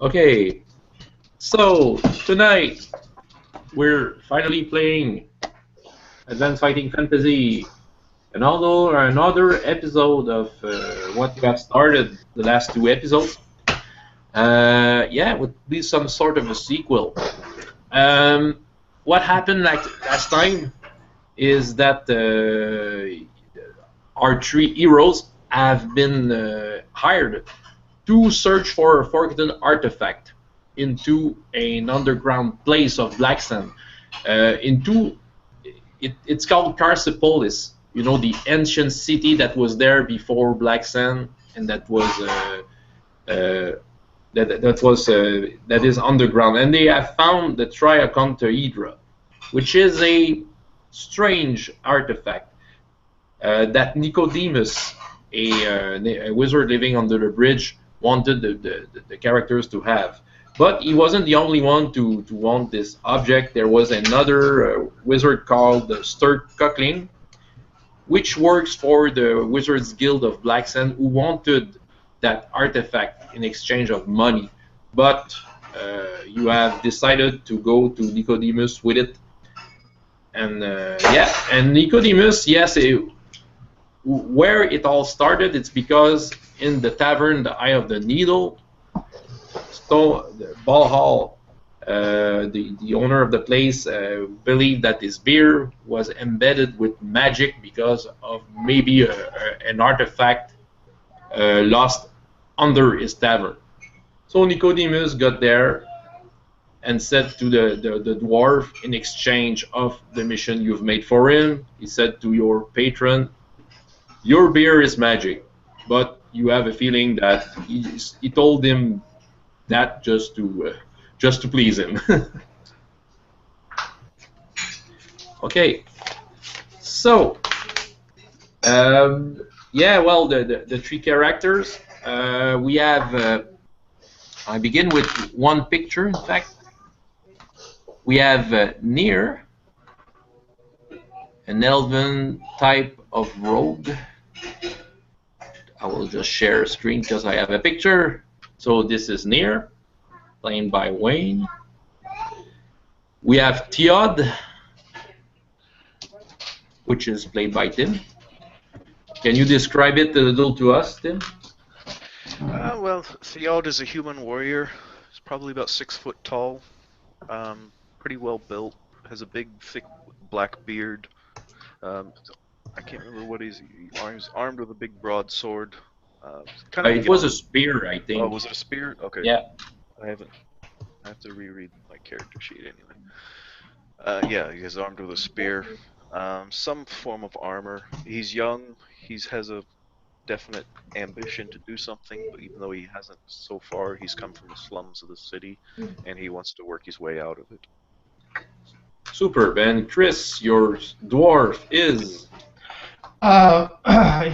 Okay, so tonight we're finally playing Advanced Fighting Fantasy, another episode of what we have started the last two episodes. Yeah, would be some sort of a sequel. Um, what happened like last time is that our three heroes have been hired to search for a forgotten artefact into an underground place of black sand. It's called Carsipolis. You know, the ancient city that was there before black sand, and uh, that is underground. And they have found the Triacontohedra, which is a strange artifact that Nicodemus, a wizard living under the bridge, wanted the characters to have. But he wasn't the only one to want this object. There was another wizard called Sturt Cockling, which works for the Wizards Guild of Blacksand, who wanted that artifact in exchange of money. But you have decided to go to Nicodemus with it. And yeah, and Nicodemus, yes, where it all started, it's because in the tavern, the Eye of the Needle, Ball Hall, the owner of the place believed that this beer was embedded with magic because of maybe an artifact lost under his tavern. So Nicodemus got there and said to the dwarf, in exchange of the mission you've made for him, he said to your patron, your beer is magic, but you have a feeling that he told him that just to please him. Okay, so yeah, well, the three characters we have. I begin with one picture. In fact, we have Near, an elven type of rogue. I will just share a screen because I have a picture. So this is Near, played by Wayne. We have Theod, which is played by Tim. Can you describe it a little to us, Tim? Well, Theod is a human warrior. He's probably about 6 foot tall. Pretty well built. Has a big, thick black beard. I can't remember what he's armed with a big broadsword. It was a spear, I think. Oh, was it a spear? Okay. Yeah. I have to reread my character sheet anyway. Yeah, he's armed with a spear. Some form of armor. He's young. He has a definite ambition to do something, but even though he hasn't so far, he's come from the slums of the city, and he wants to work his way out of it. Superb. And Chris, your dwarf is?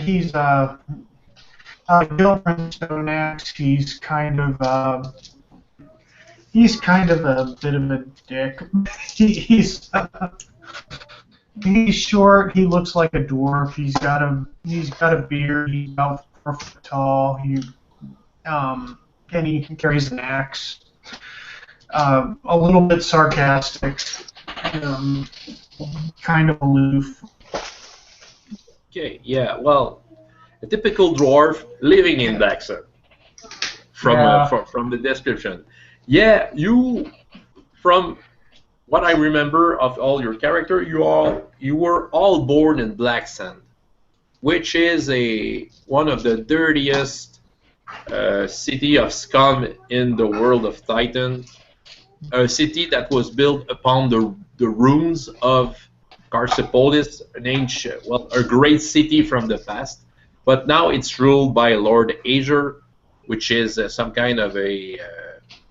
He's Gilbert Stoneaxe. He's kind of a bit of a dick. He's short. He looks like a dwarf. He's got a beard. He's about 4 foot tall. And he carries an axe. A little bit sarcastic. Kind of aloof. Okay, yeah, well, a typical dwarf living in Blacksand from the description. Yeah, from what I remember of all your character, you were all born in Blacksand, which is one of the dirtiest city of scum in the world of Titan. A city that was built upon the ruins of Carsipolis, a great city from the past, but now it's ruled by Lord Azure, which is some kind of a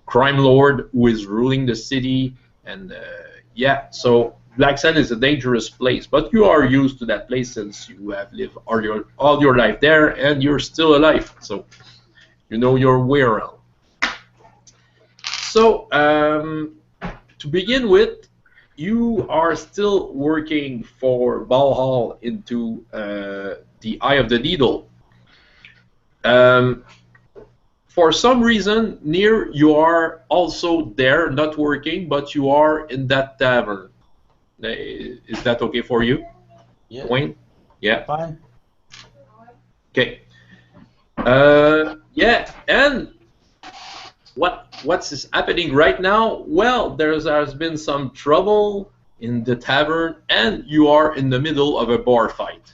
crime lord who is ruling the city, and yeah, so Blacksand is a dangerous place, but you are used to that place since you have lived all your life there, and you're still alive, so you know your way around. So to begin with, you are still working for Valhall into the Eye of the Needle. for some reason, Near, you are also there, not working, but you are in that tavern. Is that okay for you, Yeah. Wayne? Yeah. Fine. Okay. Yeah, and what's happening right now? Well, has been some trouble in the tavern, and you are in the middle of a bar fight.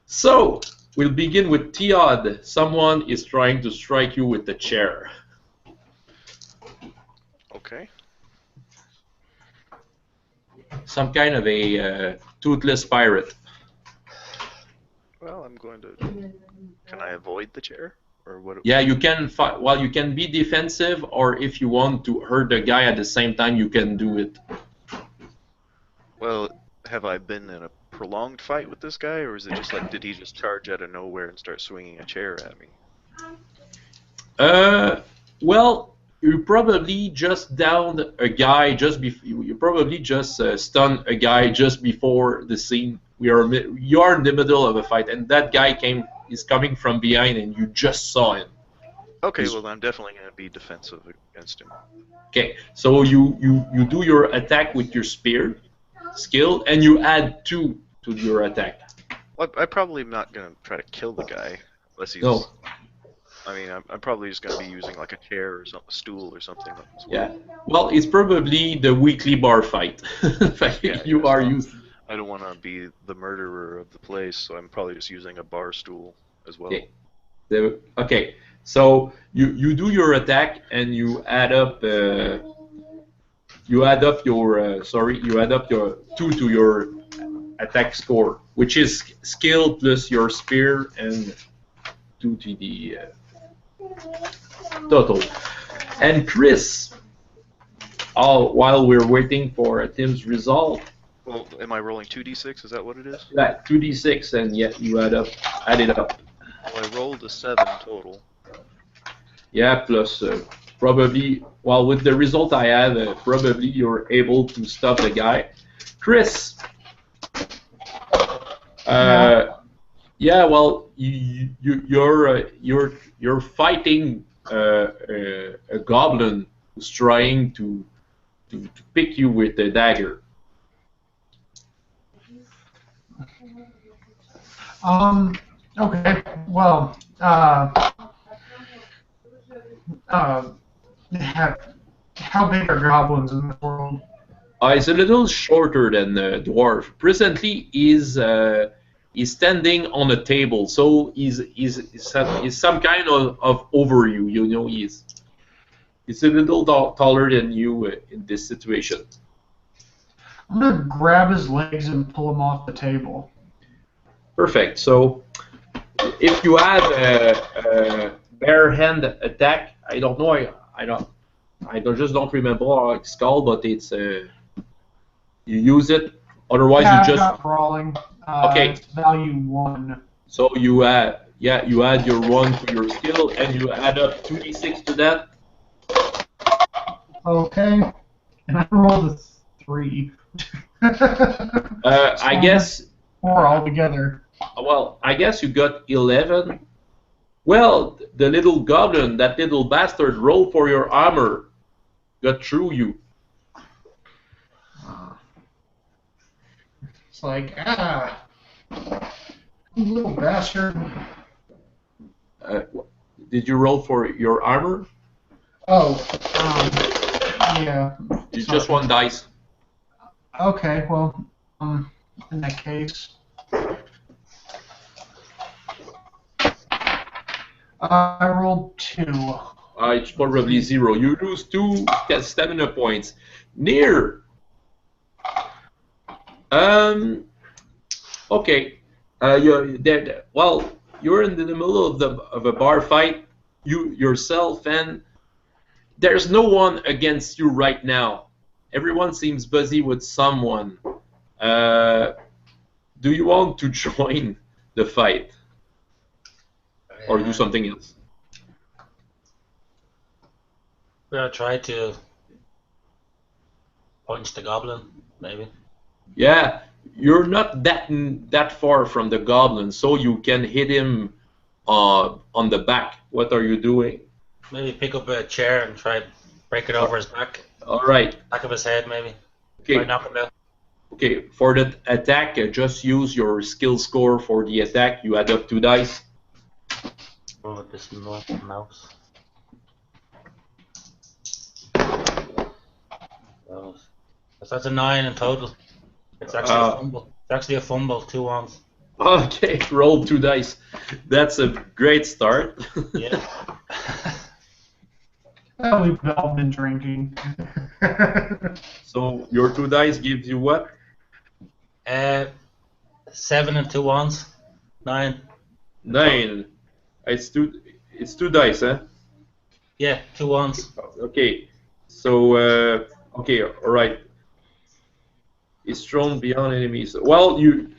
So we'll begin with Tiod. Someone is trying to strike you with the chair. Okay. Some kind of a toothless pirate. Well, I'm going to. Can I avoid the chair, or what? Yeah, you can fight. Well, you can be defensive, or if you want to hurt the guy at the same time, you can do it. Well, have I been in a prolonged fight with this guy, or is it just like, did he just charge out of nowhere and start swinging a chair at me? Well, you probably just downed a guy just before. You probably just stunned a guy just before the scene. You are in the middle of a fight, and that guy is coming from behind, and you just saw him. Okay, well, I'm definitely going to be defensive against him. Okay, so you do your attack with your spear skill, and you add 2 to your attack. Well, I'm probably not going to try to kill the guy unless he's. No. I mean, I'm probably just going to be using like a chair or a stool or something. As well. Yeah. Well, it's probably the weekly bar fight. You are used. I don't want to be the murderer of the place, so I'm probably just using a bar stool as well. Okay. Okay. So you do your attack and you add up your 2 to your attack score, which is skill plus your spear and 2 to the total. And Chris, while we're waiting for Tim's result. Well, am I rolling 2d6? Is that what it is? Yeah, 2d6, and yeah, you add it up. Well, I rolled a 7 total. Yeah, plus probably, well, with the result I have, probably you're able to stop the guy. Chris, yeah, well, you're fighting a goblin who's trying to pick you with a dagger. Okay. Well. How big are goblins in this world? He's a little shorter than the dwarf. Presently, he's standing on a table, so he's some kind of over you. You know, he's a little taller than you in this situation. I'm gonna grab his legs and pull him off the table. Perfect. So, if you have a bare hand attack, I don't know. I just don't remember how it's called, but it's you use it. Otherwise, yeah, you just got brawling. Okay. It's value 1. So you add your 1 to your skill, and you add up 2d6 to that. Okay. And I rolled a 3. I guess. 4 altogether. Well, I guess you got 11. Well, the little goblin, that little bastard, rolled for your armor. Got through you. It's like, you little bastard. Did you roll for your armor? Oh, yeah. It's just 1 dice. Okay, well, in that case. I rolled 2. It's probably 0. You lose 2 stamina points. Near. Okay. Well, you're in the middle of a bar fight. You yourself, and there's no one against you right now. Everyone seems busy with someone. Do you want to join the fight? Or do something else? We'll try to punch the goblin, maybe. Yeah, you're not that far from the goblin, so you can hit him on the back. What are you doing? Maybe pick up a chair and try break it over his back. All right. Back of his head, maybe. Okay. Try knock him down. Okay. For the attack, just use your skill score for the attack. You add up 2 dice. Oh, this mouse. So that's a 9 in total. It's actually a fumble. It's actually a fumble. 2 ones. Okay. Roll 2 dice. That's a great start. Yeah. Well, we've all been drinking. So your 2 dice gives you what? 7 and 2 ones. 9. 9. It's two dice, huh? Yeah, 2 ones. Okay. So okay, all right. It's thrown beyond enemies. Well, you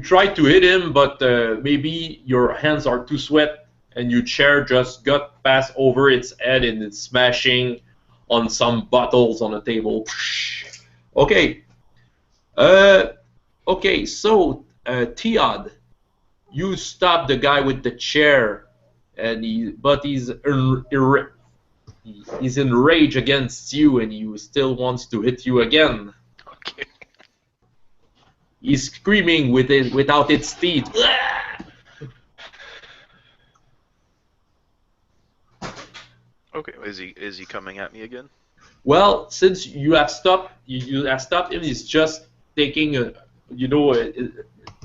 try to hit him, but maybe your hands are too sweat, and your chair just got passed over its head, and it's smashing on some bottles on the table. Okay. Okay. So Theod, you stop the guy with the chair, and he's enraged against you, and he still wants to hit you again. Okay. He's screaming without its teeth. Okay. Is he coming at me again? Well, since you have stopped, you have stopped him. He's just taking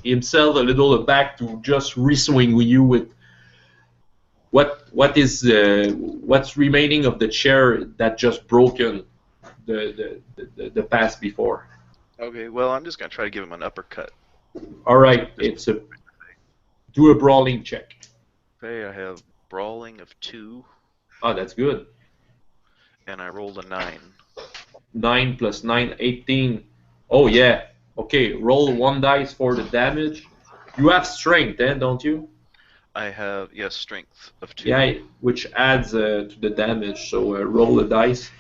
himself a little back to just re-swing with you with what's remaining of the chair that just broken the pass before. Okay. Well, I'm just gonna try to give him an uppercut. All right, do a brawling check. Okay. I have brawling of 2, Oh, that's good. and I rolled a 9. 9 plus 9, 18. Oh yeah. Okay, roll 1 dice for the damage. You have strength, don't you? I have strength of 2. Yeah, which adds to the damage. So roll a dice.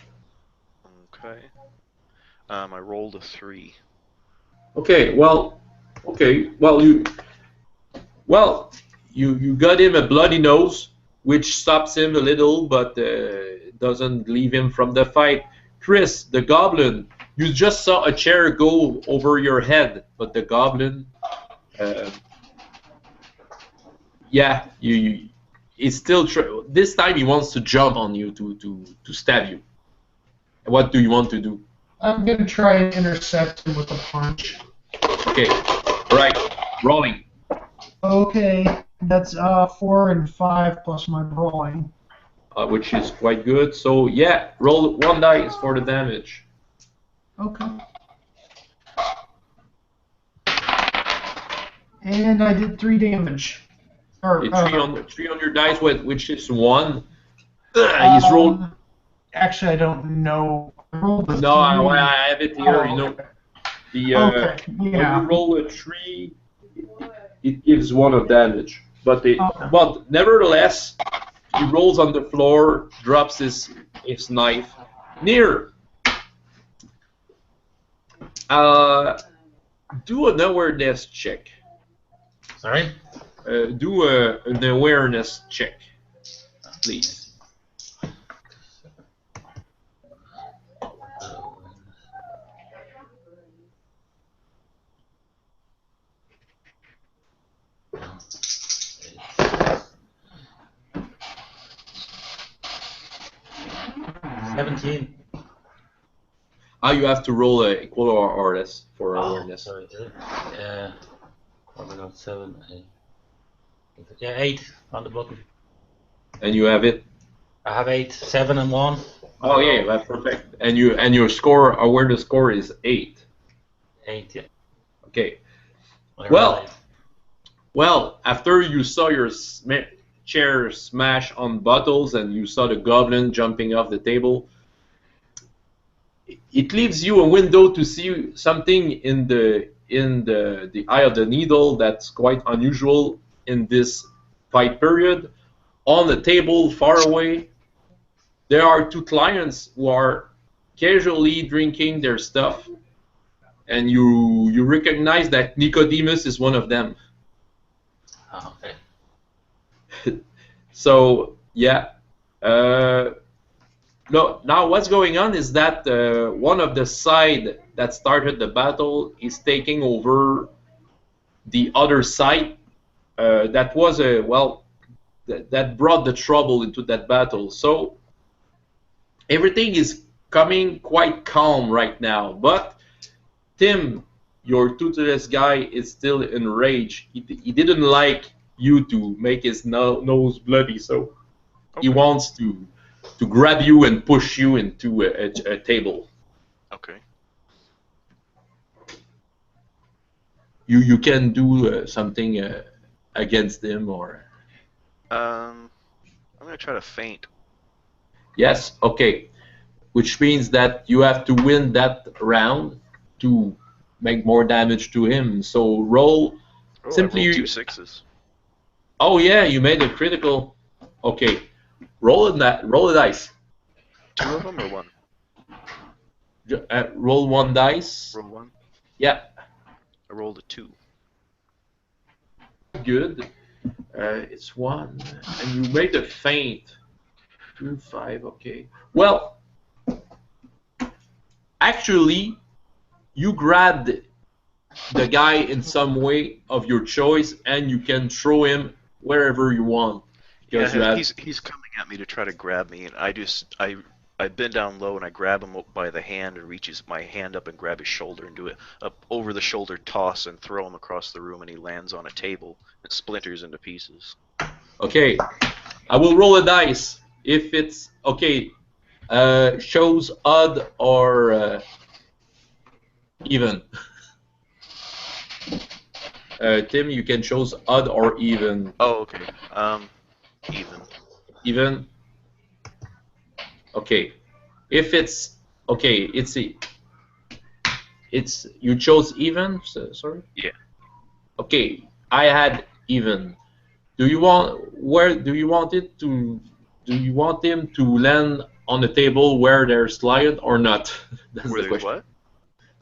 Okay. I rolled a 3. Okay. Well, you got him a bloody nose, which stops him a little, but doesn't leave him from the fight. Chris, the goblin, you just saw a chair go over your head, but the goblin, he's still this time he wants to jump on you to stab you. What do you want to do? I'm going to try and intercept him with a punch. Okay, right, rolling. Okay, that's 4 and 5 plus my brawling. Which is quite good. So yeah, roll 1 dice for the damage. Okay. And I did 3 damage. Or, 3 on your dice, which is 1. He's rolled. Actually, I don't know. I rolled a No, 3. I have it here. Okay. Okay, yeah. when you roll a 3, it gives 1 of damage. But nevertheless, he rolls on the floor, drops his knife. Near. Do an awareness check. Sorry? Do an awareness check, please. You have to roll a equal or less for awareness. Sorry, is it? What we got? 7, 8. Yeah, 8 on the button. And you have it. I have 8, 7 and 1. Oh yeah, that's perfect. And your score, awareness score is 8. 8, yeah. Okay. Whatever. Well, after you saw your chair smash on bottles and you saw the goblin jumping off the table, it leaves you a window to see something in the eye of the needle that's quite unusual in this fight period. On the table far away, there are 2 clients who are casually drinking their stuff, and you recognize that Nicodemus is one of them. Oh, okay. So yeah. No, now what's going on is that one of the side that started the battle is taking over the other side. That was a well, that brought the trouble into that battle. So everything is coming quite calm right now. But Tim, your toothless guy, is still enraged. He didn't like you to make his nose bloody, so he Okay. wants to grab you and push you into a table. Okay. You can do something against him, or I'm gonna try to faint. yes, okay, which means that you have to win that round to make more damage to him. So roll Oh, simply. I rolled 2 6s. Oh yeah, you made a critical. Okay, roll a dice. 2 of them or 1? Roll one dice. Roll 1. Yeah, I rolled a 2. good. It's 1, and you made a feint. 2, 5. Okay. Well, actually, you grabbed the guy in some way of your choice, and you can throw him wherever you want because you Yeah, have. he's coming at me to try to grab me, and I bend down low and I grab him by the hand and reaches my hand up and grab his shoulder and do it up over the shoulder toss and throw him across the room, and he lands on a table and splinters into pieces. Okay, I will roll a dice. If it's okay, shows odd or even. Tim, you can choose odd or even. Oh, okay. Even. Even. Okay. If it's okay, it's you chose even. Sorry. Yeah. Okay, I had even. Do you want it to? Do you want him to land on the table where there's lion or not? That's Where the there's question. what?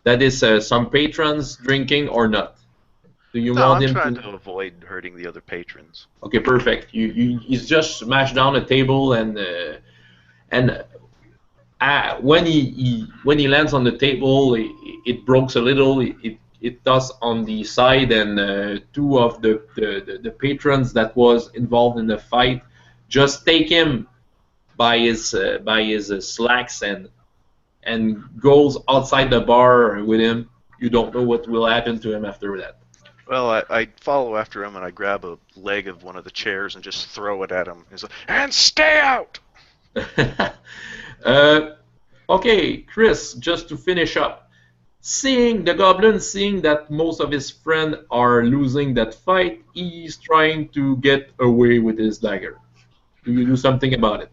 That is some patrons drinking or not. Do you No, want I'm him trying to? to avoid hurting the other patrons. Okay, perfect. He's just smashed down a table and when he lands on the table, it breaks a little. It does on the side, and two of the patrons that was involved in the fight just take him by his slacks and goes outside the bar with him. You don't know what will happen to him after that. Well, I follow after him and I grab a leg of one of the chairs and just throw it at him. He's like, and stay out! Okay, Chris, just to finish up. Seeing the goblin, seeing that most of his friends are losing that fight, he's trying to get away with his dagger. Do you do something about it?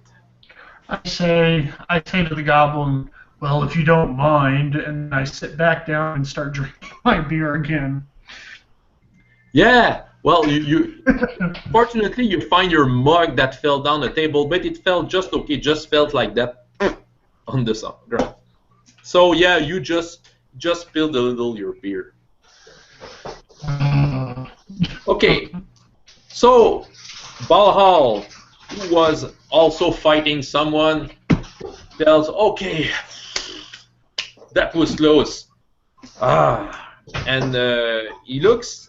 I say to the goblin, well, if you don't mind, and I sit back down and start drinking my beer again. Yeah. Well, you fortunately you find your mug that fell down the table, but it fell just okay. Just felt like that on the ground. So yeah, you just spilled a little your beer. Okay. So Valhall, who was also fighting someone, tells, okay, that was close. And he looks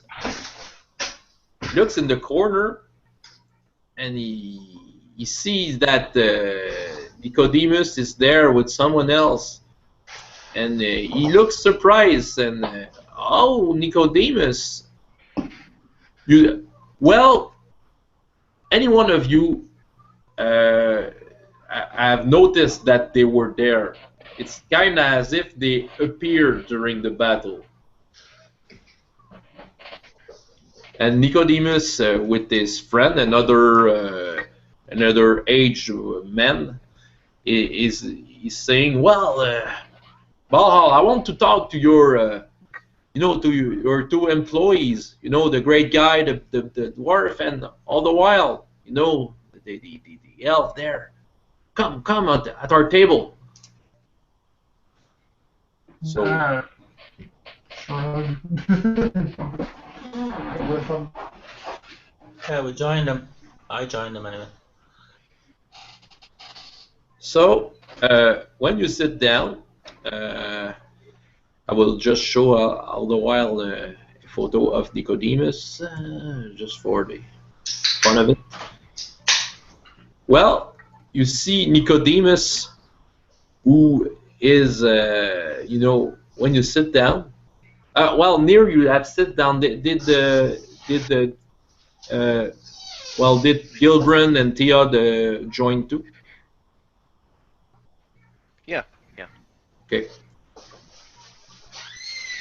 in the corner, and he sees that Nicodemus is there with someone else, and he looks surprised. And oh, Nicodemus, well, any one of you have noticed that they were there. It's kind of as if they appeared during the battle. And Nicodemus, with his friend, another aged man, is saying, "Well, Valhall, I want to talk to your, your two employees. You know, the great guy, the dwarf, and all the while, the elf there. Come at our table." So. Shrug. With him. Yeah, we joined them. I joined them anyway. So when you sit down, I will just show all the while a photo of Nicodemus, just for the fun of it. Well, you see Nicodemus, who is, you know, when you sit down. Well, near you have sit down. Did Gilbran and Thea join too? Yeah, yeah. Okay.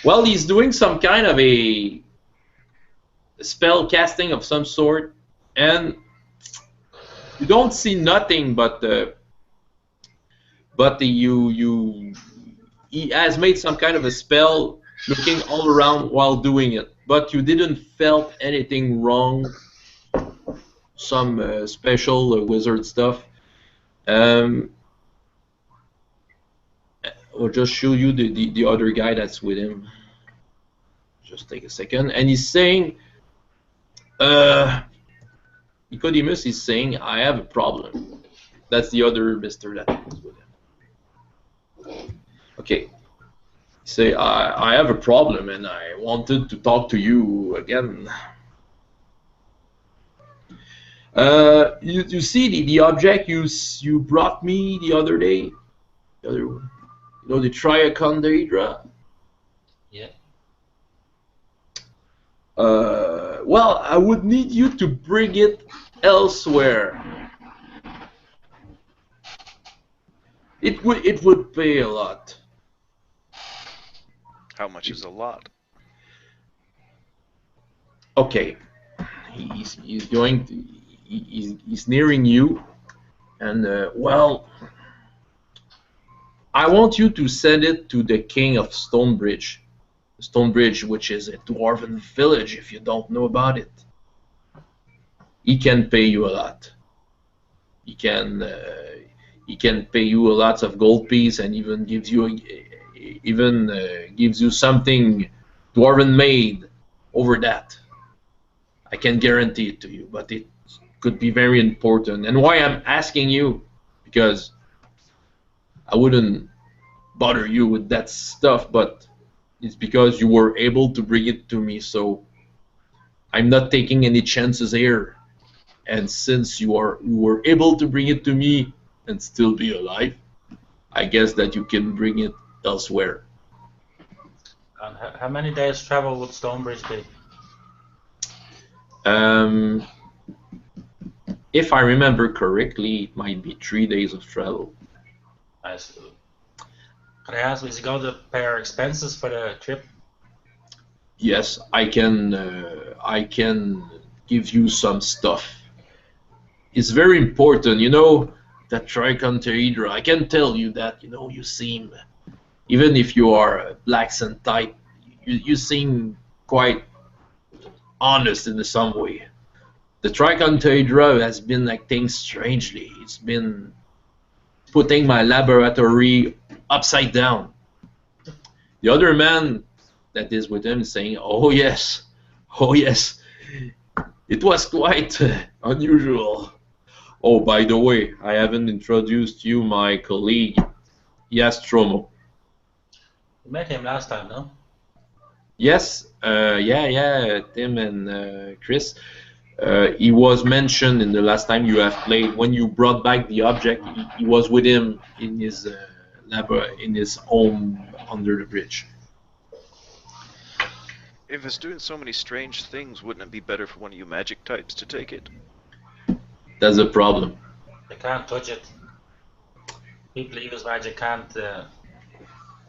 Well, he's doing some kind of a spell casting of some sort, and you don't see nothing but he has made some kind of a spell, looking all around while doing it, but you didn't felt anything wrong. Some special wizard stuff. I'll just show you the other guy that's with him. Just take a second. And he's saying, Nicodemus is saying, I have a problem. That's the other mister that is with him. Okay. Say, I have a problem and I wanted to talk to you again. You see the object you brought me the other day? The other one. You know, the triacondaedra? Yeah. Well, I would need you to bring it elsewhere. It would pay a lot. How much is a lot? Okay. He's going to, he's nearing you, and well, I want you to send it to the king of Stonebridge. Stonebridge, which is a dwarven village, if you don't know about it. He can pay you a lot. He can pay you a lot of gold piece, and even gives you gives you something dwarven made over that. I can guarantee it to you, but it could be very important. And why I'm asking you, because I wouldn't bother you with that stuff, but it's because you were able to bring it to me, so I'm not taking any chances here. And since you were able to bring it to me and still be alive, I guess that you can bring it elsewhere. And how many days travel would Stonebridge be? If I remember correctly, it might be 3 days of travel. I see. Can I ask, is he going to pay our expenses for the trip? Yes, I can give you some stuff. It's very important, you know, that tricontaedra. I can tell you that, you know, you seem, even if you are a blacksmith type, you seem quite honest in some way. The tricontaedra has been acting strangely. It's been putting my laboratory upside down. The other man that is with him is saying, oh yes, it was quite unusual. Oh, by the way, I haven't introduced you my colleague, Yastromo. You met him last time, no? Yes, yeah, Tim and Chris. He was mentioned in the last time you have played. When you brought back the object, he was with him in his in his home under the bridge. If it's doing so many strange things, wouldn't it be better for one of you magic types to take it? That's a problem. They can't touch it. People who use magic can't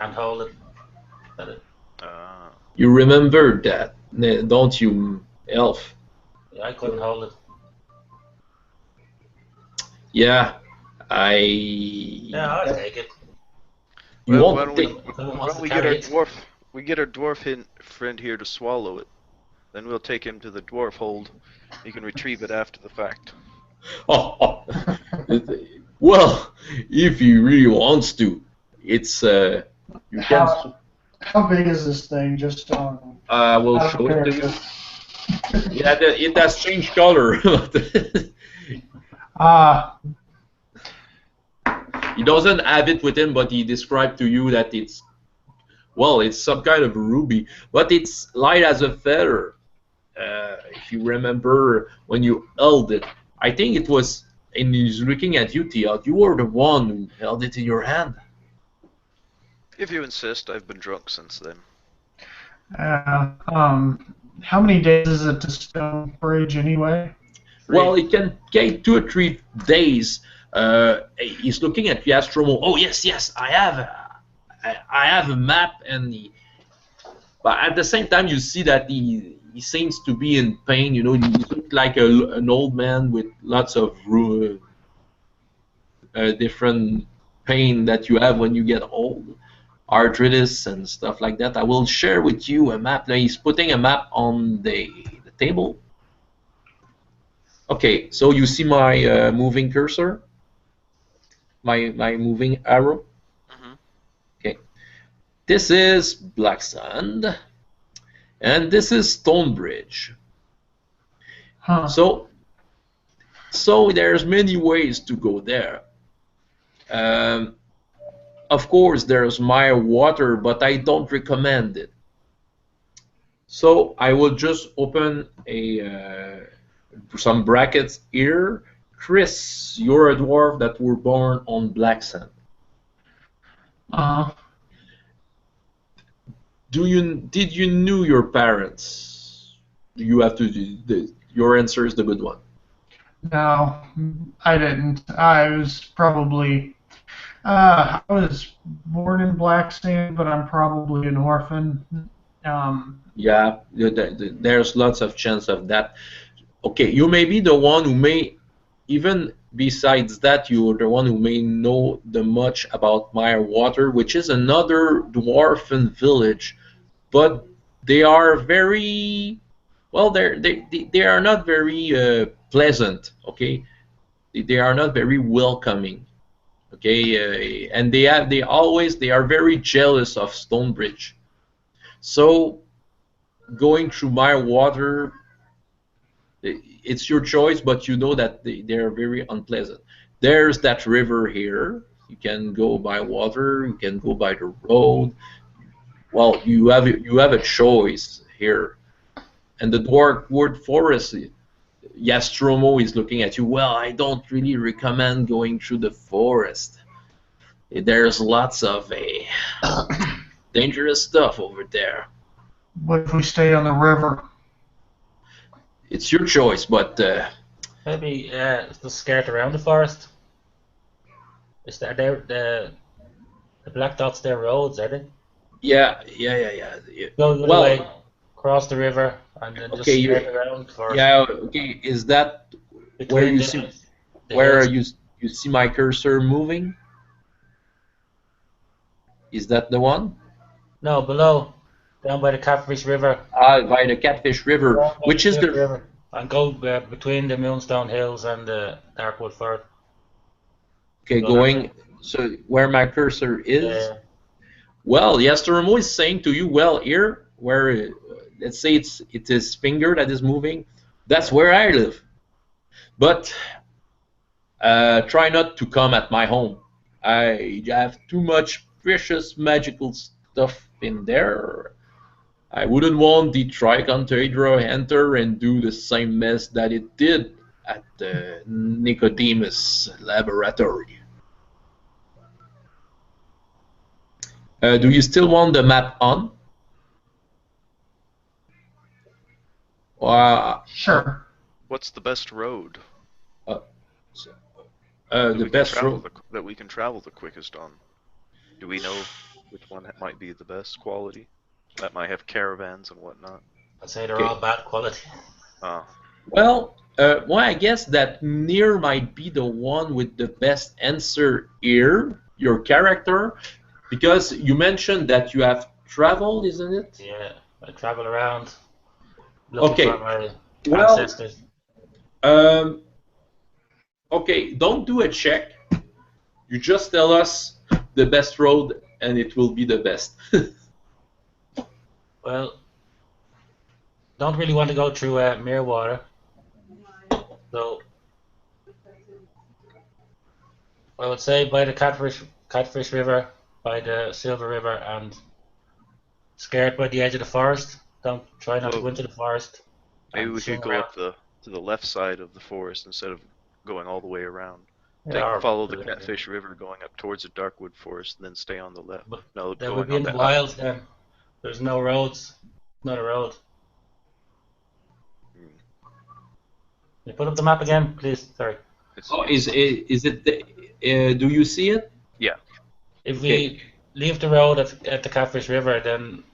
hold it. You remember that, don't you, Elf? Yeah, I couldn't hold it. Yeah, Yeah, I'll take it. You Well, won't why take. don't we get our dwarf? We get our dwarf friend here to swallow it. Then we'll take him to the dwarf hold. He can retrieve it after the fact. Oh, well, if he really wants to, it's you can. How big is this thing? Just We'll show it to you. Yeah, it has changed color. He doesn't have it with him, but he described to you that it's, well, it's some kind of ruby, but it's light as a feather. If you remember when you held it, I think it was, and he's looking at you, Theo. You were the one who held it in your hand. If you insist, I've been drunk since then. How many days is it to Stonebridge anyway? Well, it can take 2 or 3 days. He's looking at Yastromo. Oh yes, I have a map, and but at the same time, you see that he seems to be in pain. You know, he looks like an old man with lots of different pain that you have when you get old, arthritis and stuff like that. I will share with you a map. Now he's putting a map on the table. Okay, so you see my moving cursor, my moving arrow. Okay, this is Black Sand, and this is Stonebridge. Huh. So there's many ways to go there. Of course, there's my water, but I don't recommend it. So I will just open some brackets here. Chris, you're a dwarf that were born on Black Sand. Did you know your parents? You have to. Your answer is the good one. No, I didn't. I was probably. I was born in Black Sand, but I'm probably an orphan. Yeah, there's lots of chance of that. Okay, you may be the one who may, even besides that, you're the one who may know the much about Mire Water, which is another dwarfen village, but they are very, well, they are not very pleasant. Okay, they are not very welcoming. Okay, and they are very jealous of Stonebridge. So going through Mire Water, it's your choice, but you know that they're very unpleasant. There's that river here. You can go by water. You can go by the road. Well, you have a choice here. And the Dwarfwood Forest, Yastromo is looking at you. Well, I don't really recommend going through the forest. There's lots of dangerous stuff over there. What if we stay on the river? It's your choice, but maybe just skirt around the forest. Is that the black dots? Their roads, are they? yeah. Go the other way, cross the river, and then just okay, skirt around the forest. Yeah. Okay. Is that where you see you see my cursor moving? Is that the one? No, below, down by the Catfish River. By the Catfish River, which is the river, and go between the Moonstone Hills and the Darkwood Forest. Okay, going so where my cursor is. Yeah. Well, Yastromo is saying to you, well, here where let's say it is finger that is moving. That's where I live. But try not to come at my home. I have too much precious magical stuff in there. I wouldn't want the Trichontehdra enter and do the same mess that it did at the Nicodemus laboratory. Do you still want the map on? Sure. What's the best road? The best road that we can travel the quickest on. Do we know which one might be the best quality? That might have caravans and whatnot. I'd say they're all bad quality. Well, I guess that Near might be the one with the best answer here, your character, because you mentioned that you have traveled, isn't it? Yeah, I travel around looking for my ancestors. Okay, don't do a check. You just tell us the best road, and it will be the best. Well, don't really want to go through Merewater. So, I would say by the Catfish River, by the Silver River, and scared by the edge of the forest. Don't try not to Well, go into the forest. maybe And we swing could go around. up to the left side of the forest instead of going all the way around. Yeah, or Follow the the- Catfish River going up towards the Darkwood Forest, and then stay on the left. but No, that would going be on in the the up. wilds then. There's no roads. Not a road. Hmm. Can you put up the map again, please? Sorry. Oh, is it? Do you see it? Yeah. If Okay. we leave the road at the Catfish River, then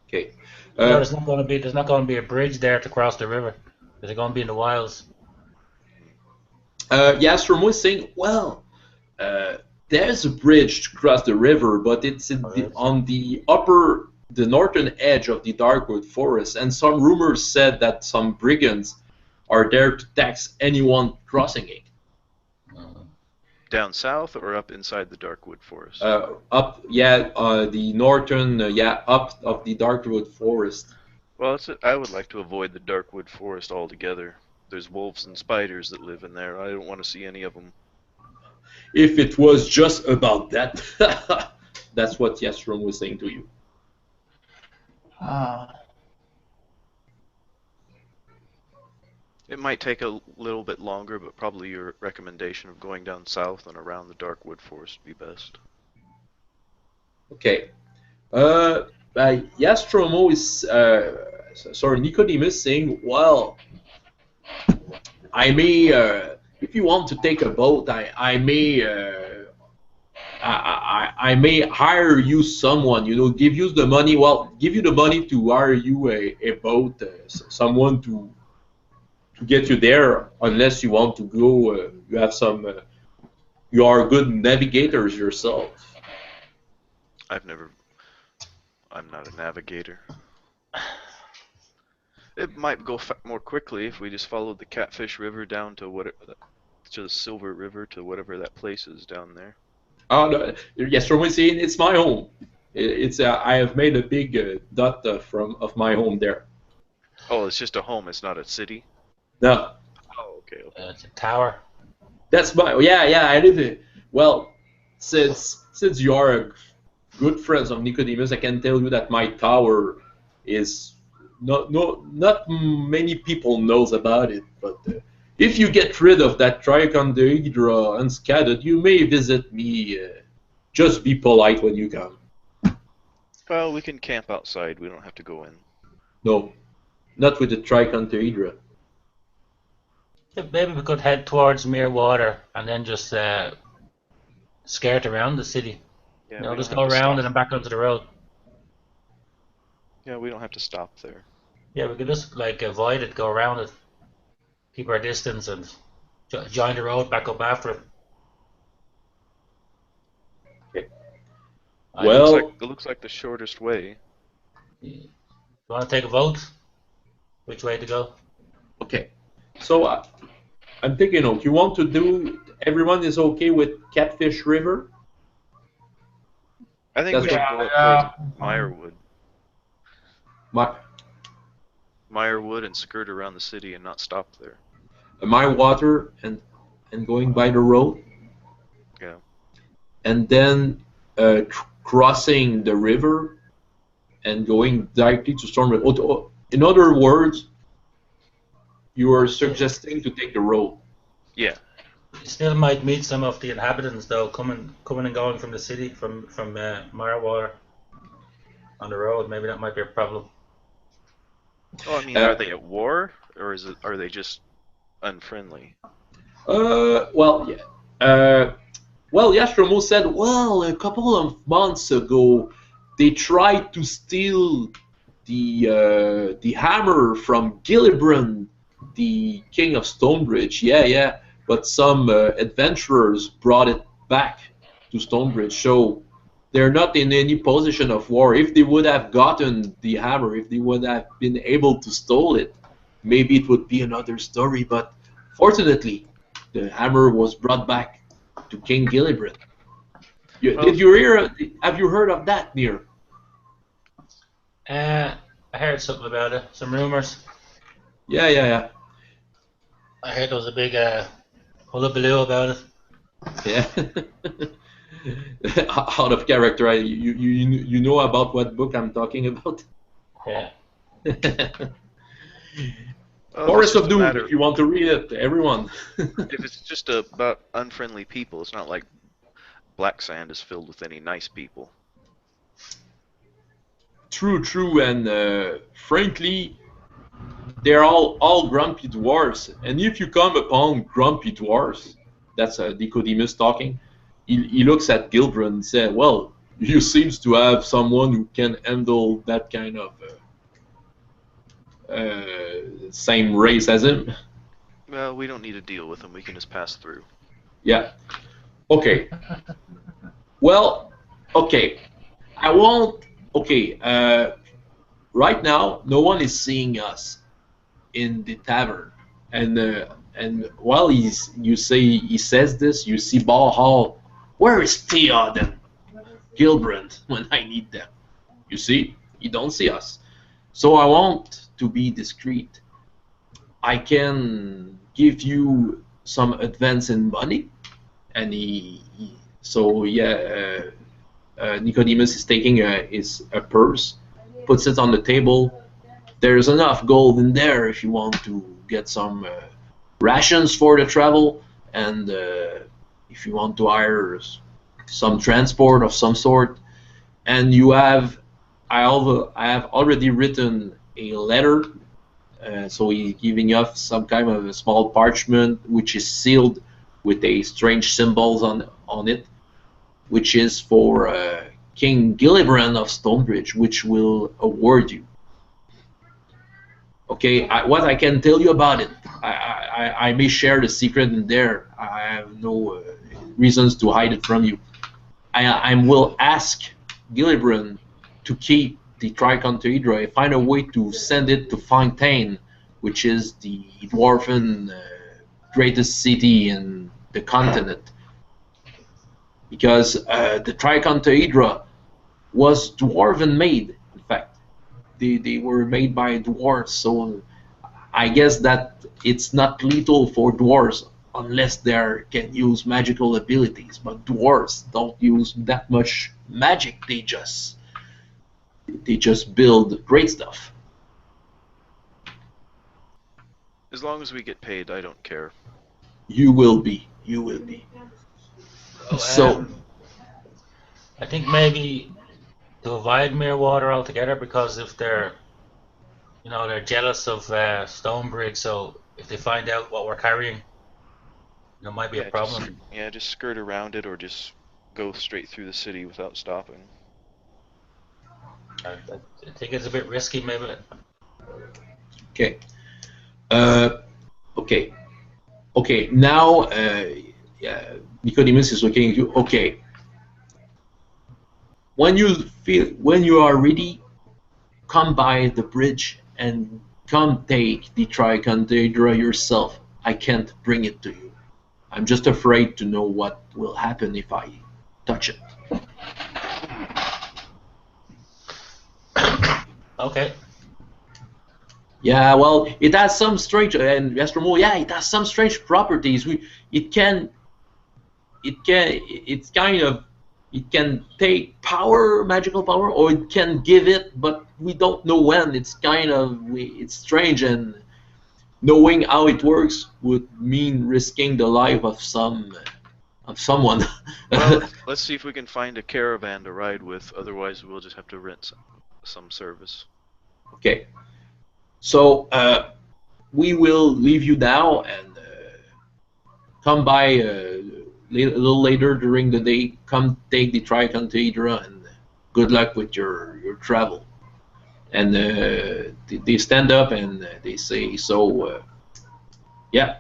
Okay. no, there's not going to be a bridge there to cross the river. They're going to be in the wilds. Yastrom was saying, well, there's a bridge to cross the river, but it's on the northern edge of the Darkwood Forest, and some rumors said that some brigands are there to tax anyone crossing it. Down south or up inside the Darkwood Forest? The northern, up of the Darkwood Forest. Well, I would like to avoid the Darkwood Forest altogether. There's wolves and spiders that live in there. I don't want to see any of them. If it was just about that, that's what Yastrom was saying to you. It might take a little bit longer, but probably your recommendation of going down south and around the Darkwood Forest would be best. Okay. Yastromo is, Nicodemus saying, well, I may, if you want to take a boat, I may hire you someone, give you the money. Well, give you the money to hire you a boat, someone to get you there. Unless you want to go, you have some. You are good navigators yourself. I'm not a navigator. It might go more quickly if we just followed the Catfish River down to the Silver River, to whatever that place is down there. Oh no, yes, from saying it's my home. I have made a big dot of my home there. Oh, it's just a home. It's not a city. No. Oh, okay. It's a tower. That's my I live in. Well, since you are good friends of Nicodemus, I can tell you that my tower is not many people knows about it. But if you get rid of that trichondriodra unscattered, you may visit me. Just be polite when you come. Well, we can camp outside. We don't have to go in. No, not with the trichondriodra. Yeah, maybe we could head towards Mere Water and then just skirt around the city. Yeah, Just go around and then back onto the road. Yeah, we don't have to stop there. Yeah, we could just avoid it, go around it, keep our distance, and join the road back up after it. Okay. Well, it looks like the shortest way. You want to take a vote? Which way to go? Okay. So I'm thinking, you want to do? Everyone is okay with Catfish River? I think we should go up towards Meyerwood. Meyerwood and skirt around the city and not stop there. Water and going by the road. Yeah. And then crossing the river and going directly to Storm River. In other words, you are suggesting to take the road. Yeah. You still might meet some of the inhabitants though, coming and going from the city, from Mirewater on the road. Maybe that might be a problem. Oh, I mean, are they at war, or are they just unfriendly? Yastromo said, well, a couple of months ago, they tried to steal the hammer from Gillibrand, the king of Stonebridge. Yeah. But some adventurers brought it back to Stonebridge, so they're not in any position of war. If they would have gotten the hammer, if they would have been able to steal it, maybe it would be another story. But fortunately, the hammer was brought back to King Gillibrand. Did you hear? Have you heard of that, Nir? I heard something about it. Some rumors. Yeah. I heard there was a big hullabaloo about it. Yeah. Out of character. You know about what book I'm talking about? Yeah. Well, Forest of Doom, if you want to read it, everyone. if it's just about unfriendly people, it's not like Black Sand is filled with any nice people. True, and frankly, they're all grumpy dwarves. And if you come upon grumpy dwarves, that's Nicodemus talking, he looks at Gilbert and says, well, you seems to have someone who can handle that kind of same race as him. Well, we don't need to deal with them. We can just pass through. Yeah. Okay. Well, okay. I won't. Okay. Right now, no one is seeing us in the tavern, and while he says this, you see Ball. Where is Theod and Gilbrand when I need them? You see, he don't see us. So I want to be discreet. I can give you some advance in money, and Nicodemus is taking a purse, puts it on the table. There's enough gold in there if you want to get some rations for the travel, and if you want to hire some transport of some sort. And I have already written a letter, so he's giving us some kind of a small parchment which is sealed with a strange symbols on it, which is for King Gillibrand of Stonebridge, which will award you. Okay, what I can tell you about it, I may share the secret in there. I have no reasons to hide it from you. I will ask Gillibrand to keep the tricontohedra, find a way to send it to Fontaine, which is the dwarven greatest city in the continent. Because the tricontohedra was dwarven made, in fact. They were made by dwarves, so I guess that it's not lethal for dwarves unless they can use magical abilities. But dwarves don't use that much magic. They just build great stuff. As long as we get paid, I don't care. You will be. So I think maybe to avoid Water altogether, because if they're jealous of Stonebridge, so if they find out what we're carrying, there might be a problem. Just skirt around it or just go straight through the city without stopping. I think it's a bit risky, maybe. okay. Okay. Now, Nicodemus is looking at you. Okay. When you are ready, come by the bridge and come take the tricontohedra yourself. I can't bring it to you. I'm just afraid to know what will happen if I touch it. Okay. Yeah, well, it has some strange, and Astromo, yeah, it has some strange properties. It can take power, magical power, or it can give it, but we don't know when. It's it's strange, and knowing how it works would mean risking the life of someone. Well, let's see if we can find a caravan to ride with. Otherwise, we'll just have to rent some service. Okay. So we will leave you now and come by a little later during the day. Come take the tricontohedra and good luck with your travel. And they stand up and they say, so yeah,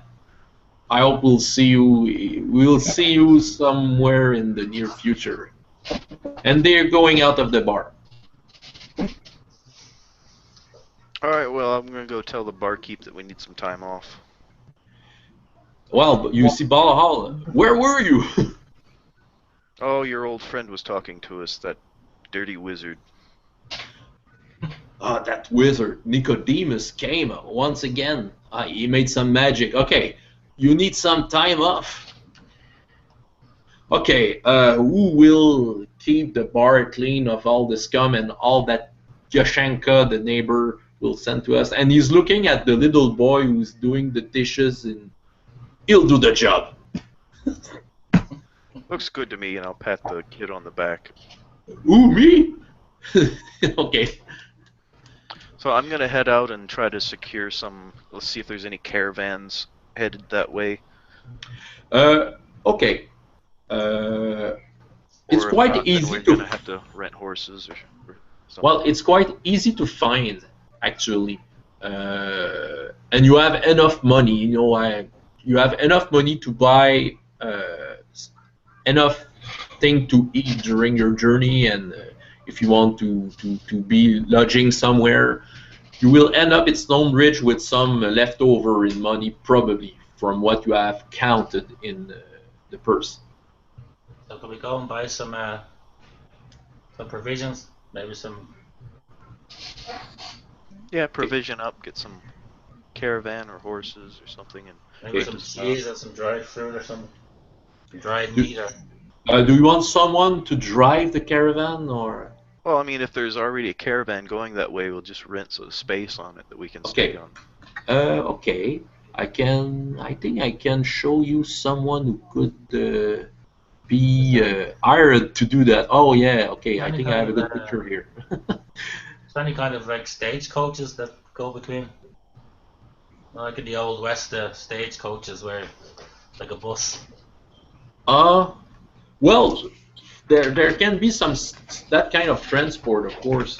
I hope we'll see you somewhere in the near future. And they're going out of the bar. Alright, well, I'm gonna go tell the barkeep that we need some time off. Well, but you see Valhalla. Where were you? Oh, your old friend was talking to us, that dirty wizard. That wizard, Nicodemus, came once again. He made some magic. Okay, you need some time off. Okay, who will keep the bar clean of all the scum and all that Yashenka, the neighbor, will send to us? And he's looking at the little boy who's doing the dishes, and he'll do the job. Looks good to me, and I'll pat the kid on the back. Ooh, me? Okay. So I'm gonna head out and try to secure some. Let's see if there's any caravans headed that way. Okay. It's Or if quite not, then easy we're to. gonna have to rent horses or something. Well, it's quite easy to find, actually, and you have enough money. You know, you have enough money to buy enough thing to eat during your journey, and if you want to be lodging somewhere, you will end up at Stonebridge with some leftover in money, probably from what you have counted in the purse. So can we go and buy some provisions? Maybe some. Yeah, provision up, get some caravan or horses or something, and Maybe Okay. some cheese and some dried fruit or some dried meat. Do you want someone to drive the caravan, or? well, I mean, if there's already a caravan going that way, we'll just rent some space on it that we can stay on. Okay. I think I can show you someone who could be hired to do that. Oh yeah. Okay. I think I have a good picture here. Is there any kind of like stagecoaches that go between? Like in the old West stagecoaches where like a bus. Well, there can be some that kind of transport, of course.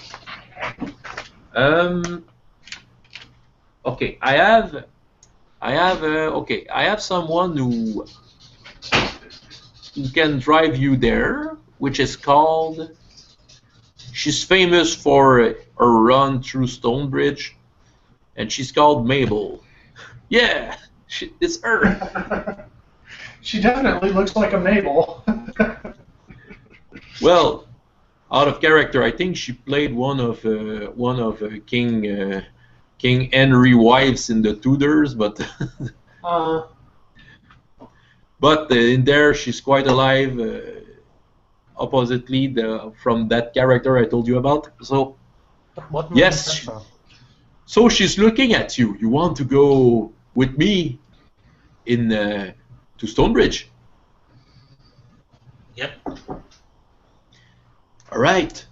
Okay, I have someone who can drive you there, which is called. She's famous for her run through Stonebridge, and she's called Mabel. Yeah, it's her. She definitely looks like a Mabel. Well, out of character, I think she played one of King Henry wives in the Tudors, but in there she's quite alive. Oppositely from that character I told you about. So What movie yes, is that from? so she's looking at you. You want to go with me in to Stonebridge? Yep. All right.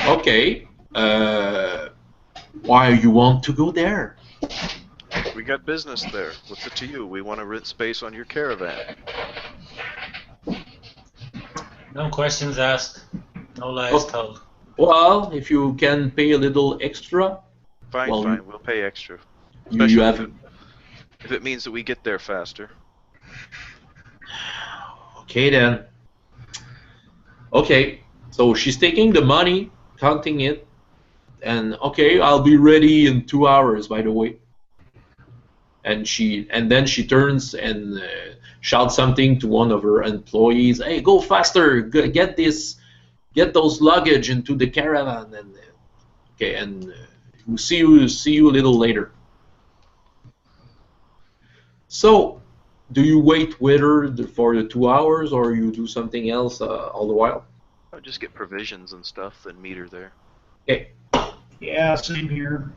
Okay. Why you want to go there? We got business there. What's it to you? We want to rent space on your caravan. No questions asked. No lies told. Well, if you can pay a little extra, Fine, well, fine. We'll pay extra. you Especially have. if it means that we get there faster. Okay then. Okay, so she's taking the money, counting it, and okay, I'll be ready in 2 hours. By the way. And then she turns and shouts something to one of her employees. Hey, go faster! Get those luggage into the caravan. And okay, and we'll see you a little later. So, do you wait with her for the 2 hours, or you do something else all the while? I'll just get provisions and stuff and meet her there. Okay. Yeah, same here.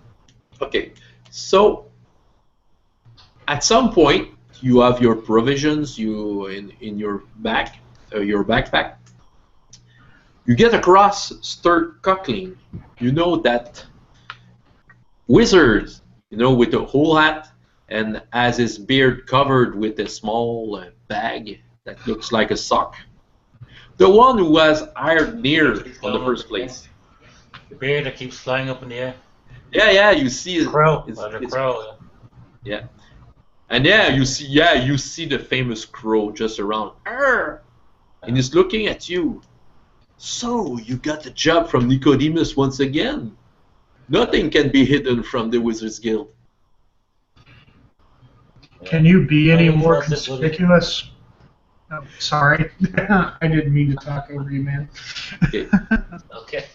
Okay. So, at some point, you have your provisions in your your backpack. You get across Stir Cockling. You know that wizard, with the whole hat and has his beard covered with a small bag that looks like a sock. The one who was hired near in the first place. The beard that keeps flying up in the air. Yeah, you see it. Crow. It's Crow. Yeah. And you see the famous crow just around. Arr! And he's looking at you. So, you got the job from Nicodemus once again. Nothing can be hidden from the Wizards Guild. Can you be any Yeah, more that's it, Willie. conspicuous? Oh, sorry, I didn't mean to talk over you, man. Okay. Okay.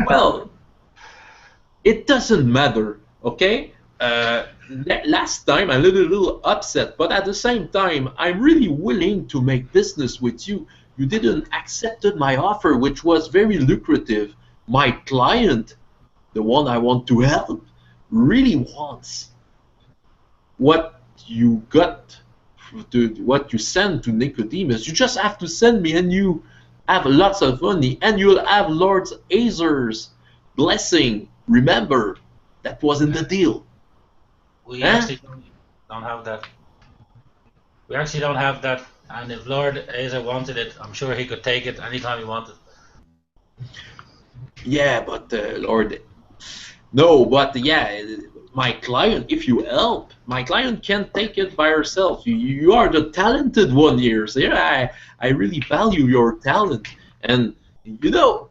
Well, it doesn't matter, okay? last time I'm a little upset, but at the same time, I'm really willing to make business with you. You didn't accepted my offer, which was very lucrative. My client, the one I want to help, really wants what you got, what you send to Nicodemus. You just have to send me, and you have lots of money, and you'll have Lord Azer's blessing. Remember, that wasn't the deal. We actually don't have that. We actually don't have that. And if Lord Azer wanted it, I'm sure he could take it anytime he wanted. Yeah, but Lord, no, but yeah, my client. If you help, my client can't take it by herself. You are the talented one here. So yeah, I really value your talent, and you know,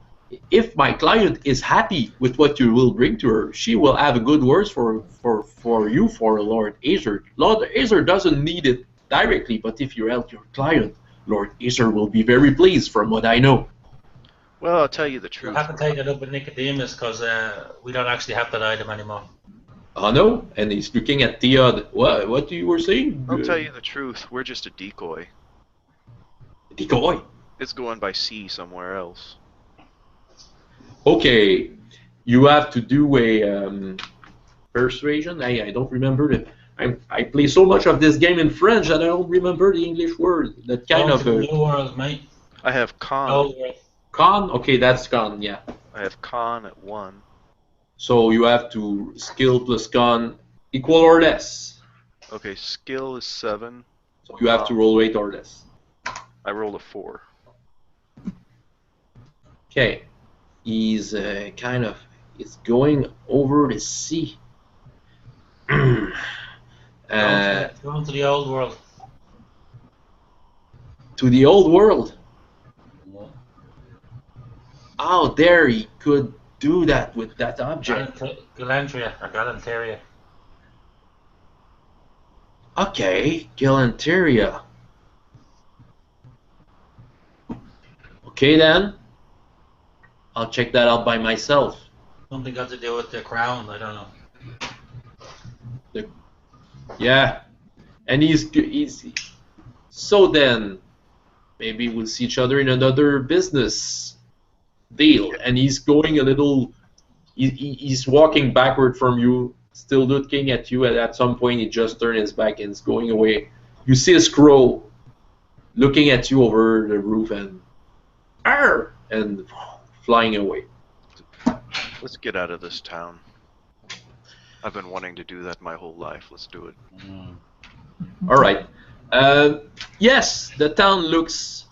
if my client is happy with what you will bring to her, she will have a good words for you, for Lord Azer. Lord Azer doesn't need it directly, but if you help your client, Lord Azer will be very pleased, from what I know. Well, I'll tell you the We'll truth. have to take it up with Nicodemus because we don't actually have that item anymore. Oh no, and he's looking at Theod. What you were saying? I'll tell you the truth. We're just a decoy. Decoy. It's going by sea somewhere else. Okay, you have to do a persuasion. I don't remember it. I play so much of this game in French that I don't remember the English word. That kind of New world, mate. I have con. Old world. con. Okay, that's con. Yeah. I have con at 1. So you have to skill plus con equal or less. Okay, skill is 7. So you have to roll 8 or less. I rolled a 4. Okay, he's it's going over the sea. Going to the old world. To the old world. Yeah. Oh, there he could do that with that object. Galantria or Galanteria. Okay, Galanteria. Okay then. I'll check that out by myself. Something got to do with the crown, I don't know. Yeah, and he's so then maybe we'll see each other in another business deal. And he's going a little. He's walking backward from you, still looking at you. And at some point, he just turned his back and is going away. You see a scroll looking at you over the roof and flying away. Let's get out of this town. I've been wanting to do that my whole life. Let's do it. All right. Yes, the town looks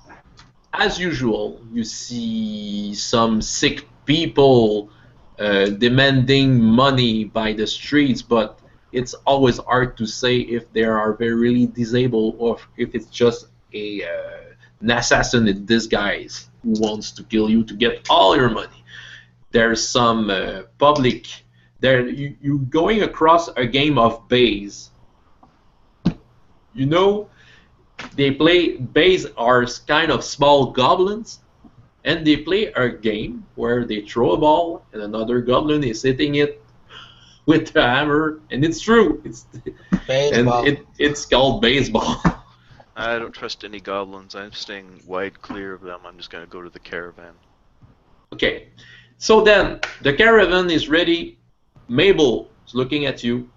as usual. You see some sick people demanding money by the streets, but it's always hard to say if they are really disabled or if it's just an assassin in disguise who wants to kill you to get all your money. There's some public. You going across a game of base. You know, they play base are kind of small goblins, and they play a game where they throw a ball and another goblin is hitting it with the hammer, and it's true. It's called baseball. I don't trust any goblins. I'm staying wide clear of them. I'm just going to go to the caravan. Okay, so then the caravan is ready. Mabel is looking at you.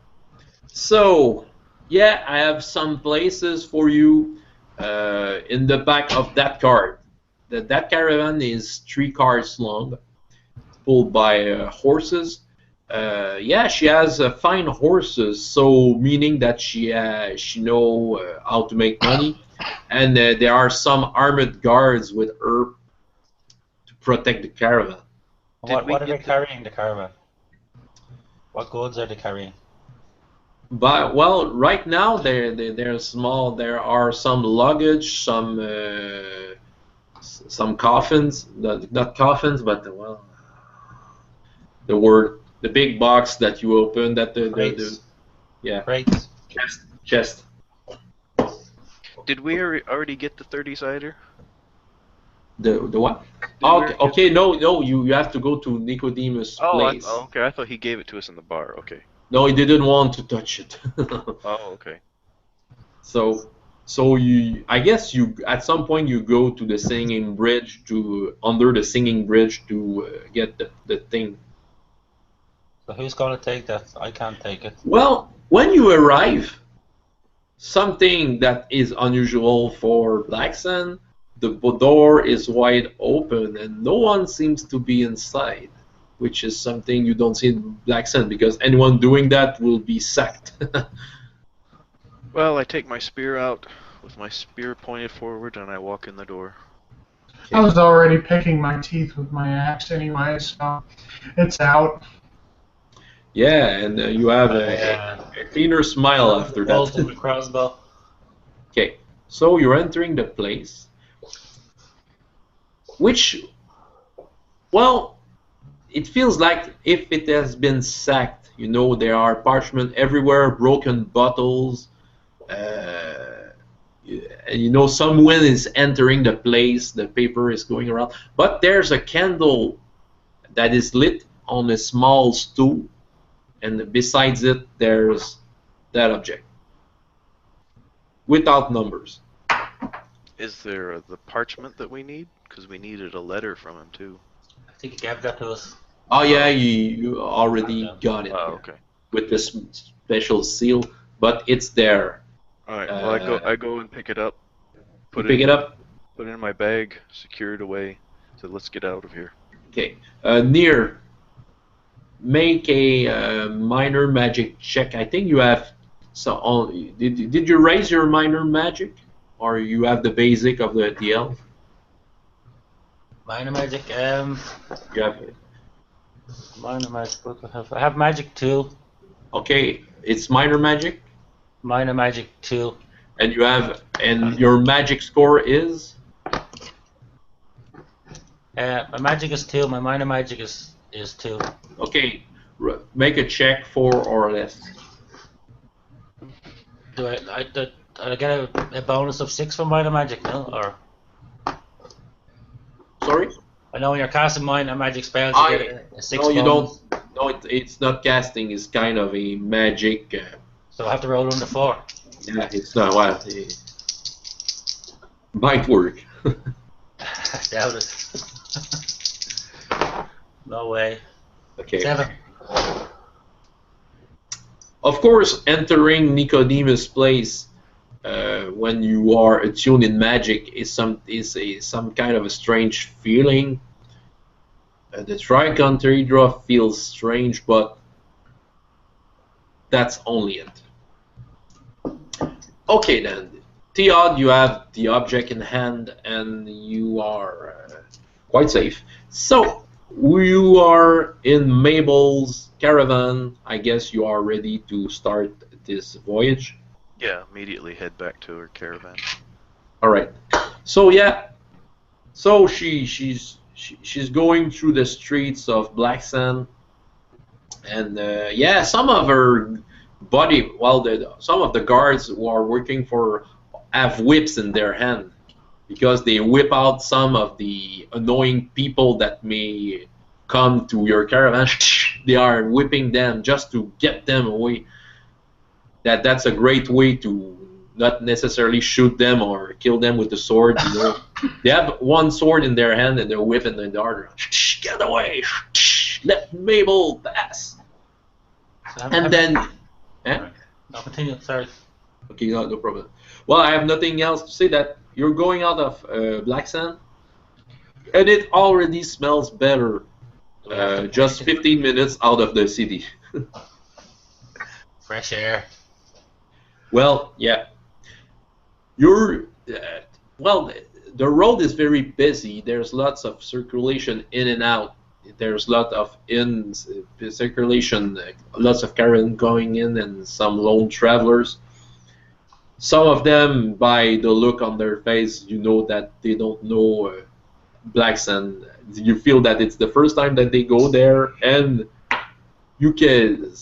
So, yeah, I have some places for you in the back of that cart. That caravan is 3 cars long, pulled by horses. Yeah, she has fine horses, so meaning that she know how to make money, and there are some armored guards with her to protect the caravan. What are they carrying the caravan? What goods are they carrying? But well, right now they're small. There are some luggage, some coffins. Not coffins, but the big box that you open. That yeah. Crates. Chest. Did we already get the 30-sider? The what? Okay. No. You have to go to Nicodemus' place. Okay. I thought he gave it to us in the bar. Okay. No, he didn't want to touch it. Oh, okay. So I guess you at some point you go to the singing bridge to under the singing bridge to get the thing. So who's gonna take that? I can't take it. Well, when you arrive, something that is unusual for Black Sand, the door is wide open and no one seems to be inside, which is something you don't see in Black Sand because anyone doing that will be sacked. Well, I take my spear out with my spear pointed forward and I walk in the door. I was already picking my teeth with my axe anyway, so it's out. Yeah, and you have a cleaner smile after Bolt that. with the crossbow. Okay, so you're entering the place, which, well, it feels like if it has been sacked. You know, there are parchment everywhere, broken bottles. You know, someone is entering the place. The paper is going around, but there's a candle that is lit on a small stool, and besides it, there's that object without numbers. Is there the parchment that we need? Because we needed a letter from him too. I think he gave that to us. Oh yeah, you already got it Oh, okay. with this special seal, but it's there. All right. Well, I go and pick it up. Pick it up. Put it in my bag, secure it away. So let's get out of here. Okay. Near. Make a minor magic check. I think you have. So did you raise your minor magic, or you have the basic of the elf? Minor magic. You have. Minor magic. What do I have? I have magic 2. Okay, it's minor magic, Minor magic 2. and you have, and your magic score is. My magic is 2. My minor magic is 2. Okay, make a check 4 or less. Do I get a bonus of 6 for minor magic? No, or Sorry? I know when you're casting minor magic spells, you get a 6 No, you bonus. don't. No, it's not casting. It's kind of a magic. So I have to roll under 4. Yeah, it's not what. Might work. I doubt it. No way. Okay. 7. Of course, entering Nicodemus' place when you are attuned in magic is some kind of a strange feeling. The trichonteridra feels strange, but that's only it. Okay then, Theod, you have the object in hand and you are quite safe. So, you are in Mabel's caravan. I guess you are ready to start this voyage. Yeah, immediately head back to her caravan. All right. So yeah. So she's going through the streets of Black Sand, and yeah, some of her some of the guards who are working for have whips in their hand because they whip out some of the annoying people that may come to your caravan. They are whipping them just to get them away. That's a great way to not necessarily shoot them or kill them with the sword. You know, they have one sword in their hand and they're whipping the other. Get away! Let Mabel pass. And then, I'll continue. Sorry. okay, no problem. Well, I have nothing else to say. That you're going out of Black Sand, and it already smells better. Just 15 minutes out of the city. Fresh air. Well, yeah. Well, the road is very busy. There's lots of circulation in and out. There's lots of circulation, lots of caravan going in, and some lone travelers. Some of them, by the look on their face, you know that they don't know Black Sand. You feel that it's the first time that they go there, and you can.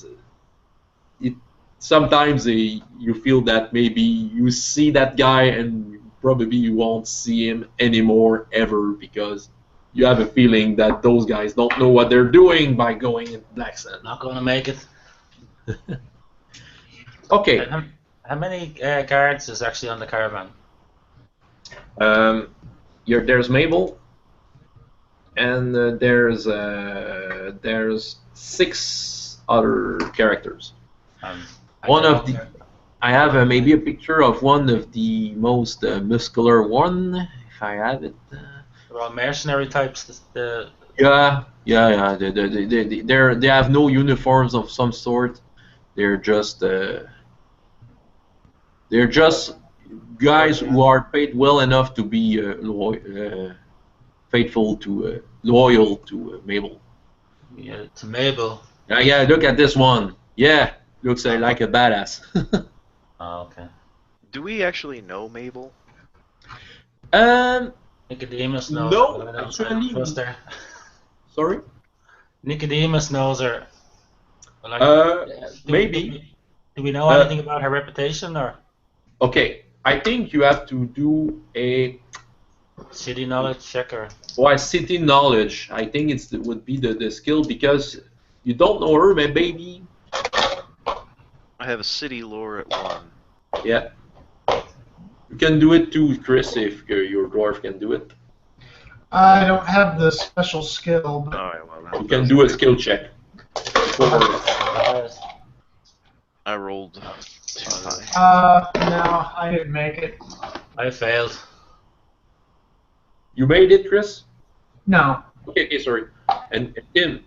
Sometimes you feel that maybe you see that guy and probably you won't see him anymore ever because you have a feeling that those guys don't know what they're doing by going in Black Sand. Not gonna make it. Okay. And how many guards is actually on the caravan? There's Mabel, and there's 6 other characters. One of the I have maybe a picture of one of the most muscular one, if I have it. They're all mercenary types. Yeah. They have no uniforms of some sort. They're just guys who are paid well enough to be loyal to Mabel. Yeah, to Mabel. Yeah, look at this one. Yeah, looks like a badass. Oh, okay. Do we actually know Mabel? Nicodemus knows No, her. I don't actually. trust her. Sorry. Nicodemus knows her. Maybe. Do we know anything about her reputation or Okay, I think you have to do a city knowledge check or? city knowledge. I think it would be the skill because you don't know her, man, baby. I have a city lore at 1. Yeah. You can do it too, Chris, if your dwarf can do it. I don't have the special skill, but Alright, well, You can do a skill check. I rolled too high. no, I didn't make it. I failed. You made it, Chris? No. Okay, sorry. And Tim?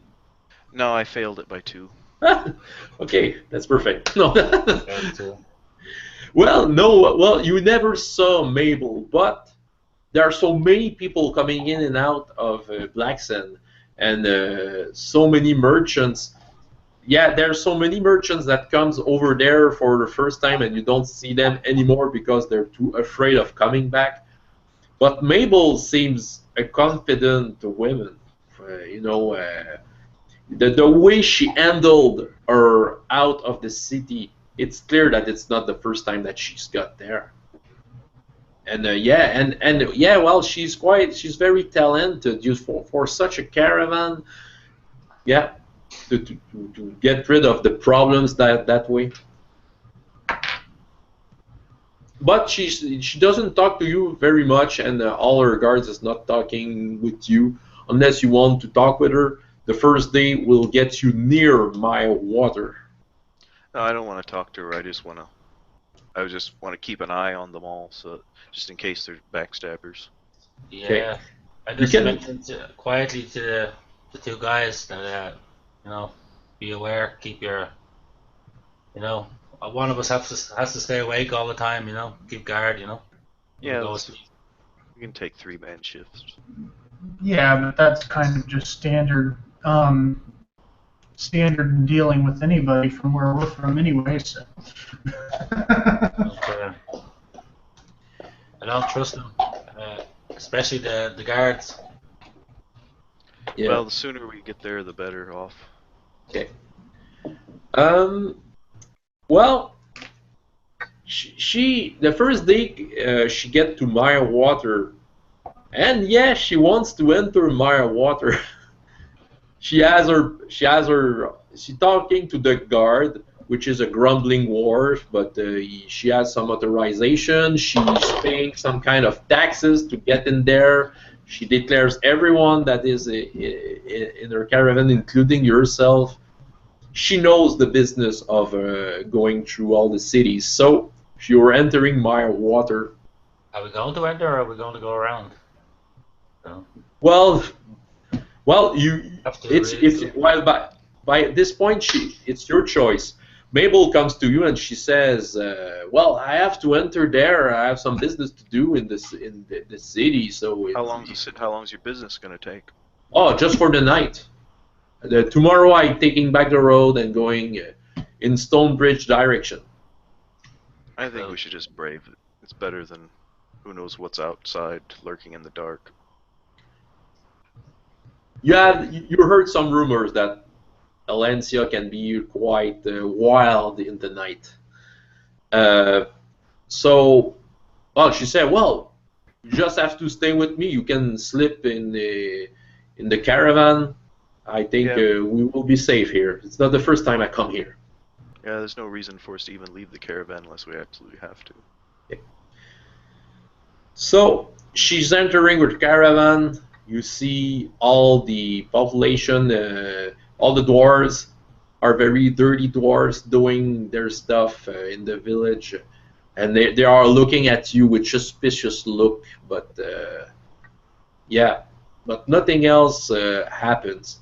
No, I failed it by 2. Okay, that's perfect. No. Failed too. Well, you never saw Mabel, but there are so many people coming in and out of Blacksand, and so many merchants. Yeah, there are so many merchants that comes over there for the first time, and you don't see them anymore because they're too afraid of coming back. But Mabel seems a confident woman. The way she handled her out of the city, it's clear that it's not the first time that she's got there. And well, she's very talented just for such a caravan. Yeah, to get rid of the problems that way. But she doesn't talk to you very much, and all her guards is not talking with you unless you want to talk with her. The first day will get you near my water. No, I don't want to talk to her. I just want to keep an eye on them all, so just in case they're backstabbers. Yeah, Okay. I just You can- mentioned quietly to the 2 guys that be aware, keep your, one of us has to stay awake all the time, keep guard, Yeah, Go let's- asleep. we can take 3-man shifts. Yeah, but that's kind of just standard in dealing with anybody from where we're from anyway, so. Okay. I don't trust them, especially the guards. Yeah. Well, the sooner we get there, the better off. Okay. Well, she the first day she get to Maya Water, and yeah, she wants to enter Maya Water. She's talking to the guard, which is a grumbling dwarf, but she has some authorization. She's paying some kind of taxes to get in there. She declares everyone that is in her caravan, including yourself. She knows the business of going through all the cities. So if you're entering my water, Are we going to enter or are we going to go around? No. well, you Have to it's really- well by this point it's your choice. Mabel comes to you and she says, "Well, I have to enter there. I have some business to do in the city." So How long's your business gonna take? Oh, just for the night. Tomorrow I'm taking back the road and going in Stonebridge direction. I think we should just brave it. It's better than who knows what's outside lurking in the dark. You heard some rumors that Alencia can be quite wild in the night. She said, "Well, you just have to stay with me. You can sleep in the caravan. I think Yeah. we will be safe here. It's not the first time I come here." Yeah, there's no reason for us to even leave the caravan unless we absolutely have to. So she's entering with caravan. You see all the population, all the dwarves are very dirty dwarves doing their stuff in the village, and they are looking at you with suspicious look. But yeah, but nothing else happens.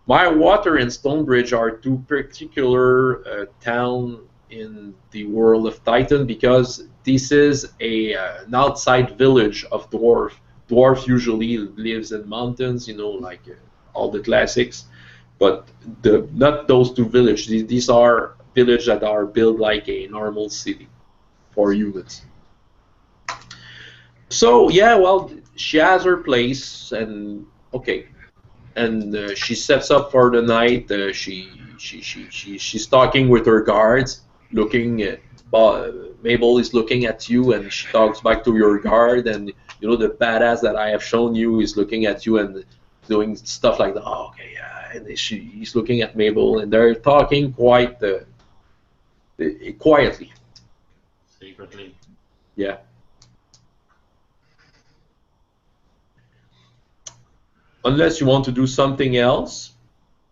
Water and Stonebridge are two particular town in the world of Titan because this is an outside village of dwarf. Dwarf usually lives in mountains, you know, like all the classics. But not those two villages. These are villages that are built like a normal city for humans. So yeah, well, she has her place, and okay, and she sets up for the night. She's talking with her guards, looking at. Mabel is looking at you, and she talks back to your guard, and you know the badass that I have shown you is looking at you and doing stuff like that. Oh, okay, yeah, and he's looking at Mabel, and they're talking quite quietly. Secretly. Yeah. Unless you want to do something else,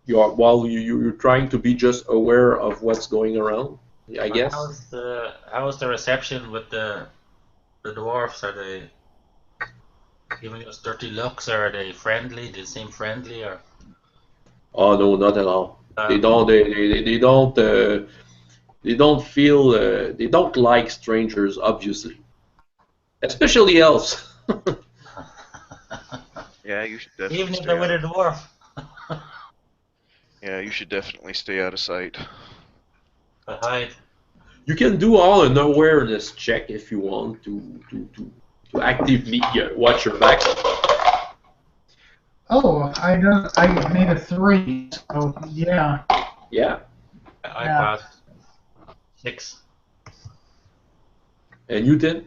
while you're trying to be just aware of what's going around, I guess. How's the reception with the dwarfs? Are they giving us dirty looks, or are they friendly? Do they seem friendly, or? Oh no, not at all. They don't. They don't. They don't feel. They don't like strangers, obviously, especially elves. Yeah, you should definitely. Even if they're with a dwarf. Yeah, you should definitely stay out of sight. Hide. You can do all an awareness check if you want to actively watch your back. Oh, I made a 3, so yeah. Yeah. I passed 6. And you did?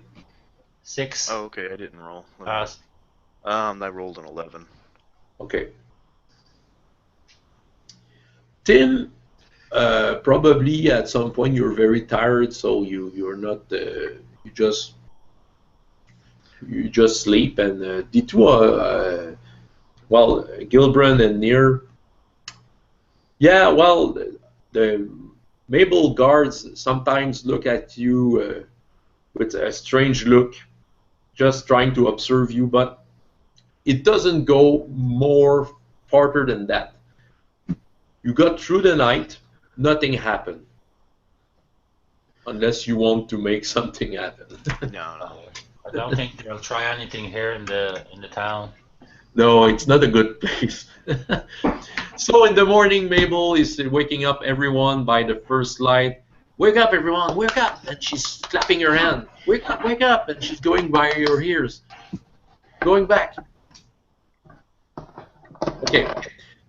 6. Oh, okay, I didn't roll. Passed. I rolled an 11. Okay. Tim, probably at some point you're very tired, so you're not you just sleep, and D2 well, Gilbrand and Near. Yeah, well, the Mabel guards sometimes look at you with a strange look, just trying to observe you, but it doesn't go more farther than that. You got through the night, nothing happened. Unless you want to make something happen. No. I don't think they'll try anything here in the town. No, it's not a good place. So in the morning, Mabel is waking up everyone by the first light. Wake up, everyone, wake up! And she's clapping her hand. Wake up! And she's going by your ears. Going back. Okay,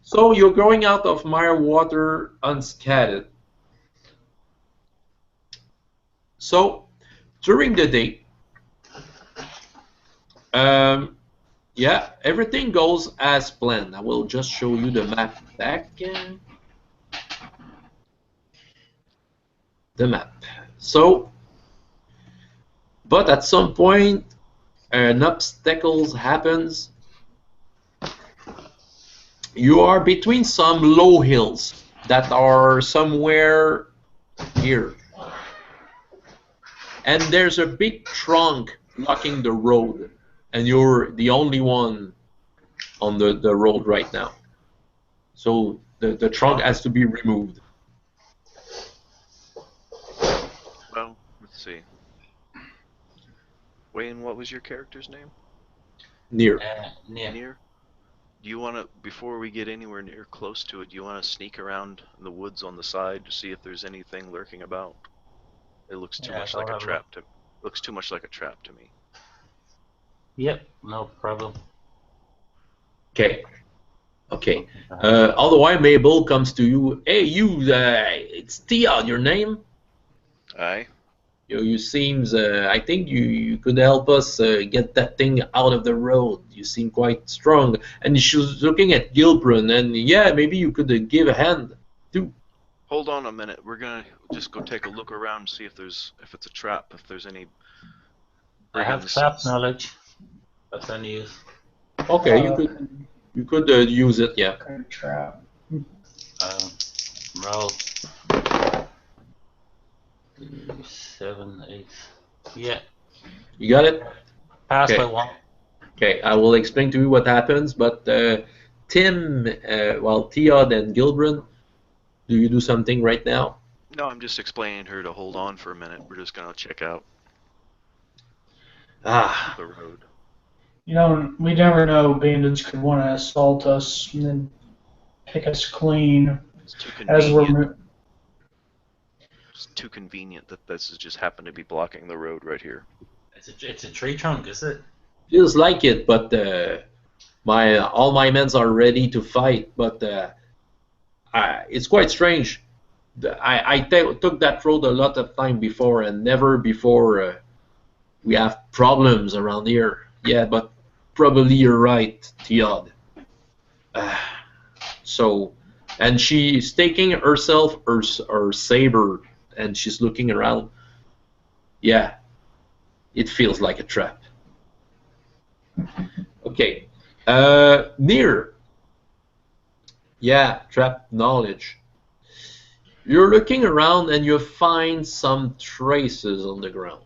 so you're going out of Mirewater unscathed. So during the day, yeah, everything goes as planned. I will just show you the map back. The map. So, but at some point, an obstacle happens. You are between some low hills that are somewhere here. And there's a big trunk blocking the road. And you're the only one on the road right now. So the trunk has to be removed. Well, let's see. Wayne, what was your character's name? Near. Near. Do you want to, before we get anywhere near close to it, do you want to sneak around in the woods on the side to see if there's anything lurking about? It looks too much like a trap to. Looks too much like a trap to me. Yep, no problem. Okay. Okay. All the while, Mabel comes to you. Hey, you! It's Tia. Your name? Aye. You seems. I think you could help us get that thing out of the road. You seem quite strong. And she was looking at Gilbrand, and yeah, maybe you could give a hand too. Hold on a minute. We're gonna just go take a look around, see if it's a trap, if there's any I have brigands. trap knowledge. That's any use. Okay, you could use it. Yeah. Kind of trap. Roll. 7, 8. Yeah. You got it. Pass Okay. by 1. Okay, I will explain to you what happens. But Tim, Theod and Gilbran, do you do something right now? No, I'm just explaining to her to hold on for a minute. We're just gonna check out Ah, the road. You know, we never know. Bandits could want to assault us and then pick us clean It's too as convenient. we're. It's too convenient that this has just happened to be blocking the road right here. It's a tree trunk, is it? feels like it, but all my men are ready to fight. But it's quite strange. I took that road a lot of time before, and never before we have problems around here. Yeah, but probably you're right, Theod. So, and she's taking herself her saber, and she's looking around. Yeah, it feels like a trap. Okay, near. Yeah, trap knowledge. You're looking around and you find some traces on the ground,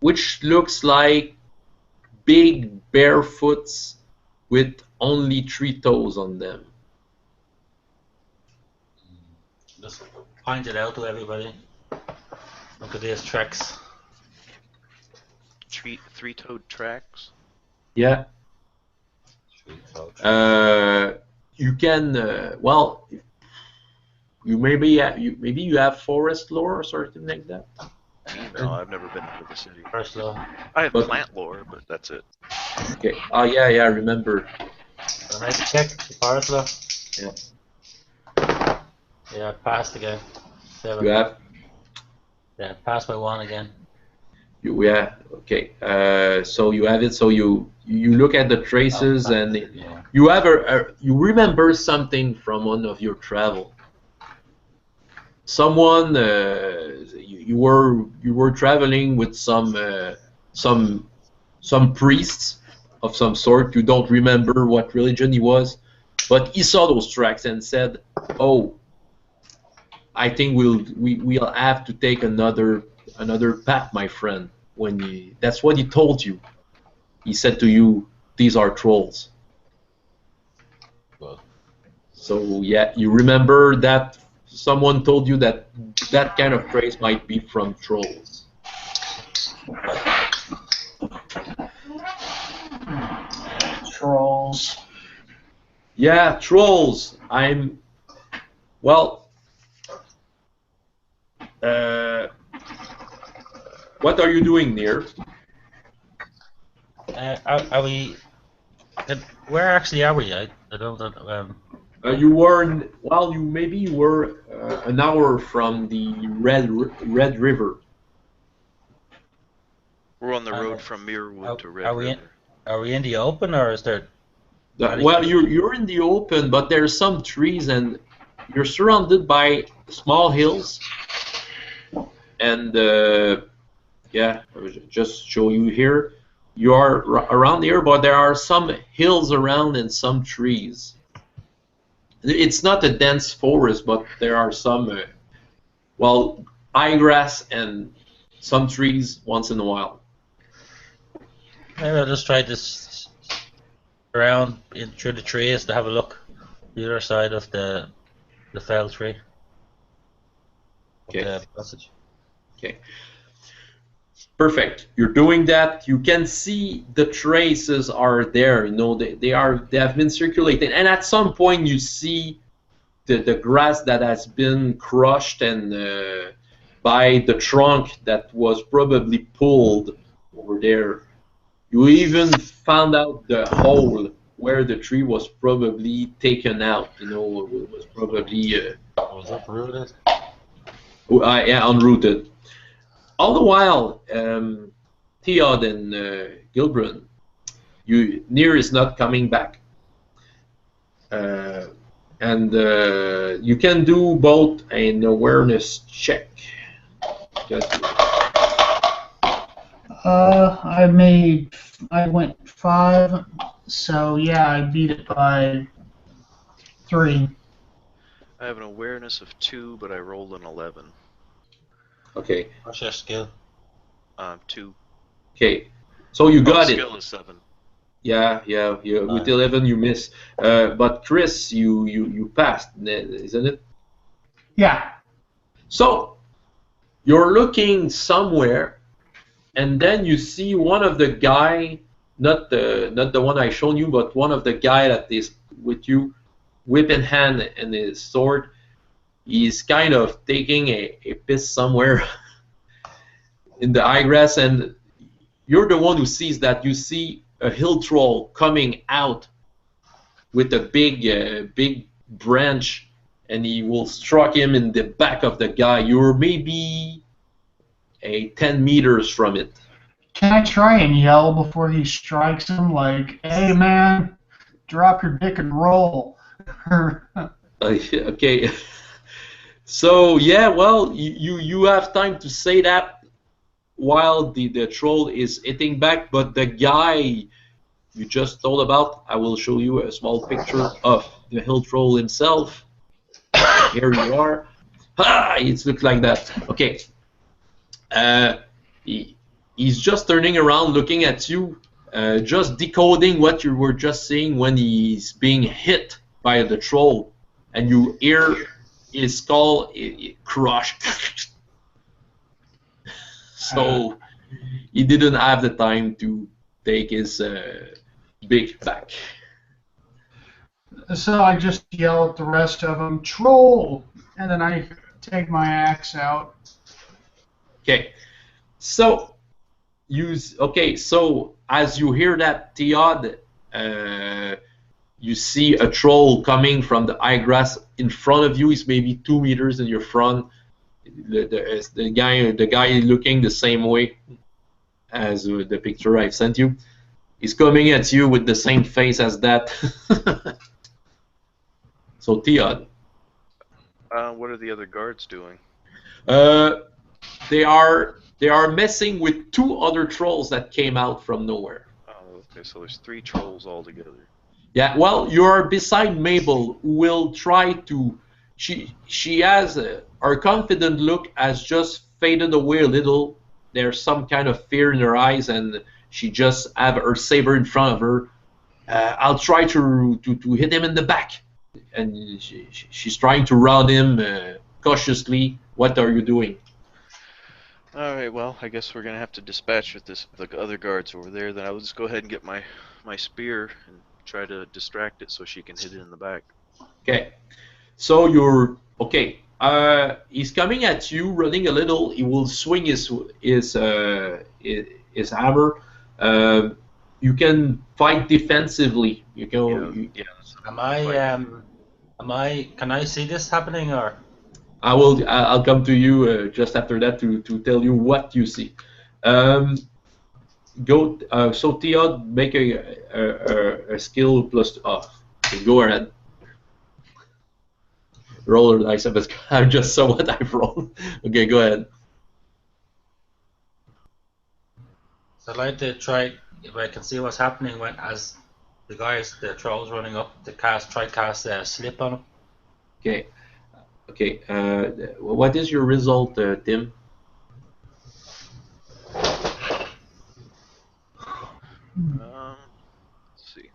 which looks like big barefoots with only 3 toes on them. Just point it out to everybody. Look at these tracks. Three-toed tracks. Yeah. You can maybe you have forest lore or something like that. No, I've never been into the city. First law. I have But- plant lore, but that's it. Okay. Oh yeah, I remember. Can I make a check? The forest law? Yeah. Yeah, passed again. 7. You have. Yeah, passed by 1 again. Yeah. Okay. So you have it. So you look at the traces and Yeah. you have you remember something from one of your travel. Someone you were traveling with some priests of some sort. You don't remember what religion he was, but he saw those tracks and said, "Oh, I think we'll have to take another path, my friend." That's what he told you. He said to you, "These are trolls." Well, So yeah, you remember that someone told you that kind of trace might be from trolls. Trolls. Yeah, trolls. Well. What are you doing near? are we? Where actually are we? I don't know. You were you were an hour from the Red River. We're on the road from Mirrorwood to Red are we River. Are we in the open, or is there? Well, you're in the open, but there's some trees and you're surrounded by small hills. And yeah, I will just show you here. You are around here, but there are some hills around and some trees. It's not a dense forest, but there are some, high grass and some trees once in a while. Maybe I'll just try this around in through the trees to have a look. The other side of the fell tree. Okay. The passage. Okay. Perfect. You're doing that. You can see the traces are there. You know, they have been circulating, and at some point you see the grass that has been crushed and by the trunk that was probably pulled over there. You even found out the hole where the tree was probably taken out. You know, it was probably Was uprooted? yeah, unrooted. All the while, Theod and Gilbran, Near is not coming back. And you can do both an awareness check. Just- I went 5, so yeah, I beat it by 3. I have an awareness of 2, but I rolled an 11. Okay. What's your skill? 2. Okay. So you got it. Skill is 7. Yeah. With 11 you miss. But Chris, you passed, isn't it? Yeah. So you're looking somewhere, and then you see one of the guy, not the one I shown you, but one of the guy that is with you, whip in hand and his sword. He's kind of taking a piss somewhere in the high grass, and you're the one who sees that. You see a hill troll coming out with a big branch, and he will struck him in the back of the guy. You're maybe 10 meters from it. Can I try and yell before he strikes him, like, "Hey man, drop your dick and roll"? Okay. So yeah, well, you have time to say that while the troll is hitting back, but the guy you just told about, I will show you a small picture of the hill troll himself. Here you are. It looks like that. Okay. He's just turning around, looking at you, just decoding what you were just seeing when he's being hit by the troll, and you hear his skull crush. So he didn't have the time to take his big back. So I just yell at the rest of them, "Troll!" And then I take my axe out. Okay, so so as you hear that, Theod, you see a troll coming from the high grass in front of you. He's maybe 2 meters in your front. The guy looking the same way as the picture I've sent you. He's coming at you with the same face as that. So Theod. What are the other guards doing? They are messing with 2 other trolls that came out from nowhere. Oh, okay, so there's 3 trolls altogether. Yeah, well, you're beside Mabel, who will try to. She has her confident look has just faded away a little. There's some kind of fear in her eyes, and she just have her saber in front of her. I'll try to hit him in the back, and she's trying to rout him cautiously. What are you doing? All right, well, I guess we're gonna have to dispatch with the other guards over there. Then I'll just go ahead and get my spear and try to distract it so she can hit it in the back. Okay, so you're okay. He's coming at you, running a little. He will swing his hammer. You can fight defensively. You can. Yeah. Can I see this happening, or? I'll come to you just after that to tell you what you see. So Theod, make a skill plus. Okay, go ahead. Roll the dice. I just saw what I've rolled. Okay, go ahead. So I'd like to try if I can see what's happening as the trolls running up to cast slip on him. Okay. Okay. What is your result, Tim? Let's see.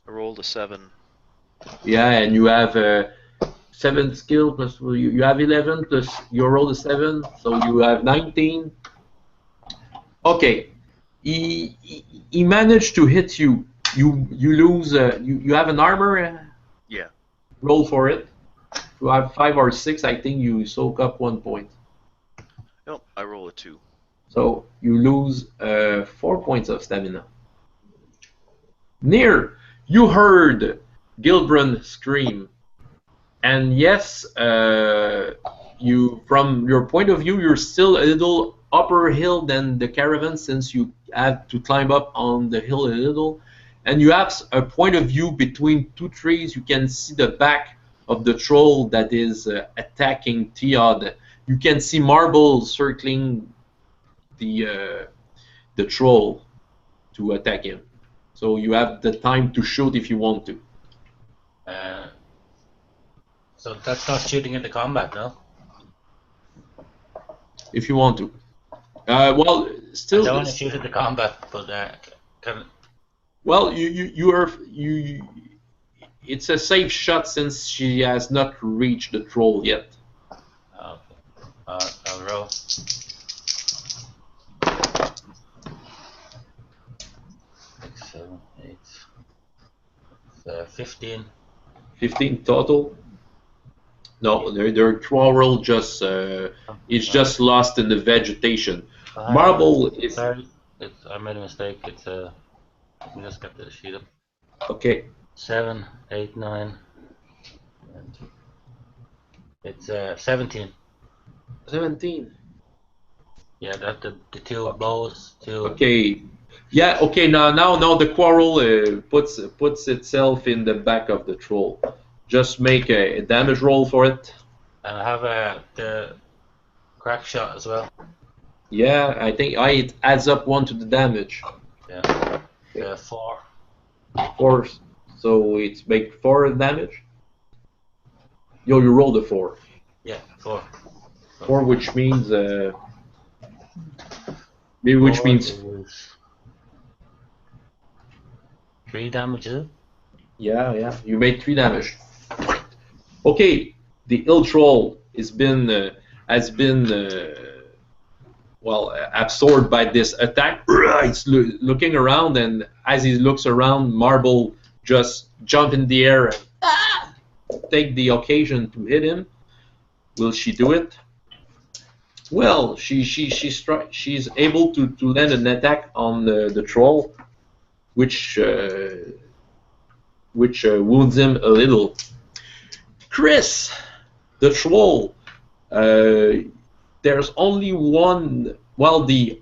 I rolled a 7. Yeah, and you have 7 skill plus you have 11 plus you roll a 7, so you have 19. Okay, he managed to hit you. You lose. You have an armor. Yeah. Roll for it. You have 5 or 6. I think you soak up 1 point. Nope, I roll a 2. So you lose 4 points of stamina. Near, you heard Gilbrun scream, and yes, you from your point of view, you're still a little upper hill than the caravan since you had to climb up on the hill a little, and you have a point of view between two trees. You can see the back of the troll that is attacking Theod. You can see Marble circling the troll to attack him. So you have the time to shoot if you want to. So that's not shooting into combat, no? If you want to. Well, still. I don't want to shoot into combat, but can. Well, you. It's a safe shot since she has not reached the troll yet. Okay. I'll roll. 6, 7, 8. 15. 15 total. No, their quarrel just it's just lost in the vegetation. Marble is. Sorry, I made a mistake. It's let me just get the sheet up. Okay. 7, 8, 9. It's 17. 17. Yeah, that the two bows. Two. Okay. Yeah. Okay. Now the quarrel puts itself in the back of the troll. Just make a damage roll for it. And I have the crack shot as well. Yeah, I think it adds up 1 to the damage. Yeah. 4. 4. So it's make 4 damage. Yo, you rolled a 4. Yeah, 4. 4, which means which means 3 damage, is it? Yeah. You made 3 damage. Okay, the ill troll has been absorbed by this attack. It's looking around, and as he looks around, Marble just jump in the air and take the occasion to hit him. Will she do it? Well, she's able to land an attack on the troll, which wounds him a little. Chris, the troll. There's only one. Well, the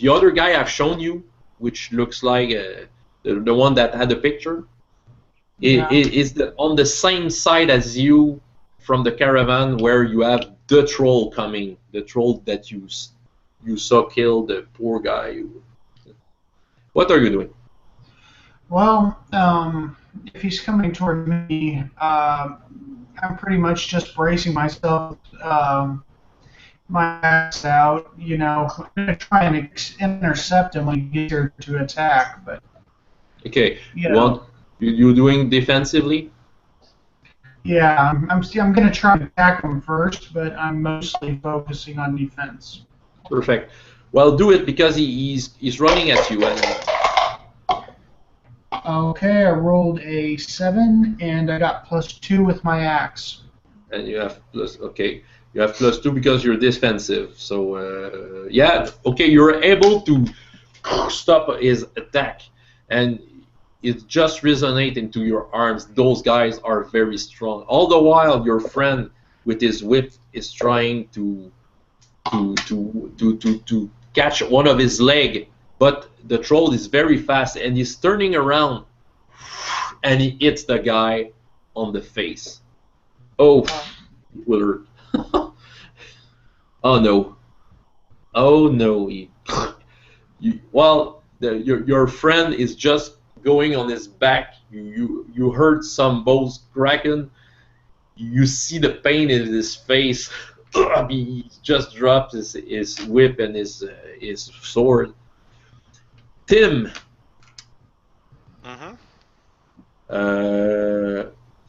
other guy I've shown you, which looks like the one that had the picture, is on the same side as you from the caravan, where you have the troll coming, the troll that you saw kill the poor guy. What are you doing? Well, if he's coming toward me, I'm pretty much just bracing myself, my axe out. You know, I'm gonna try and intercept him when he gets here to attack. But okay, you know, you're doing defensively. Yeah, I'm gonna try to attack him first, but I'm mostly focusing on defense. Perfect. Well, do it because he's running at you. And okay, I rolled a 7, and I got +2 with my axe. And you have you have +2 because you're defensive. So yeah, okay, you're able to stop his attack, and it just resonates into your arms. Those guys are very strong. All the while, your friend with his whip is trying to catch one of his leg, but the troll is very fast, and he's turning around, and he hits the guy on the face. Oh, it will hurt. Oh no. Oh no. Your friend is just going on his back. You heard some bones cracking. You see the pain in his face. He just dropped his whip and his sword. Tim.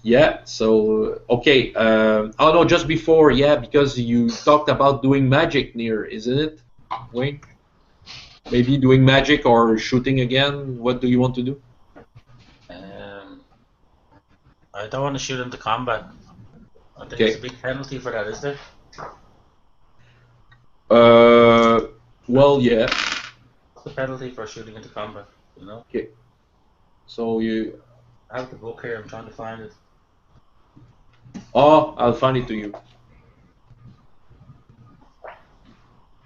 Yeah. So okay. Oh no, just before. Yeah, because you talked about doing magic near, isn't it, Wayne? Maybe doing magic or shooting again. What do you want to do? I don't want to shoot into combat. I think there's a big penalty for that, is there? Well, yeah. What's the penalty for shooting into combat? You know? Okay. So you. I have the book here. I'm trying to find it. Oh, I'll find it to you.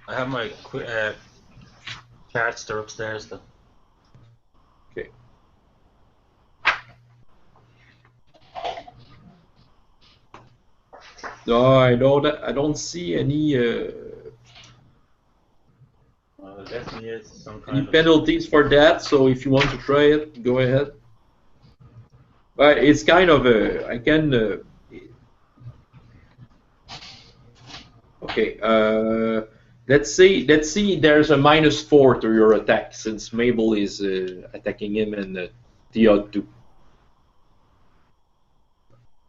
I have my charts. They're upstairs, though. Okay. No, I don't. I don't see any Well, there definitely is some any kind of. penalties for that. So if you want to try it, go ahead. But it's kind of a. I can. Okay. Let's see. Let's see. There's a -4 to your attack since Mabel is attacking him and Theod too.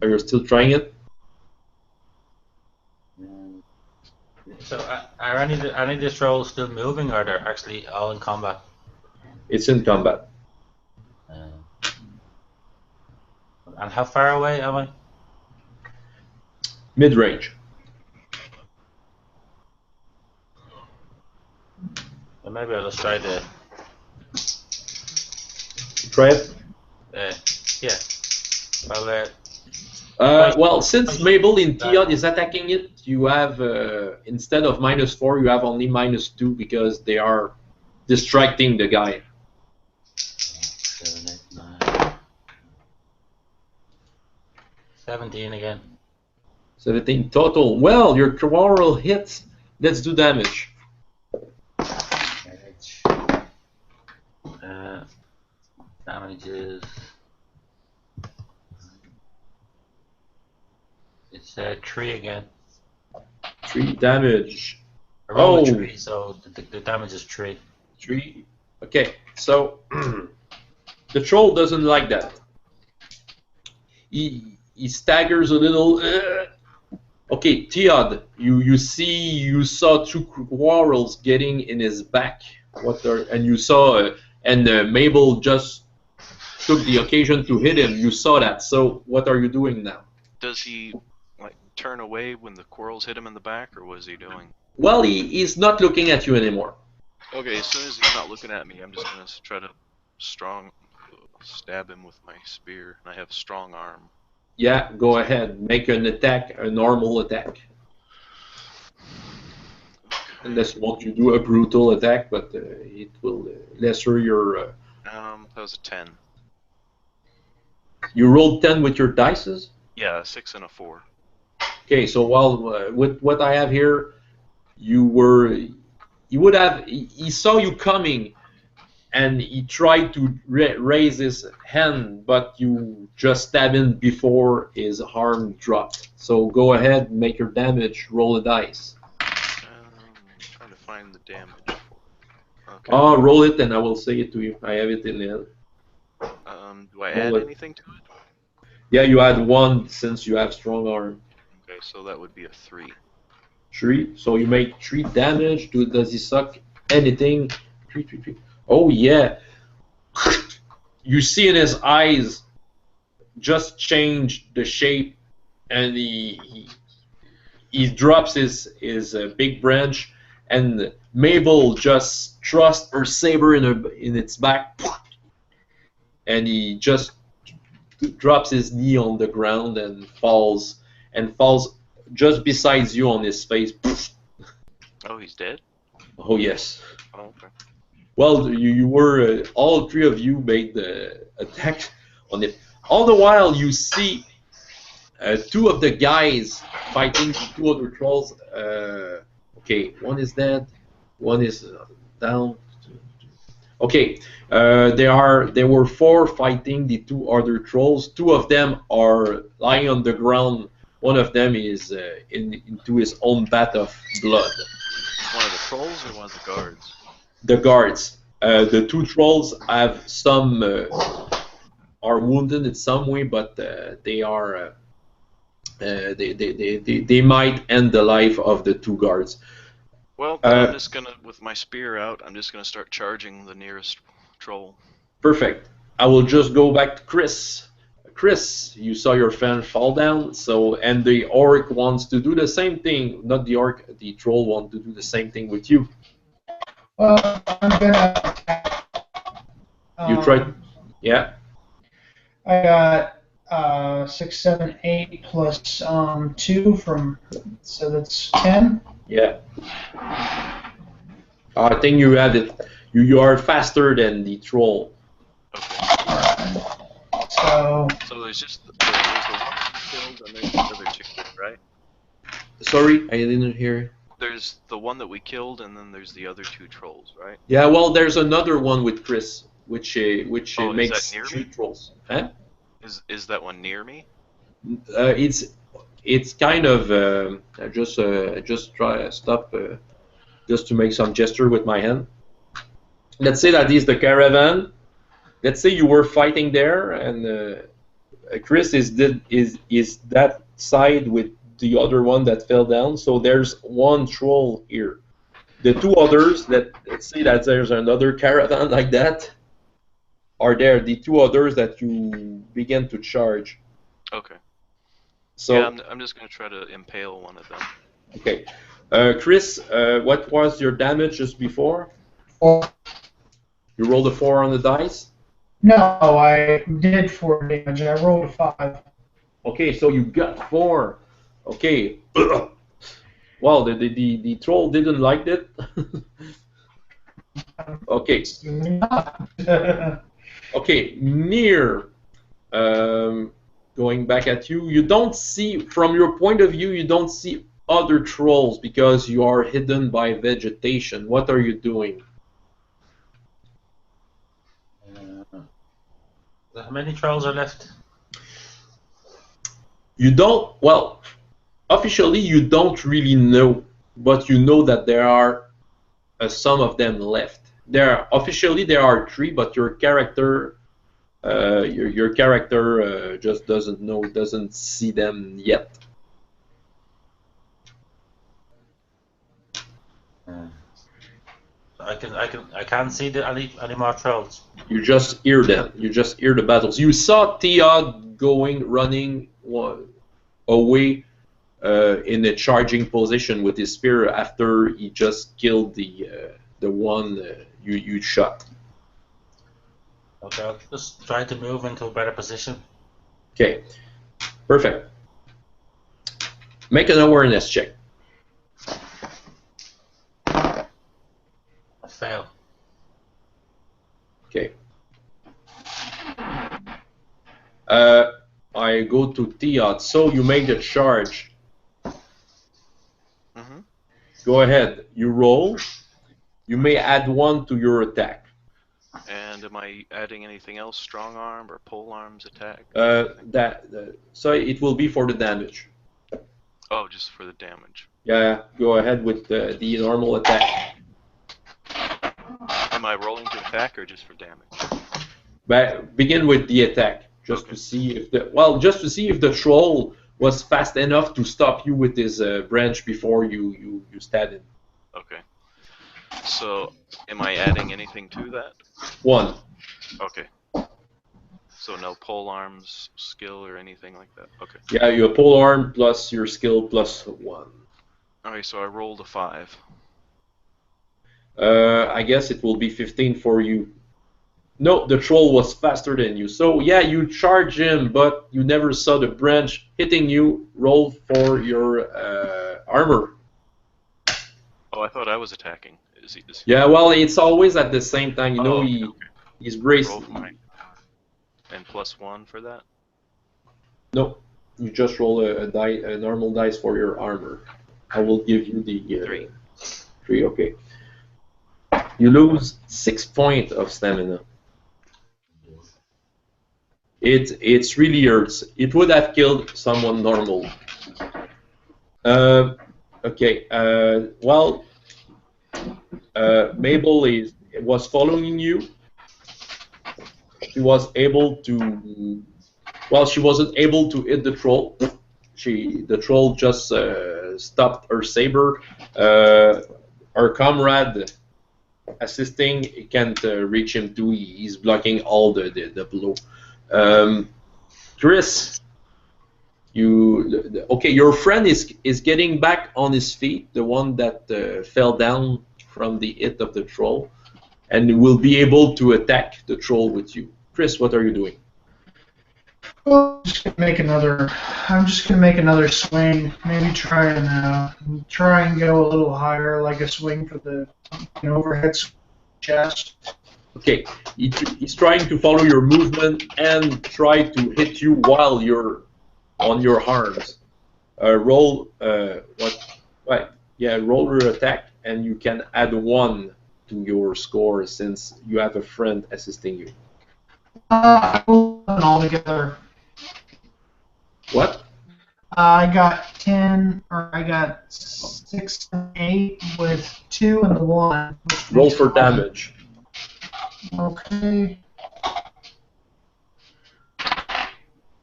Are you still trying it? So are any of these trolls still moving, or they're actually all in combat? It's in combat. And how far away am I? Mid-range. Well, maybe I'll just try the. Try it. Yeah. Well, Well, since Mabel in Theod is attacking it, you have instead of -4, you have only -2 because they are distracting the guy. 7, 8, 9. 17 again. 17 total. Well, your quarrel hits. Let's do damage. Damage is. It's 3 again. 3 damage. I rolled a Oh. 3, so the damage is 3. 3. Okay, so the troll doesn't like that. He staggers a little. Okay, Theod, you saw 2 quarrels getting in his back. And you saw and Mabel just took the occasion to hit him. You saw that. So what are you doing now? Does he like turn away when the quarrels hit him in the back, or what is he doing? Well, he's not looking at you anymore. Okay, as soon as he's not looking at me, I'm just gonna try to stab him with my spear. And I have strong arm. Yeah, go ahead. Make an attack, a normal attack. Unless you want to do a brutal attack, but it will lesser your. That was a 10. You rolled 10 with your dices? Yeah, a 6 and a 4. Okay, so while with what I have here, he saw you coming, and he tried to raise his hand, but you just stabbed him before his arm dropped. So go ahead, make your damage, roll a dice. Trying to find the damage for it. Okay. Oh, roll it, and I will say it to you. I have it in there. Do I add anything to it? Yeah, you add 1 since you have strong arm. Okay, so that would be a 3. 3. So you make 3 damage. Does he suck anything? 3, 3, 3. Oh yeah. You see in his eyes just change the shape, and he drops his big branch, and Mabel just thrusts her saber in its back, and he just drops his knee on the ground and falls just beside you on his face. Oh, he's dead? Oh yes. Oh, okay. Well, you were all 3 of you made the attack on it. All the while, you see 2 of the guys fighting 2 other trolls. Okay, 1 is dead, 1 is down. Okay, there were 4 fighting the 2 other trolls. 2 of them are lying on the ground. 1 of them is into his own bath of blood. One of the trolls or one of the guards? The guards. The 2 trolls have some are wounded in some way, but they are they might end the life of the 2 guards. Well, I'm just gonna, with my spear out, I'm just gonna start charging the nearest troll. Perfect. I will just go back to Chris. Chris, you saw your friend fall down, and the orc wants to do the same thing. Not the orc, the troll wants to do the same thing with you. Well, I'm gonna attack. You tried, yeah. I got 6, 7, 8 plus 2 from, so that's 10. Yeah. I think you have it. You are faster than the troll. Okay. So there's the one killed and there's the other 2, right? Sorry, I didn't hear. There's the one that we killed, and then there's the other 2 trolls, right? Yeah, well, there's another one with Chris, which Oh, is makes that near 3 me? trolls. Huh? Is that one near me? It's kind of I just try stop just to make some gesture with my hand. Let's say that is the caravan. Let's say you were fighting there, and Chris is that side with the other one that fell down. So there's 1 troll here. The 2 others, let's say that there's another caravan like that, are there. The 2 others that you begin to charge. Okay. So Yeah, I'm just gonna try to impale one of them. okay, Chris, what was your damage just before? 4. You rolled a 4 on the dice. No, I did 4 damage. I rolled a 5. Okay, so you got 4. Okay. Well, the troll didn't like it. Okay. Okay, near. Going back at you, you don't see, from your point of view, you don't see other trolls because you are hidden by vegetation. What are you doing? How many trolls are left? You don't, well, officially you don't really know, but you know that there are some of them left. Officially there are 3, but your character your character just doesn't see them yet. I can't see any more trolls. You just hear them. You just hear the battles. You saw Tia running away in a charging position with his spear after he just killed the one you shot. Okay, I'll just try to move into a better position. Okay, perfect. Make an awareness check. I fail. Okay. I go to Tia. So you make the charge. Mm-hmm. Go ahead. You roll. You may add 1 to your attack. And am I adding anything else? Strong arm or pole arms attack? So it will be for the damage. Oh, just for the damage. Yeah, go ahead with the normal attack. Am I rolling to attack or just for damage? Begin with the attack, just to see if the troll was fast enough to stop you with his branch before you stab him. Okay. So, am I adding anything to that? 1. Okay. So no pole arms, skill, or anything like that? Okay. Yeah, your pole arm plus your skill plus 1. Alright, so I rolled a 5. I guess it will be 15 for you. No, the troll was faster than you. So yeah, you charge him, but you never saw the branch hitting you. Roll for your armor. Oh, I thought I was attacking. Is he? Yeah, well, it's always at the same time. You know, he's braced. Roll for mine. And +1 for that? No, you just roll a normal dice for your armor. I will give you the 3. 3, okay. You lose 6 points of stamina. It really hurts. It would have killed someone normal. Okay. Well, Mabel was following you. She was able to. Well, she wasn't able to hit the troll. The troll just stopped her saber. Her comrade assisting, he can't reach him too. He's blocking all the blow. Chris, okay? Your friend is getting back on his feet. The one that fell down from the hit of the troll, and will be able to attack the troll with you. Chris, what are you doing? Well, I'm just gonna make another swing. Maybe try and go a little higher, like a swing for the overhead chest. Okay, he's trying to follow your movement and try to hit you while you're on your arms. roll roll your attack, and you can add 1 to your score since you have a friend assisting you. I rolled 11 altogether. What? I got 10, or I got 6 and 8 with 2 and the 1. Roll for damage. Okay.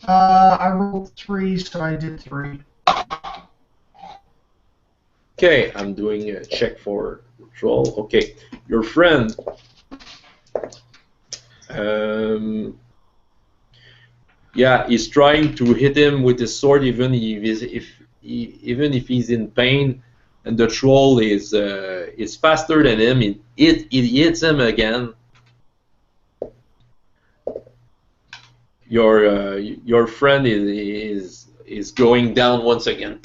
I rolled 3, so I did 3. Okay, I'm doing a check for troll. Okay, your friend. Yeah, he's trying to hit him with his sword, even if he's in pain, and the troll is faster than him. It hits him again. Your friend is going down once again.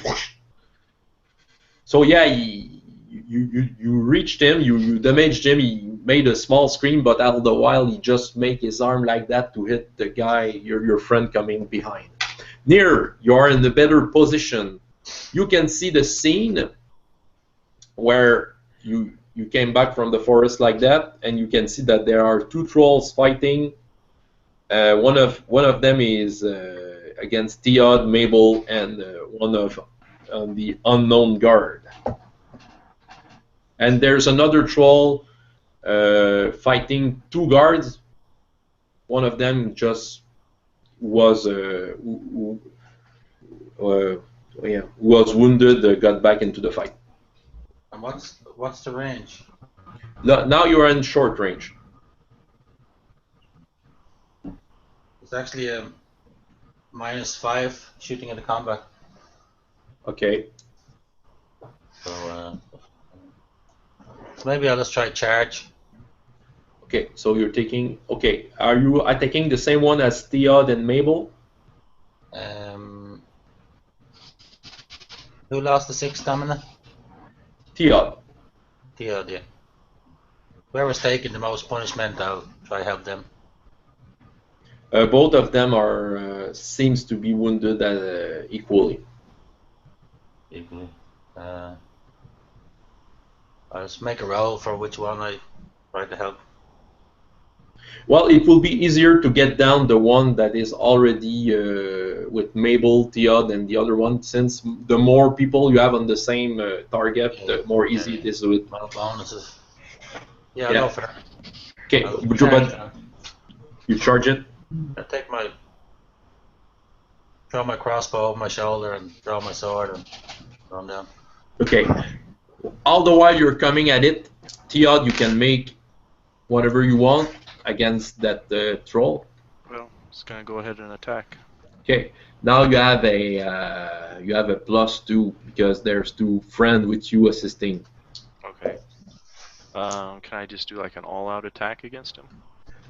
So yeah, you reached him, you damaged him. He made a small scream, but all the while he just make his arm like that to hit the guy, your friend coming behind. Near, you are in a better position. You can see the scene where you came back from the forest like that, and you can see that there are 2 trolls fighting. One of them is against Theod, Mabel, and one of the unknown guard. And there's another troll fighting 2 guards. One of them just was wounded, got back into the fight. And what's the range? Now you are in short range. It's actually a -5 shooting in the combat. Okay. So maybe I'll just try charge. Okay, so you're taking. Okay, are you taking the same one as Theod and Mabel? Who lost the 6 stamina? Theod. Theod, yeah. Whoever's taking the most punishment, I'll try to help them. Both of them are seems to be wounded equally. Equally. I'll just make a roll for which one I try to help. Well, it will be easier to get down the one that is already with Mabel, Theod, and the other one, since the more people you have on the same target, the more easy it is with. Well, bonuses. Yeah, I'll go for that. Okay, you charge it. I throw my crossbow over my shoulder and throw my sword and throw him down. Okay. All the while you're coming at it, Theod, you can make whatever you want against that troll. Well, just gonna go ahead and attack. Okay. Now you have a +2 because there's 2 friends with you assisting. Okay. Can I just do like an all-out attack against him?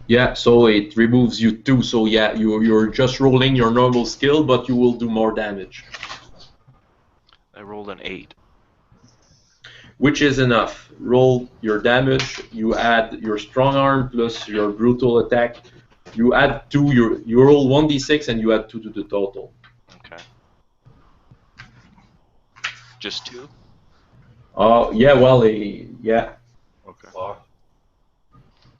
Yeah, so it removes you 2. So yeah, you're just rolling your normal skill, but you will do more damage. I rolled an 8. Which is enough. Roll your damage. You add your strong arm plus your brutal attack. You add 2. You roll 1d6 and you add 2 to the total. Okay. Just 2? Oh yeah, well yeah. Okay. Four.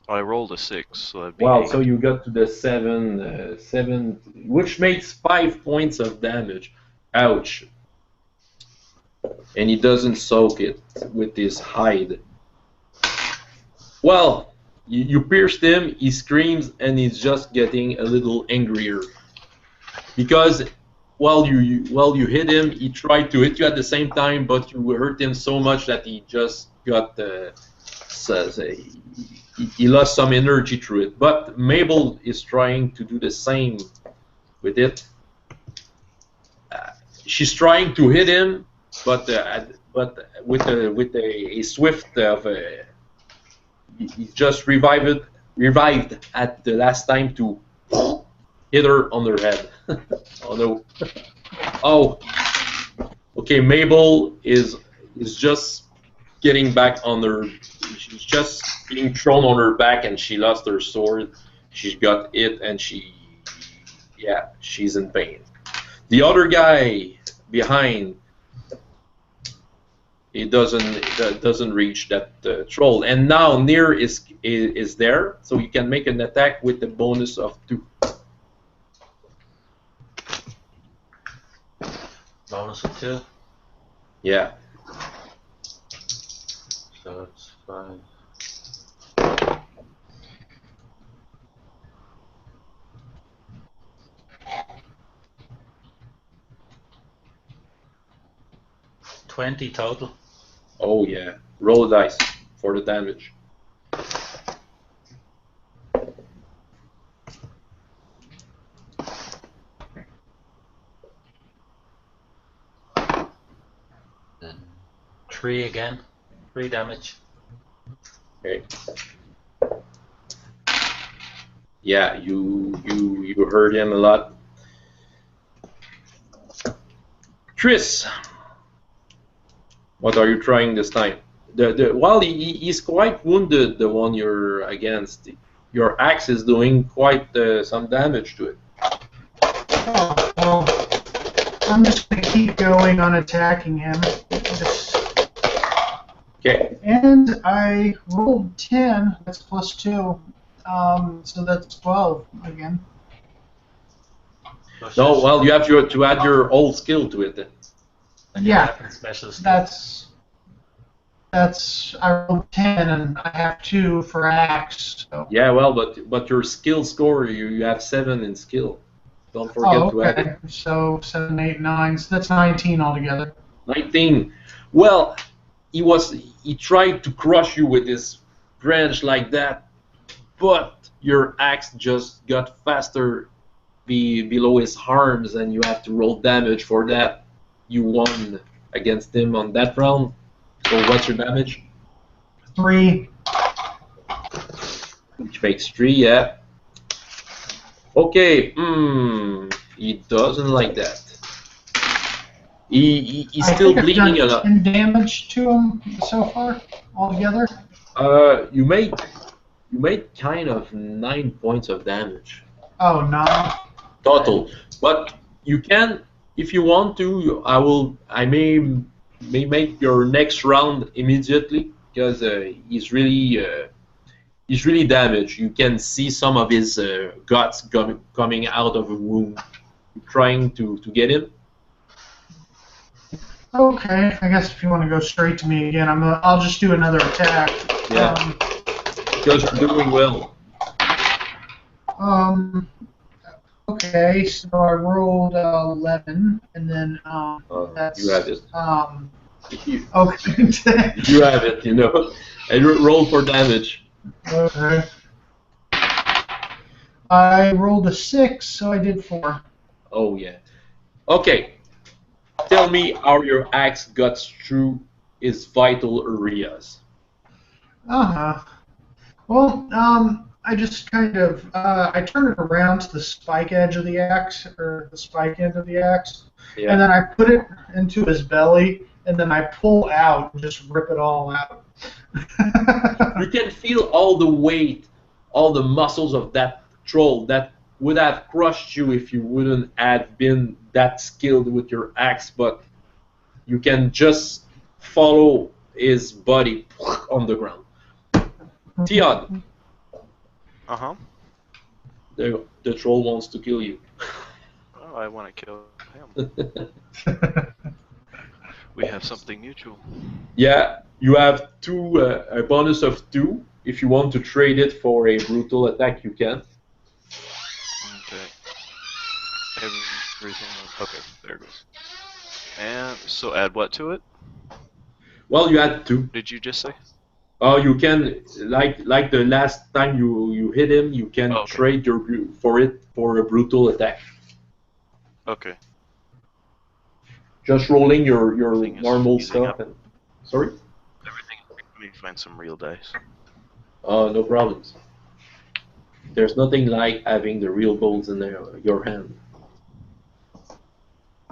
I rolled a 6, so that'd be Wow, 8. so you got to the 7, which makes 5 points of damage. Ouch. And he doesn't soak it with his hide. Well, you pierced him, he screams, and he's just getting a little angrier. Because while you hit him, he tried to hit you at the same time, but you hurt him so much that he just got he lost some energy through it. But Mabel is trying to do the same with it. She's trying to hit him, but with a swift of he just revived at the last time to hit her on her head. Oh no! Oh, okay. Mabel is just getting back on her. She's just being thrown on her back, and she lost her sword. She got it, and she's in pain. The other guy, behind, it doesn't reach that troll. And now near is there, so you can make an attack with the bonus of 2. Bonus of 2. Yeah. So it's 5. $20 total. Oh yeah. Roll the dice for the damage. Then 3 again. 3 damage. Okay. Yeah, you hurt him a lot. Chris, what are you trying this time? While he's quite wounded, the one you're against. Your axe is doing quite some damage to it. Oh, well, I'm just going to keep going on attacking him. Okay. And I rolled 10. That's plus 2. So that's 12 again. No, well, you have to add your old skill to it then. And your Yeah, weapon special skill. That's I rolled 10 and I have 2 for axe. So. Yeah, well, but your skill score, you have 7 in skill. Don't forget to add it. So 7, 8, 9. So that's 19 altogether. 19. Well, he tried to crush you with his branch like that, but your axe just got faster below his arms, and you have to roll damage for that. You won against him on that round. So what's your damage? 3. Which makes 3, yeah. Okay, he doesn't like that. He's still bleeding a lot. 10 damage to him so far altogether. You made kind of 9 points of damage. Oh, 9. Total. But you can, if you want to, I may make your next round immediately, because he's really damaged. You can see some of his guts coming out of a wound. You're trying to get him. Okay, I guess if you want to go straight to me again, I'll just do another attack. Yeah. Because you're doing well. Okay, so I rolled 11, and then that's you have it. Okay. You have it, And roll for damage. Okay. I rolled a 6, so I did 4. Oh yeah. Okay. Tell me how your axe got through his vital areas. Well, I just kind of I turn it around to the spike edge of the axe, or the spike end of the axe, Yeah. and then I put it into his belly, and then I pull out and just rip it all out. You can feel all the weight, all the muscles of that troll that would have crushed you if you wouldn't have been that skilled with your axe, but you can just follow his body on the ground. Tiad, Uh-huh. the troll wants to kill you. Oh, I want to kill him. We have something mutual. Yeah, you have a bonus of 2. If you want to trade it for a brutal attack, you can. Okay. Everything. Okay, there it goes. And so add what to it? Well, you had 2. Did you just say? Oh, you can, like the last time you hit him, you can trade for a brutal attack. Okay. Just rolling your normal easing stuff. up. And, sorry? Everything. Let me find some real dice. Oh, no problems. There's nothing like having the real bolts in your hand.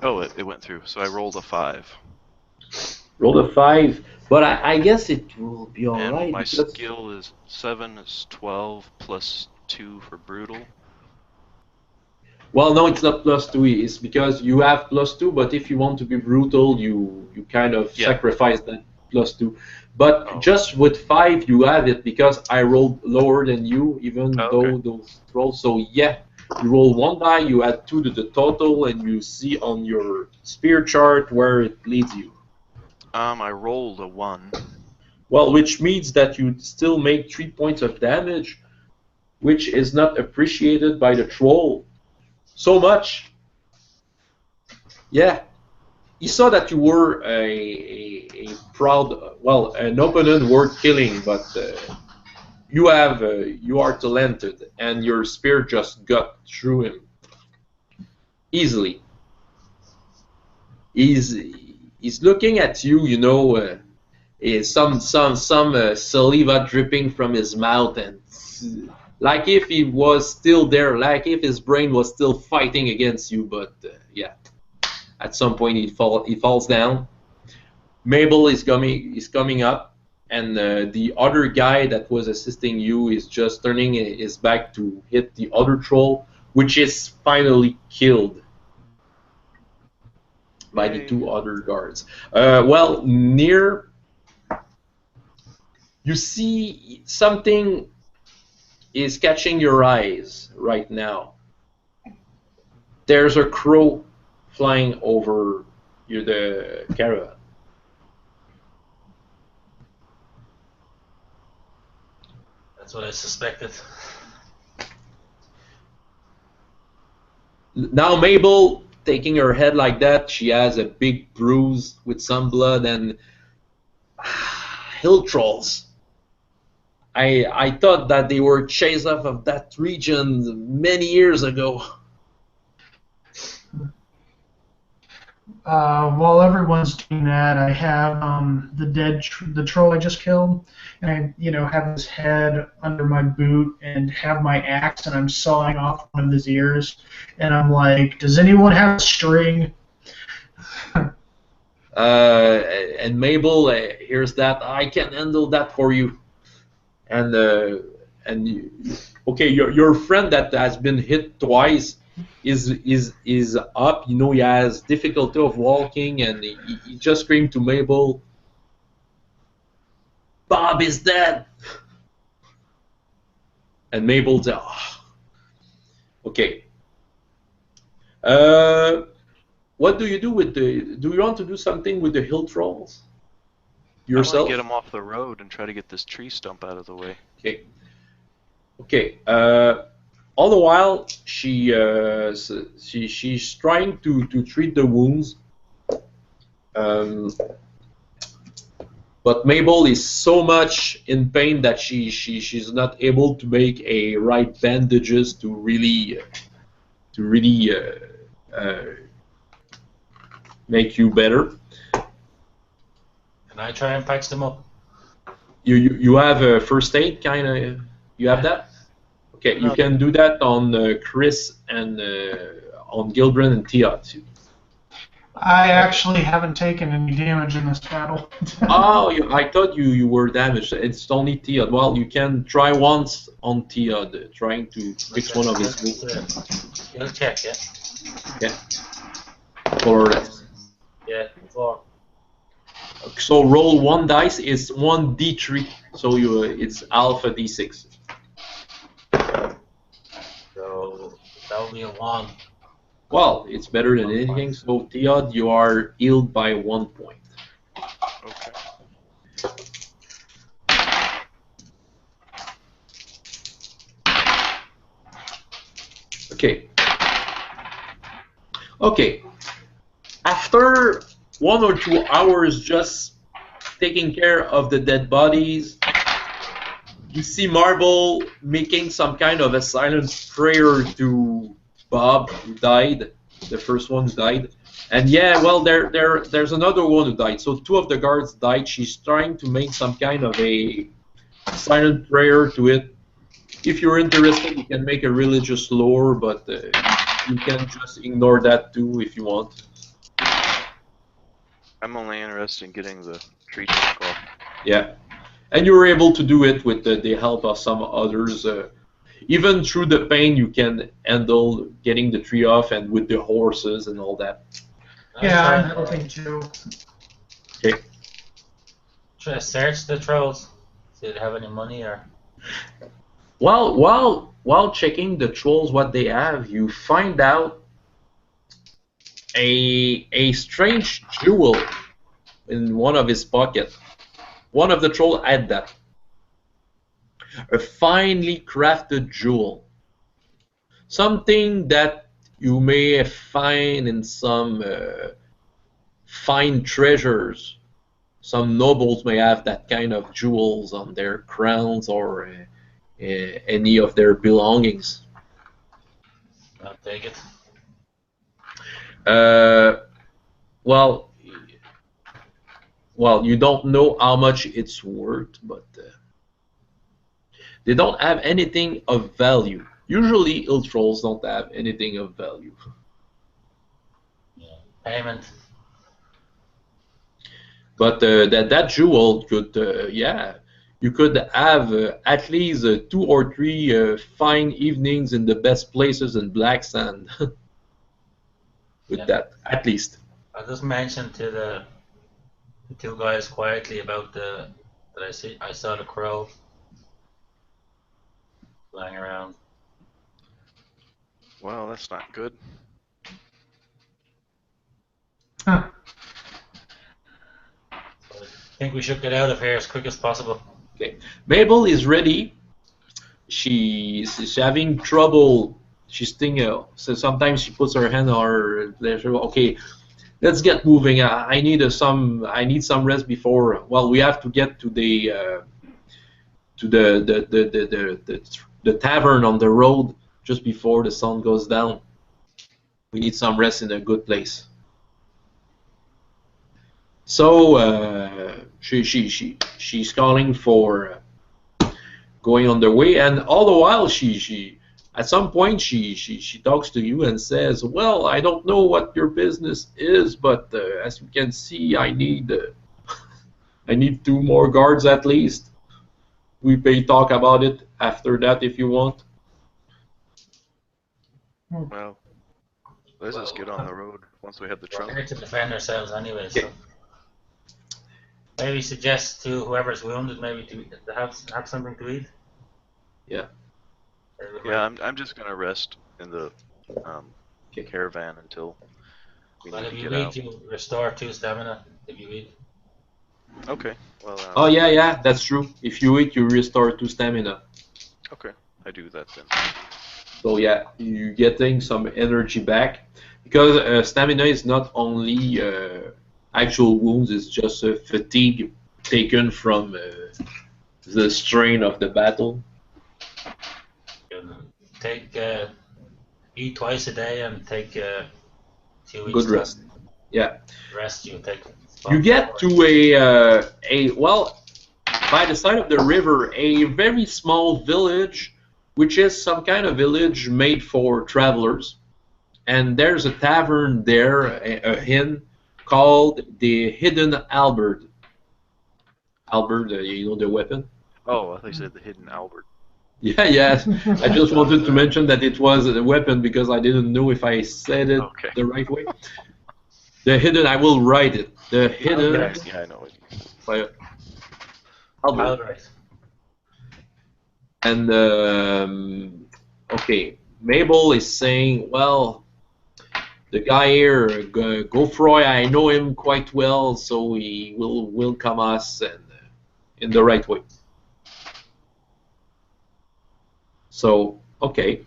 Oh, it went through. So I rolled a 5. Roll a 5, but I guess it will be And alright. my skill is 7 is 12 plus 2 for brutal. Well, no, it's not +2. It's because you have +2, but if you want to be brutal, you kind of sacrifice that +2. But just with 5, you have it because I rolled lower than you, even though those rolls. So yeah, you roll 1 die, you add 2 to the total, and you see on your spear chart where it leads you. I rolled a 1. Well, which means that you still make 3 points of damage, which is not appreciated by the troll so much. Yeah. He saw that you were a proud, well, an opponent worth killing, but you are talented, and your spear just got through him easily. He's looking at you, you know, some saliva dripping from his mouth, and like if he was still there, like if his brain was still fighting against you, but yeah. At some point, he falls down. Mabel is coming up, and the other guy that was assisting you is just turning his back to hit the other troll, which is finally killed by the 2 other guards. Well, near, you see something is catching your eyes right now. There's a crow flying over the caravan. That's what I suspected. Now Mabel, taking her head like that, she has a big bruise with some blood, and hill trolls. I thought that they were chased off of that region many years ago. While everyone's doing that, I have the troll I just killed, and I have his head under my boot and have my axe, and I'm sawing off one of his ears, and I'm like, "Does anyone have a string?" And Mabel hears that. I can handle that for you. And okay, your friend that has been hit twice is up. You know, he has difficulty of walking, and he just screamed to Mabel, "Bob is dead!" And Mabel said, "Oh. Okay. What do you do with the? Do you want to do something with the hill trolls yourself?" I want to get them off the road and try to get this tree stump out of the way. Okay. Okay. All the while, she's trying to treat the wounds. But Mabel is so much in pain that she's not able to make a right bandages to really make you better. Can I try and patch them up? You have a first aid kind of. You have that? Okay, you can do that on Chris and on Gilbran and Tia too. I actually haven't taken any damage in this battle. Oh, I thought you were damaged. It's only Tia. Well, you can try once on Tia, trying to fix one of his wounds. You'll check, yeah? Yeah. Or less. Yeah, 4. So roll 1 dice is 1 D3. So it's alpha D6. So that will be a 1. Well, it's better than anything. So Tia, you are healed by 1 point. Okay. Okay. After 1 or 2 hours just taking care of the dead bodies, you see Marble making some kind of a silent prayer to Bob, who died, the first one who died. And yeah, well, there's another one who died. So 2 of the guards died. She's trying to make some kind of a silent prayer to it. If you're interested, you can make a religious lore, but you can just ignore that too if you want. I'm only interested in getting the tree trunk off. Yeah. And you were able to do it with the help of some others. even through the pain, you can handle getting the tree off, and with the horses and all that. Yeah, I'm hoping to. Okay. Should I search the trolls? See if they have any money or. Well, while checking the trolls, what they have, you find out a strange jewel in one of his pockets. One of the trolls had that. A finely crafted jewel. Something that you may find in some fine treasures. Some nobles may have that kind of jewels on their crowns or any of their belongings. I'll take it. Well, you don't know how much it's worth, but they don't have anything of value. Usually, ill trolls don't have anything of value. Yeah. Payment. But that jewel could, yeah, you could have at least 2 or 3 fine evenings in the best places in Black Sand. With that, at least. I just mentioned to the two guys quietly about that I saw the crow flying around. Well, that's not good. Huh. So I think we should get out of here as quick as possible. Okay, Mabel is ready. She's having trouble. She's thinking. So sometimes she puts her hand on her. Okay, let's get moving. I need some rest before. Well, we have to get to the tavern on the road just before the sun goes down. We need some rest in a good place. So she's calling for going on the way, and all the while she at some point she talks to you and says, "Well, I don't know what your business is, but as you can see, I need 2 more guards at least. We may talk about it after that if you want." Well, let's just get on the road once we have the We're trunk. here to defend ourselves anyway, so maybe suggest to whoever's wounded maybe to have something to eat. Yeah. Yeah, I'm just gonna rest in the caravan until we Well, need if to you get out. eat, you restore 2 stamina. If you eat. Okay. Well. Oh yeah, that's true. If you eat, you restore 2 stamina. Okay, I do that then. So yeah, you're getting some energy back, because stamina is not only actual wounds; it's just fatigue taken from the strain of the battle. Take eat twice a day and take 2 weeks Good rest. Yeah. Rest you take. You get to well, by the side of the river, a very small village, which is some kind of village made for travelers. And there's a tavern there, a inn, called the Hidden Albert. Albert, you know the weapon? Oh, I thought you said the Hidden Albert. Yeah. I just wanted to mention that it was a weapon because I didn't know if I said it the right way. The Hidden, I will write it. The Hidden... Yeah, I know it. Albert. Right. And, okay, Mabel is saying, well, the guy here, Gofroy, I know him quite well, so he will welcome us and in the right way. So, okay.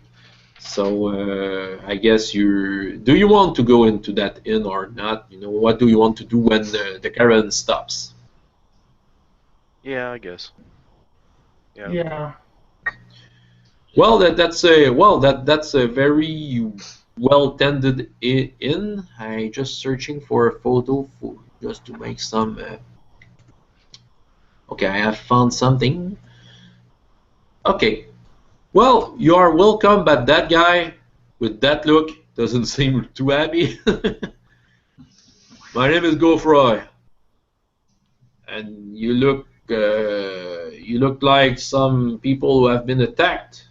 So, I guess do you want to go into that inn or not? You know, what do you want to do when the caravan stops? Yeah, I guess. Yeah. Well, that's a very well tended inn. I just searching for a photo just to make some. Okay, I have found something. Okay. Well, you are welcome, but that guy with that look doesn't seem too happy. My name is Gofroy, and you look like some people who have been attacked.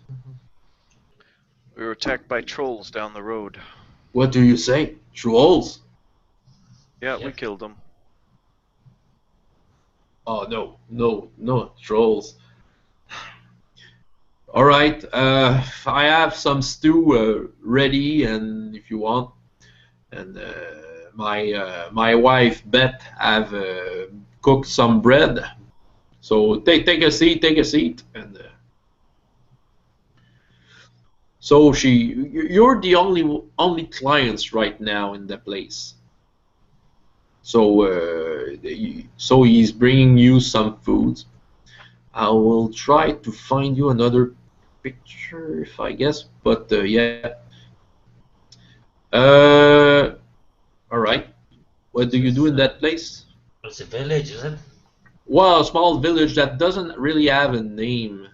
We were attacked by trolls down the road. What do you say? Trolls? Yeah, we Yep. killed them. Oh no, trolls. All right, I have some stew ready, and if you want, and my wife Beth have cooked some bread. So take a seat, and so you're the only clients right now in the place. So so he's bringing you some food. I will try to find you another picture, if I guess, but yeah. All right. What do you do in that place? It's a village, is it? Well, a small village that doesn't really have a name.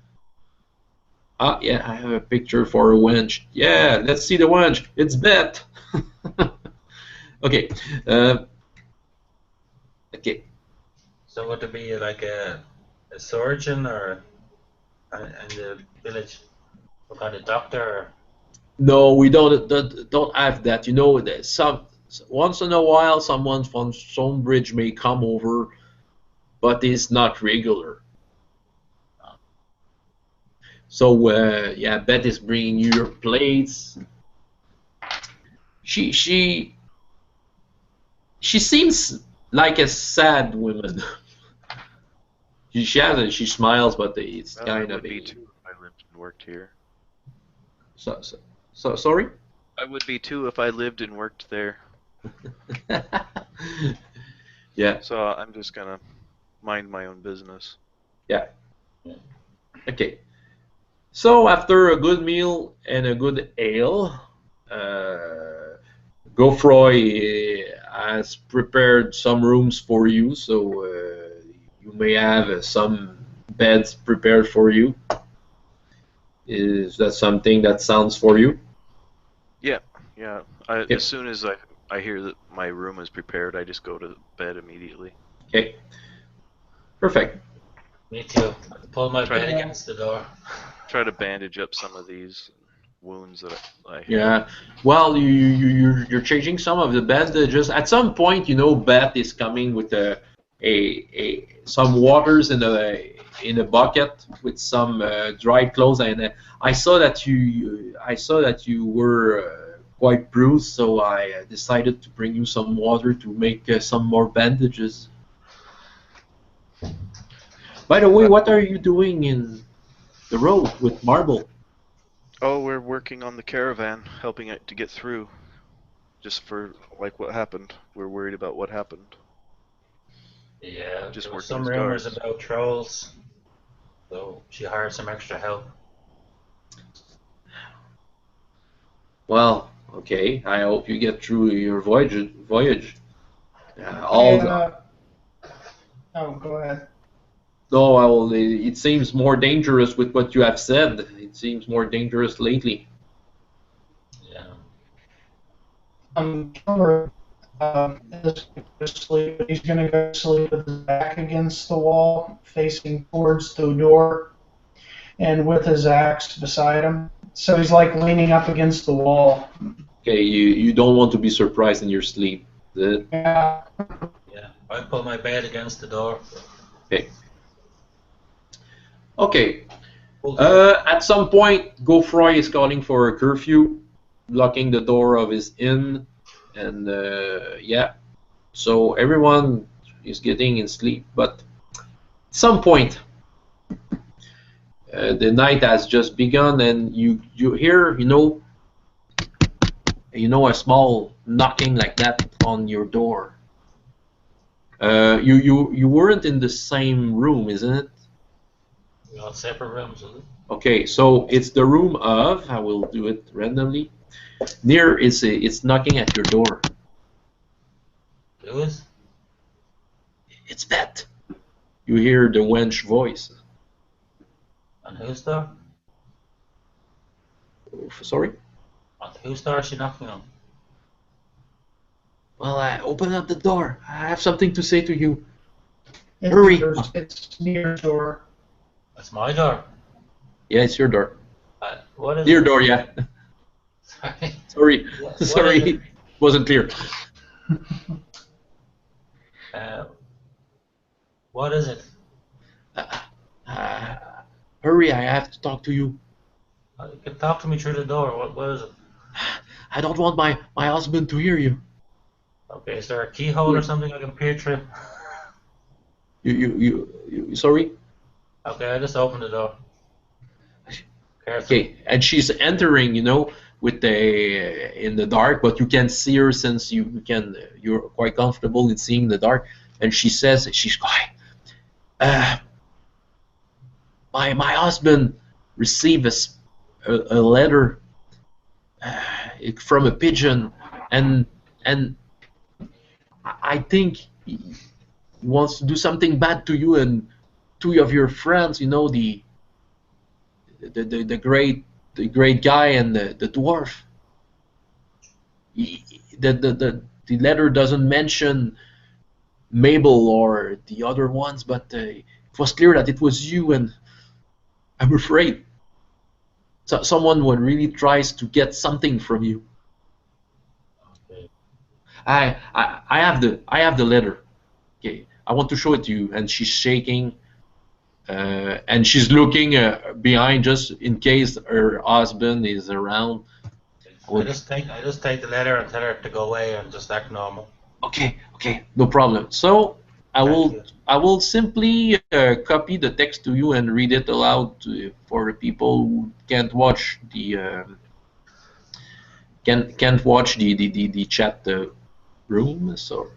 Ah, yeah, I have a picture for a wench. Yeah, let's see the wench. It's Bet. Okay. Okay. So would there be like a surgeon or in the village? What kind of doctor? Or... No, we don't have that. You know, some once in a while, someone from Stonebridge may come over, but it's not regular. So yeah, Beth is bringing you your plates. She seems like a sad woman. She smiles, but it's Well, kind I of would be a. too if I lived and worked here. So sorry. I would be too if I lived and worked there. Yeah. So I'm just gonna mind my own business. Yeah. Okay. So after a good meal and a good ale, Geoffroy has prepared some rooms for you, so you may have some beds prepared for you. Is that something that sounds for you? Yeah, yeah. Yeah. As soon as I hear that my room is prepared, I just go to bed immediately. Okay. Perfect. Me too. I pull my Try bed to- against the door. Try to bandage up some of these wounds that I have. Yeah. Well, you're changing some of the bandages. At some point, you know, Beth is coming with some waters in a bucket with some dried clothes, and I saw that you were quite bruised, so I decided to bring you some water to make some more bandages. By the way, what are you doing in the road with Marble? Oh, we're working on the caravan, helping it to get through. Just for like what happened. We're worried about what happened. Yeah, Just there were working some as rumors guards. about trolls, so she hired some extra help. Well, okay. I hope you get through your voyage. Oh, go ahead. No, I will. It seems more dangerous with what you have said. It seems more dangerous lately. Yeah. Kilmer is going to sleep, but he's going to go to sleep with his back against the wall, facing towards the door, and with his axe beside him. So he's like leaning up against the wall. Okay, you don't want to be surprised in your sleep. Yeah. Yeah. I pull my bed against the door. Okay. Okay. Pull the door. At some point, Geoffroy is calling for a curfew, blocking the door of his inn, and yeah. So everyone is getting in sleep, but at some point, the night has just begun, and you hear a small knocking like that on your door. You weren't in the same room, isn't it? We got separate rooms, is it? Okay, so it's the room of. I will do it randomly. Near is it's knocking at your door. Lewis? It's Bet. You hear the wench voice. On whose door? Sorry. On whose door is she knocking on? Well, open up the door. I have something to say to you. Hurry. It's near the door. That's my door. Yeah, it's your door. What is Your it? door, yeah. Sorry, What sorry, is it? wasn't clear. What is it? Uh, hurry, I have to talk to you. You can talk to me through the door. What is it? I don't want my husband to hear you. Okay, is there a keyhole or something I can peer through? You sorry? Okay, I just opened the door. Careful. Okay, and she's entering, with in the dark, but you can see her since you're quite comfortable in seeing the dark. And she says, my husband received a letter from a pigeon, and I think he wants to do something bad to you and two of your friends. The great guy and the dwarf. The letter doesn't mention Mabel or the other ones, but it was clear that it was you, and I'm afraid someone really tries to get something from you. Okay. I have the letter. Okay, I want to show it to you, and she's shaking. And she's looking behind just in case her husband is around. I just take the letter and tell her to go away and just act normal. Okay, no problem. So Thank you. I will simply copy the text to you and read it aloud for the people who can't watch the the chat room. So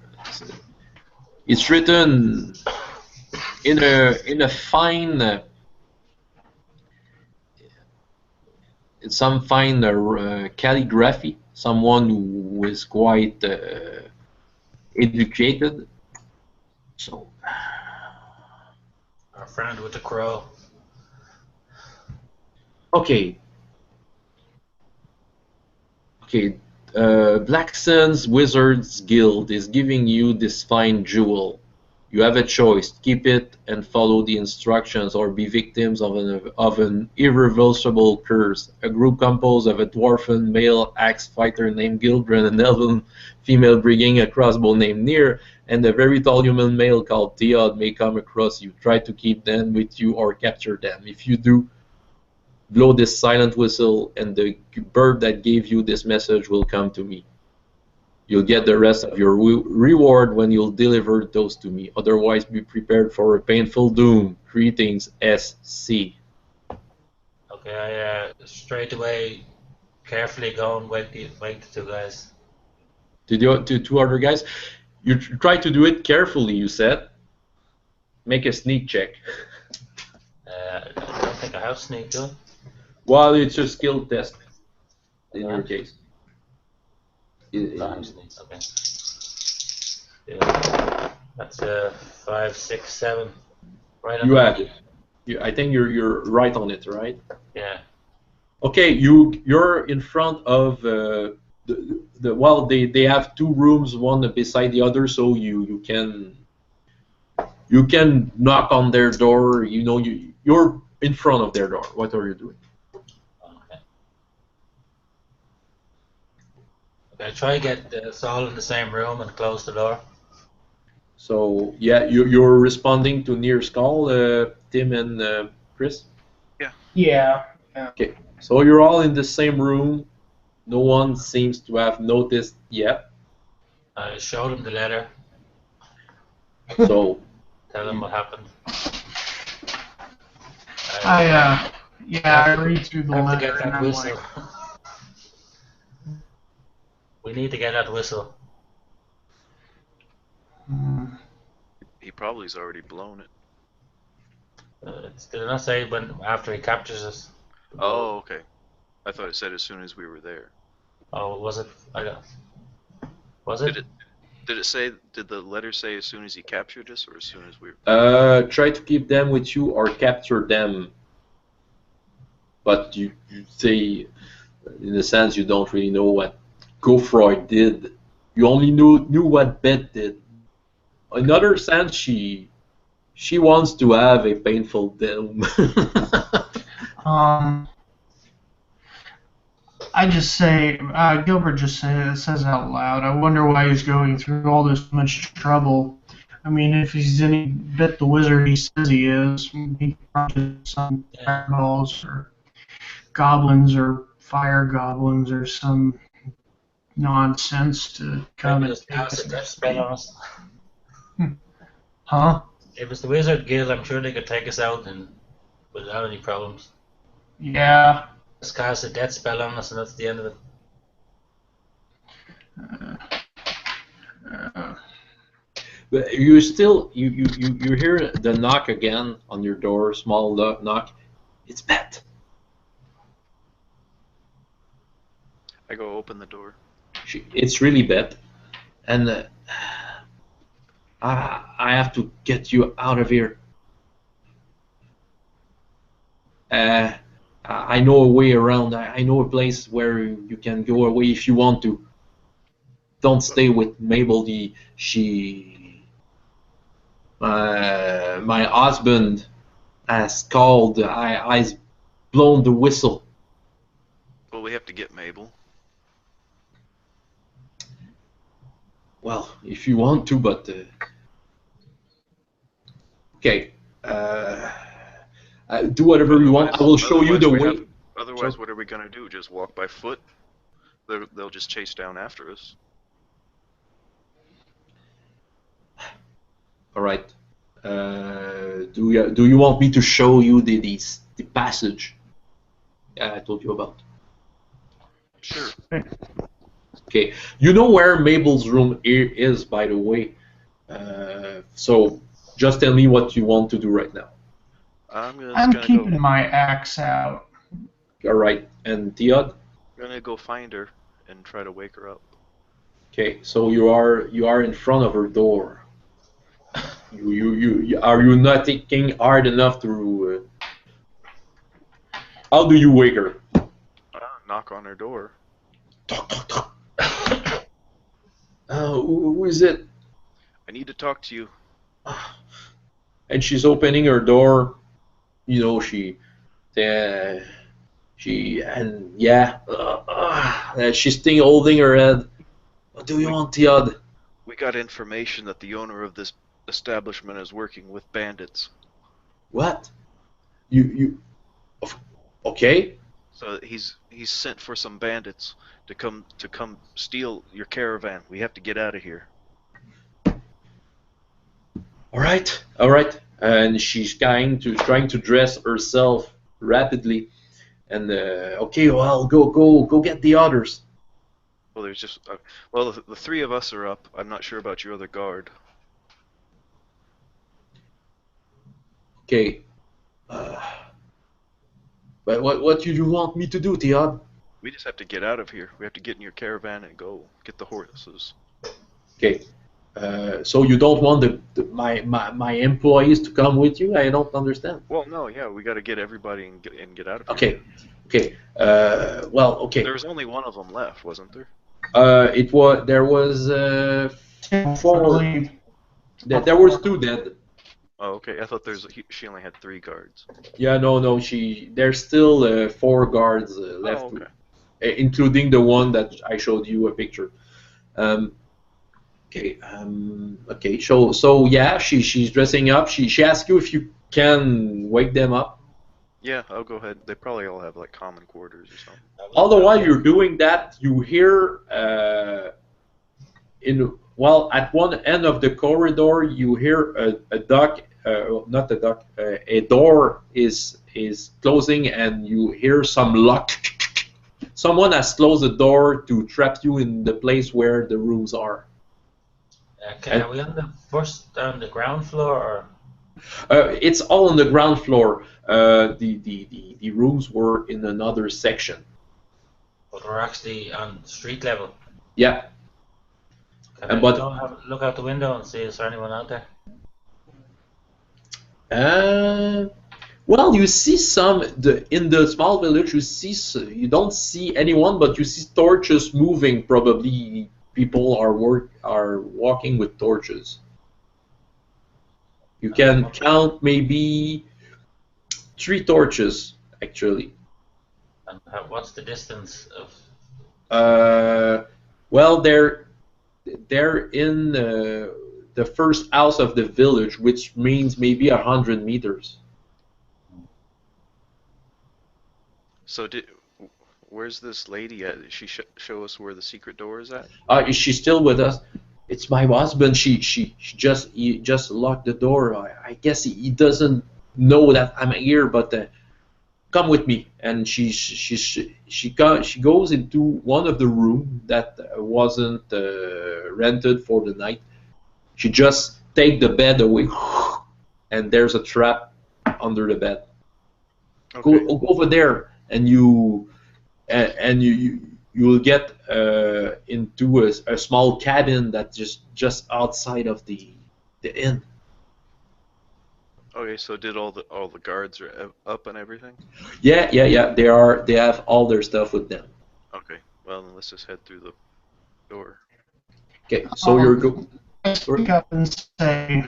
it's written in a fine. Some fine calligraphy, someone who is quite educated. So, Our friend with the crow. okay. Blackson's Wizards Guild is giving you this fine jewel. You have a choice: keep it and follow the instructions, or be victims of an irreversible curse. A group composed of a dwarfen male axe fighter named Gilbrand, an elven female bringing a crossbow named Near, and a very tall human male called Theod may come across you. Try to keep them with you or capture them. If you do, blow this silent whistle, and the bird that gave you this message will come to me. You'll get the rest of your reward when you'll deliver those to me. Otherwise, be prepared for a painful doom. Greetings, SC. Okay, I straight away carefully go and wake the two guys. To the two other guys, you try to do it carefully. You said. Make a sneak check. I don't think I have sneak, do I? Well, it's a skill test in your case. Times sneak, okay. Yeah, that's 5, 6, 7. Right on You the have money. it. I think you're right on it, right? Yeah. Okay, you're in front of well, they have two rooms, one beside the other, so you can knock on their door. You're in front of their door. What are you doing? Okay. Okay, try to get us all in the same room and close the door. So yeah, you're responding to Near's call, Tim and Chris. Yeah. Okay, so you're all in the same room. No one seems to have noticed yet. I showed him the letter, So tell him what happened. I read through the have to letter get and that I'm whistle. like, We need to get that whistle. He probably's already blown it. Did it not say when after he captures us? Oh, okay. I thought it said as soon as we were there. Oh, was it? Was it? Did it say? Did the letter say as soon as he captured us, or as soon as we were? try to keep them with you or capture them. But you say, in a sense, you don't really know what Gofroy did. You only knew what Beth did. In other sense, she wants to have a painful doom. I just say, Gilbert just says out loud, I wonder why he's going through all this much trouble. I mean, if he's any bit the wizard he says he is, he probably has some fireballs or goblins or fire goblins or some nonsense to come Maybe and just take cast us. a death spell on us. Huh? If it's the Wizard Guild, I'm sure they could take us out and without any problems. Yeah. Just cast a death spell on us and that's the end of it. But you still you hear the knock again on your door, small knock. It's Bet. I go open the door. It's really Bet, and I have to get you out of here. I know a way around. I know a place where you can go away if you want to. Don't stay with Mabel. My husband has called. I've blown the whistle. Well, we have to get Mabel. Well, if you want to, but okay. Do whatever you want. I will show you the way. Otherwise, what are we gonna do? Just walk by foot? They'll just chase down after us. All right. Do you want me to show you the passage I told you about? Sure. Okay. You know where Mabel's room is, by the way. So just tell me what you want to do right now. I'm keeping my axe out. All right. And Theod? I'm gonna go find her and try to wake her up. Okay. So you are in front of her door. Are you not thinking hard enough to? How do you wake her? Knock on her door. Talk. Who is it? I need to talk to you. And she's opening her door. You know she's still holding her head. What do you want, Theod? We got information that the owner of this establishment is working with bandits. What? Okay. So he's sent for some bandits to come steal your caravan. We have to get out of here. All right. And she's trying to dress herself rapidly. And okay, well, go get the others. Well, there's just the three of us are up. I'm not sure about your other guard. Okay. But what do you want me to do, Theod? We just have to get out of here. We have to get in your caravan and go get the horses. Okay. So you don't want my employees to come with you? I don't understand. Well, no, yeah, we got to get everybody and get out of here. Okay. Okay. There was only one of them left, wasn't there? There was 4. There was 2 dead. Oh, okay. I thought she only had 3 guards. Yeah, no. There's still 4 guards left, Oh, okay. Including the one that I showed you a picture. Okay. Okay. So yeah, she's dressing up. She asks you if you can wake them up. Yeah, I'll go ahead. They probably all have like common quarters or something. All the while you're doing that, you hear at one end of the corridor, you hear a door is closing, and you hear some lock. Someone has closed the door to trap you in the place where the rooms are. Are we on the ground floor or? It's all on the ground floor. The rooms were in another section. But we're actually on street level. Yeah. Can I look out the window and see is there anyone out there? Well, you see in the small village. You don't see anyone, but you see torches moving. Probably people are walking with torches. You can count maybe 3 torches actually. And what's the distance of Well, they're in the first house of the village, which means maybe 100 meters. So where's this lady at? Did she show us where the secret door is at? Is she still with us? It's my husband. He just locked the door. I guess he doesn't know that I'm here, but come with me. And she goes into one of the room that wasn't rented for the night. She just take the bed away, and there's a trap under the bed. Okay. Go over there, and you will get into a small cabin that's just outside of the inn. Okay, so did all the guards are up and everything? Yeah. They have all their stuff with them. Okay. Well, then let's just head through the door. Okay, so you're go. I speak up and say,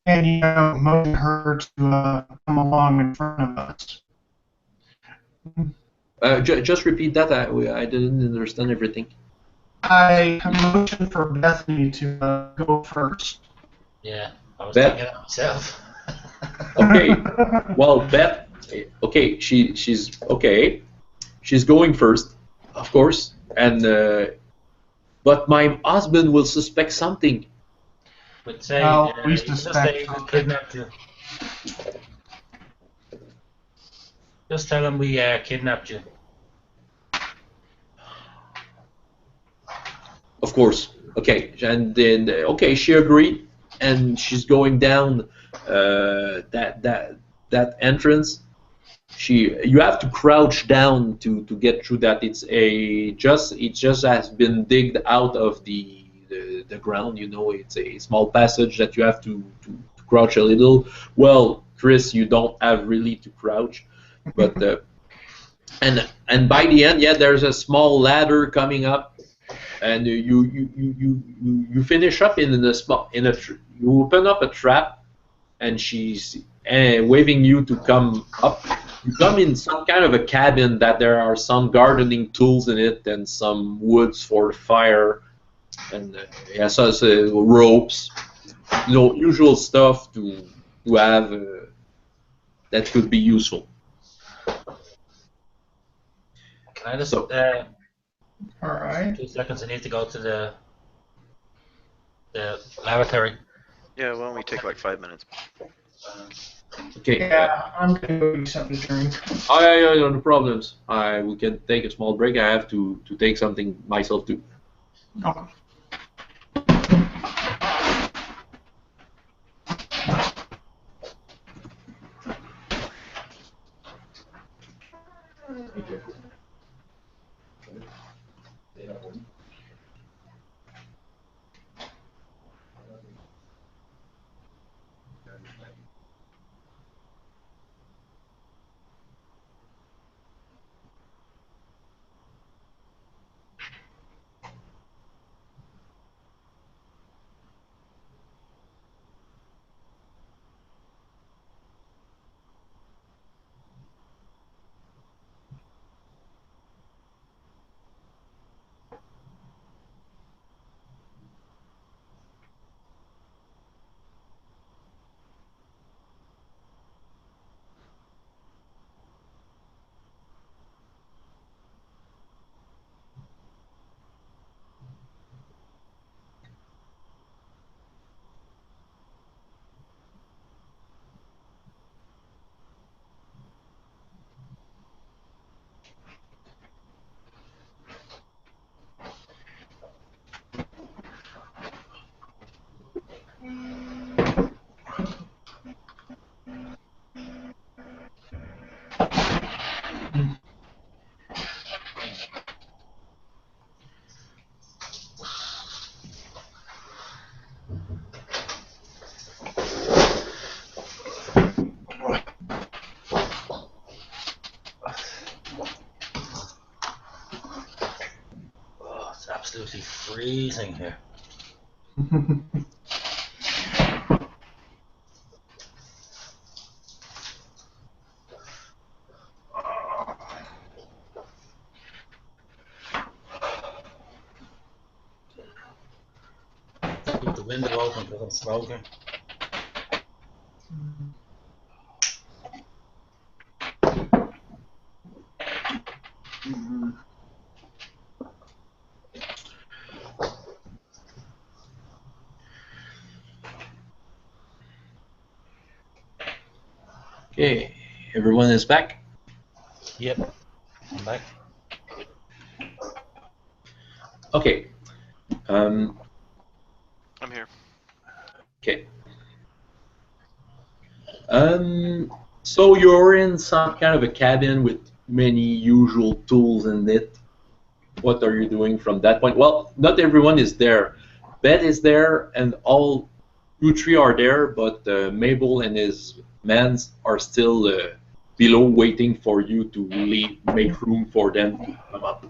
and motion her to come along in front of us. Just repeat that. I didn't understand everything. I motion for Bethany to go first. Yeah, I was Beth. thinking that myself. Okay. Well, Beth. Okay, she's okay. She's going first, of course, and but my husband will suspect something. But say, We just say we suspect. kidnapped you. Just tell him we kidnapped you. Of course. Okay, and then okay, she agreed, and she's going down that entrance. You have to crouch down to get through that. It just has been digged out of the ground. It's a small passage that you have to crouch a little. Well, Chris, you don't have really to crouch, but and by the end, yeah, there's a small ladder coming up, and you finish up in you open up a trap, and she's waving you to come up. You come in some kind of a cabin that there are some gardening tools in it and some woods for fire, and ropes, usual stuff to have that could be useful. Can I just So- All right. 2 seconds? I need to go to the lavatory. Yeah, why don't we take like 5 minutes? Okay. Yeah, I'm gonna go get something to drink. No problems. We can take a small break. I have to take something myself too. Okay. Oh, it's absolutely freezing here. window open because I'm smoking. Okay, everyone is back. Yep, I'm back. Okay. I'm here. Okay. So you're in some kind of a cabin with many usual tools in it. What are you doing from that point? Well, not everyone is there. Bet is there, and all you three are there, but Mabel and his mans are still below, waiting for you to make room for them to come up.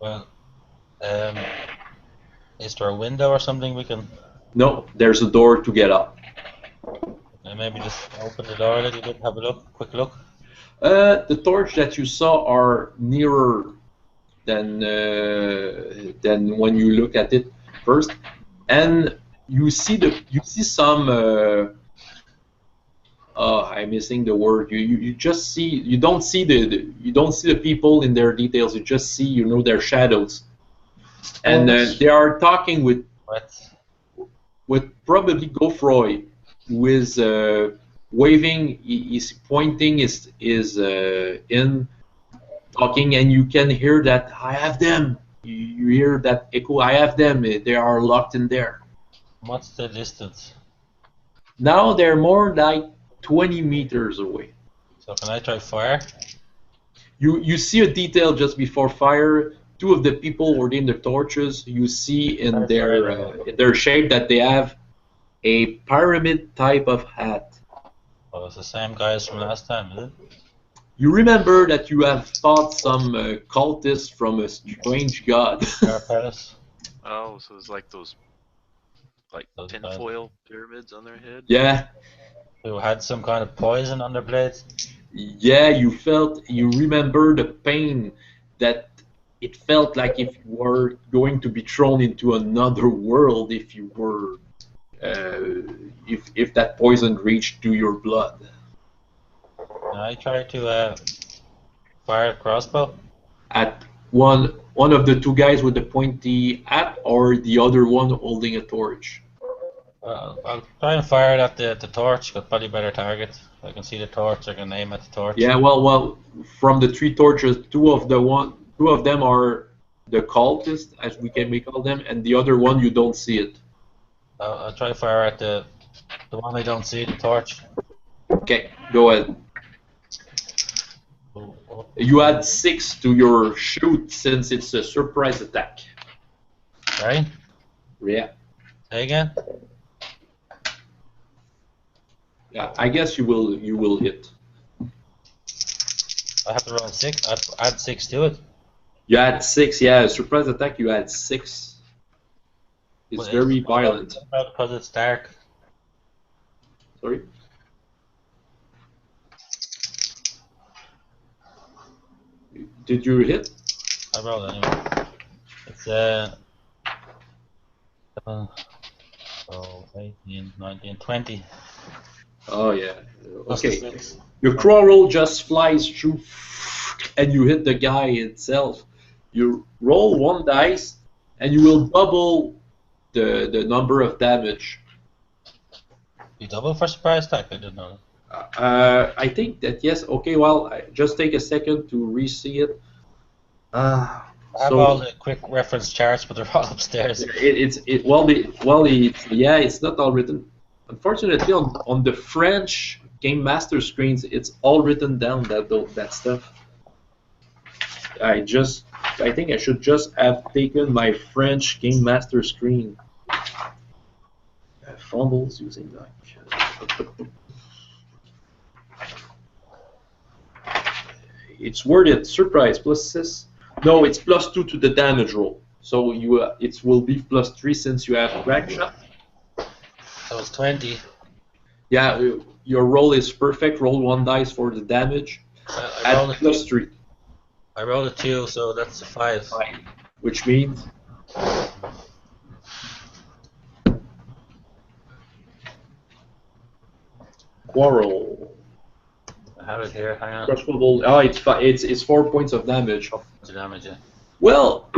Well, is there a window or something we can No, there's a door to get up. maybe just open the door a little bit, have a look, quick look? The torch that you saw are nearer than when you look at it first, and you see some. I'm missing the word. You just see. You don't see the people in their details. You just see their shadows, and they are talking with probably Gofroy, who is waving. He's pointing his in. Talking, and you can hear that I have them. You hear that echo. I have them. They are locked in there. What's the distance? Now they're more like 20 meters away. So can I try fire? You see a detail just before fire. Two of the people holding the torches. You see in their shape that they have a pyramid type of hat. Oh, it's the same guys from last time, is it? You remember that you have fought some cultists from a strange god. Oh, so it's like those tinfoil pyramids on their head? Yeah. Who had some kind of poison on their blades? Yeah, you remember the pain that it felt like if you were going to be thrown into another world if you were, if that poison reached to your blood. I try to fire a crossbow. At one of the two guys with the pointy hat, or the other one holding a torch? I'll try and fire it at the torch. Got probably better target. I can see the torch. I can aim at the torch. Yeah, well, from the three torches, two of them are the cultists, as we call them, and the other one you don't see it. I'll try fire at the one I don't see, the torch. Okay, go ahead. You add 6 to your shoot since it's a surprise attack. Right? Yeah. Say again? Yeah, I guess you will hit. I have to roll 6. I add 6 to it. You add 6, yeah. Surprise attack. You add 6. It's very violent. Because it's dark. Sorry. Did you hit? I rolled anyway. It's 18, 19, 20. Oh yeah. Okay. Your claw roll just flies through, and you hit the guy itself. You roll 1 dice, and you will double the number of damage. You double for surprise attack? I didn't know. I think that yes. Okay. Well, just take a second to re-see it. I have all the quick reference charts, but they're all upstairs. It's not all written. Unfortunately, on the French Game Master screens, it's all written down, that stuff. I think I should just have taken my French Game Master screen. Fumbles using that. It's worth it. Surprise, +6. No, it's +2 to the damage roll. So it will be +3 since you have crack shot. So it's 20. Yeah, your roll is perfect. Roll 1 dice for the damage. Add +3. I rolled a 2, so that's a 5. Which means Quarrel. I have it here. Hang on. Crushable. Oh, it's 4 points of damage. The damage. Yeah. Well,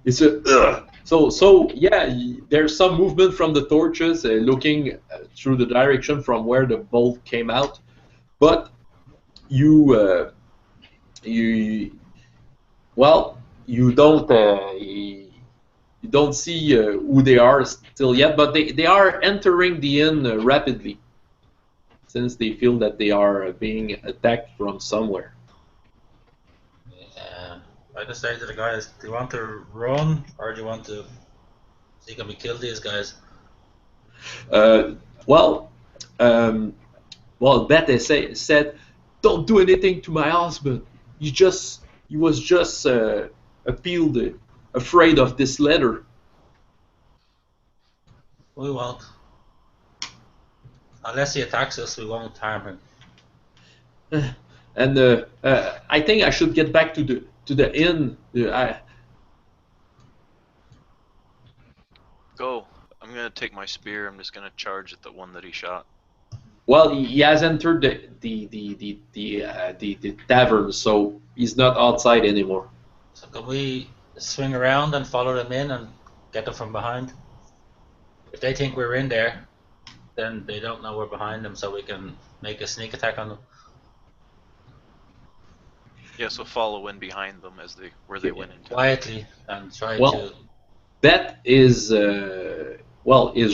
it's a so yeah. There's some movement from the torches, looking through the direction from where the bolt came out, but you well, you don't see who they are still yet, but they are entering the inn rapidly, since they feel that they are being attacked from somewhere. Yeah. I just say to the guys, do you want to run or do you want to see can we kill these guys? Well, Bette said, "Don't do anything to my husband. He was just afraid of this letter." We won't. Unless he attacks us, we won't harm him. And I think I should get back to the inn. Go. I'm gonna take my spear. I'm just gonna charge at the one that he shot. Well, he has entered the tavern, so he's not outside anymore. So can we swing around and follow them in and get them from behind? If they think we're in there, then they don't know we're behind them, so we can make a sneak attack on them. Yeah, so follow in behind them as they went into. Quietly and try Well, to. Bet is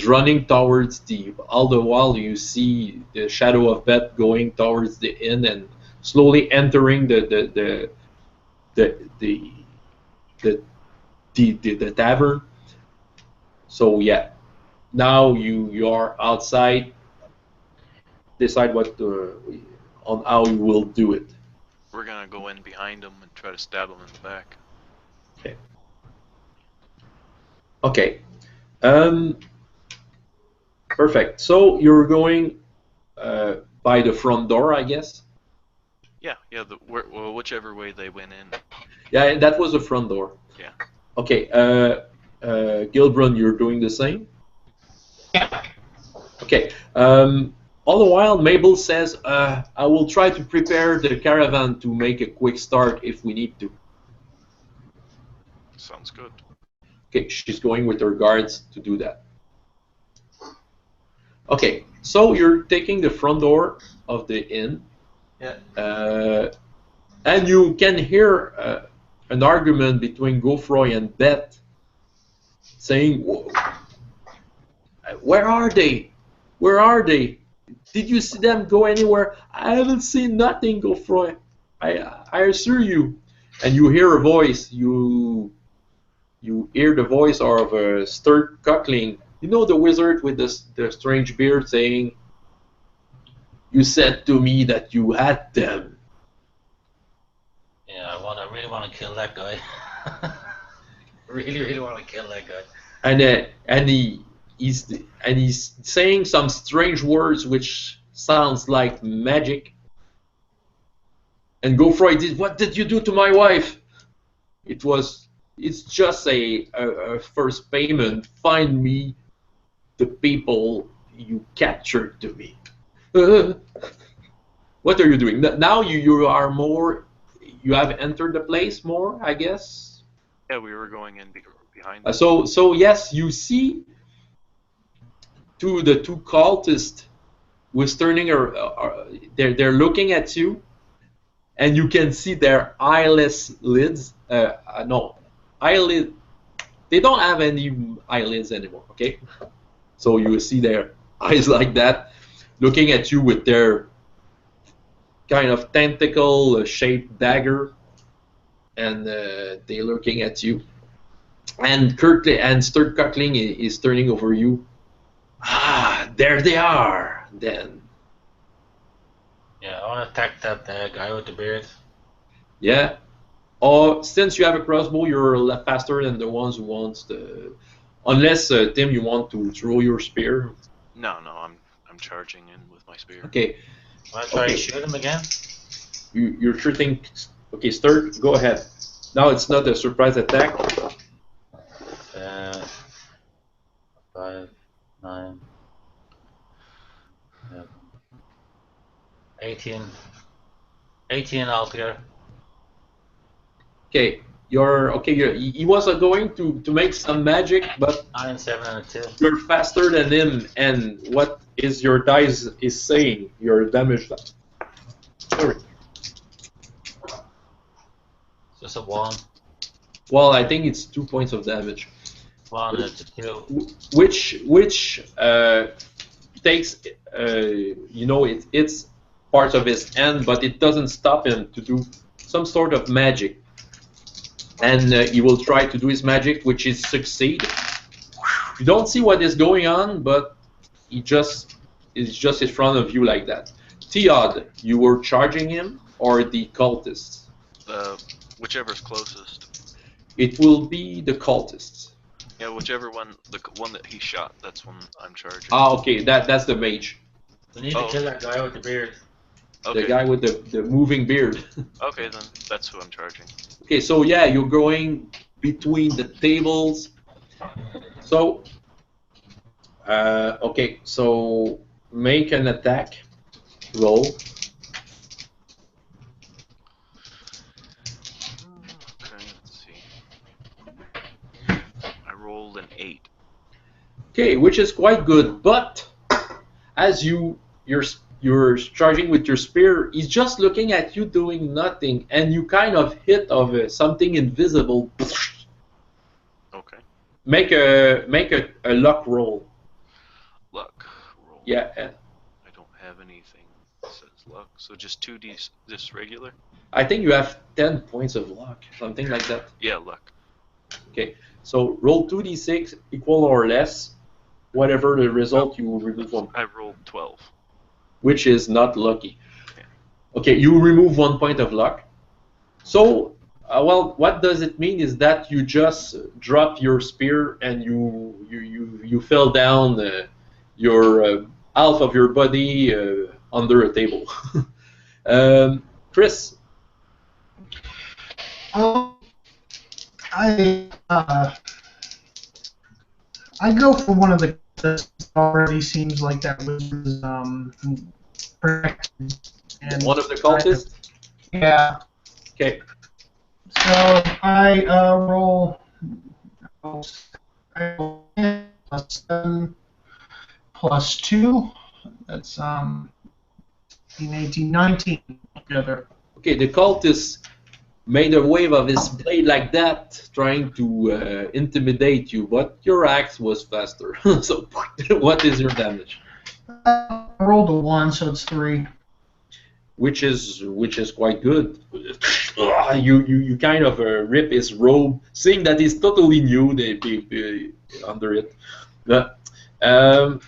running towards all the while you see the shadow of Bet going towards the inn and slowly entering the tavern. So yeah, now you are outside. Decide on how you will do it. We're gonna go in behind them and try to stab them in the back. Okay. Okay. Perfect. So you're going by the front door, I guess? Yeah. Whichever way they went in. Yeah, that was the front door. Yeah. Okay. Gilbrun, you're doing the same? Yeah. Okay. All the while, Mabel says, I will try to prepare the caravan to make a quick start if we need to. Sounds good. Okay, she's going with her guards to do that. Okay, so you're taking the front door of the inn. Yeah. And you can hear an argument between Geoffroy and Beth saying, where are they? Where are they? Did you see them go anywhere? I haven't seen nothing, Geoffroy. I assure you. And you hear a voice. You hear the voice of Sturt Cockling. You know the wizard with the strange beard saying, you said to me that you had them. Yeah, I really want to kill that guy. really want to kill that guy. And he's saying some strange words which sounds like magic. And Geoffroy did, what did you do to my wife? It's just a first payment. Find me the people you captured to me. What are you doing? Now you are more, you have entered the place more, I guess? Yeah, we were going in behind them. So yes, you see the two cultists was turning, they're looking at you, and you can see their eyeless lids. Eyelid. They don't have any eyelids anymore. Okay, so you see their eyes like that, looking at you with their kind of tentacle-shaped dagger, and they're looking at you. And Sturt Cockling is turning over you. Ah, there they are, then. Yeah, I want to attack that guy with the beard. Yeah. Since you have a crossbow, you're a lot faster than the ones who wants the... Unless, Tim, you want to throw your spear. No, I'm charging in with my spear. Okay. Want to try to shoot him again? You're shooting... Okay, Sturt, go ahead. Now it's not a surprise attack. 5, 9, 11, 18. 18 altogether. Okay, he was going to make some magic, but 9, 7, and a 2. you're faster than him. And what is your dice is saying? Your damage. Sorry. Just a 1. Well, I think it's 2 points of damage. 1 and a 2. Which takes it's part of his hand, but it doesn't stop him to do some sort of magic. And he will try to do his magic, which is succeed. You don't see what is going on, but he just is just in front of you like that. Theod, you were charging him or the cultists? Whichever's closest. It will be the cultists. Yeah, whichever one, the one that he shot, that's one I'm charging. Ah, okay, that's the mage. We need to kill that guy with the beard. Okay. The guy with the moving beard. Okay, then that's who I'm charging. Okay, so yeah, you're going between the tables. So, okay, so make an attack roll. Okay, let's see. I rolled an 8. Okay, which is quite good, but as you're charging with your spear, he's just looking at you doing nothing, and you kind of hit of something invisible. Okay. Make a luck roll. Luck roll. Yeah. I don't have anything that says luck, so just 2d, just regular. I think you have 10 points of luck, something like that. Yeah, luck. Okay, so roll 2d6, equal or less, whatever the result, you remove one. I rolled 12. Which is not lucky. Yeah. Okay, you remove 1 point of luck. So, well, what does it mean is that you just drop your spear and you fell down your half of your body under a table. Chris. I go for one of the already seems like that was protected. And One of the cultists? Yeah. Okay. So I roll 10 plus 7 plus 2. That's 18, 19 together. Okay, the cultist made a wave of his blade like that, trying to intimidate you, but your axe was faster. So, what is your damage? I rolled a 1, so it's 3. Which is quite good. You kind of rip his robe, seeing that he's totally new under it. But, the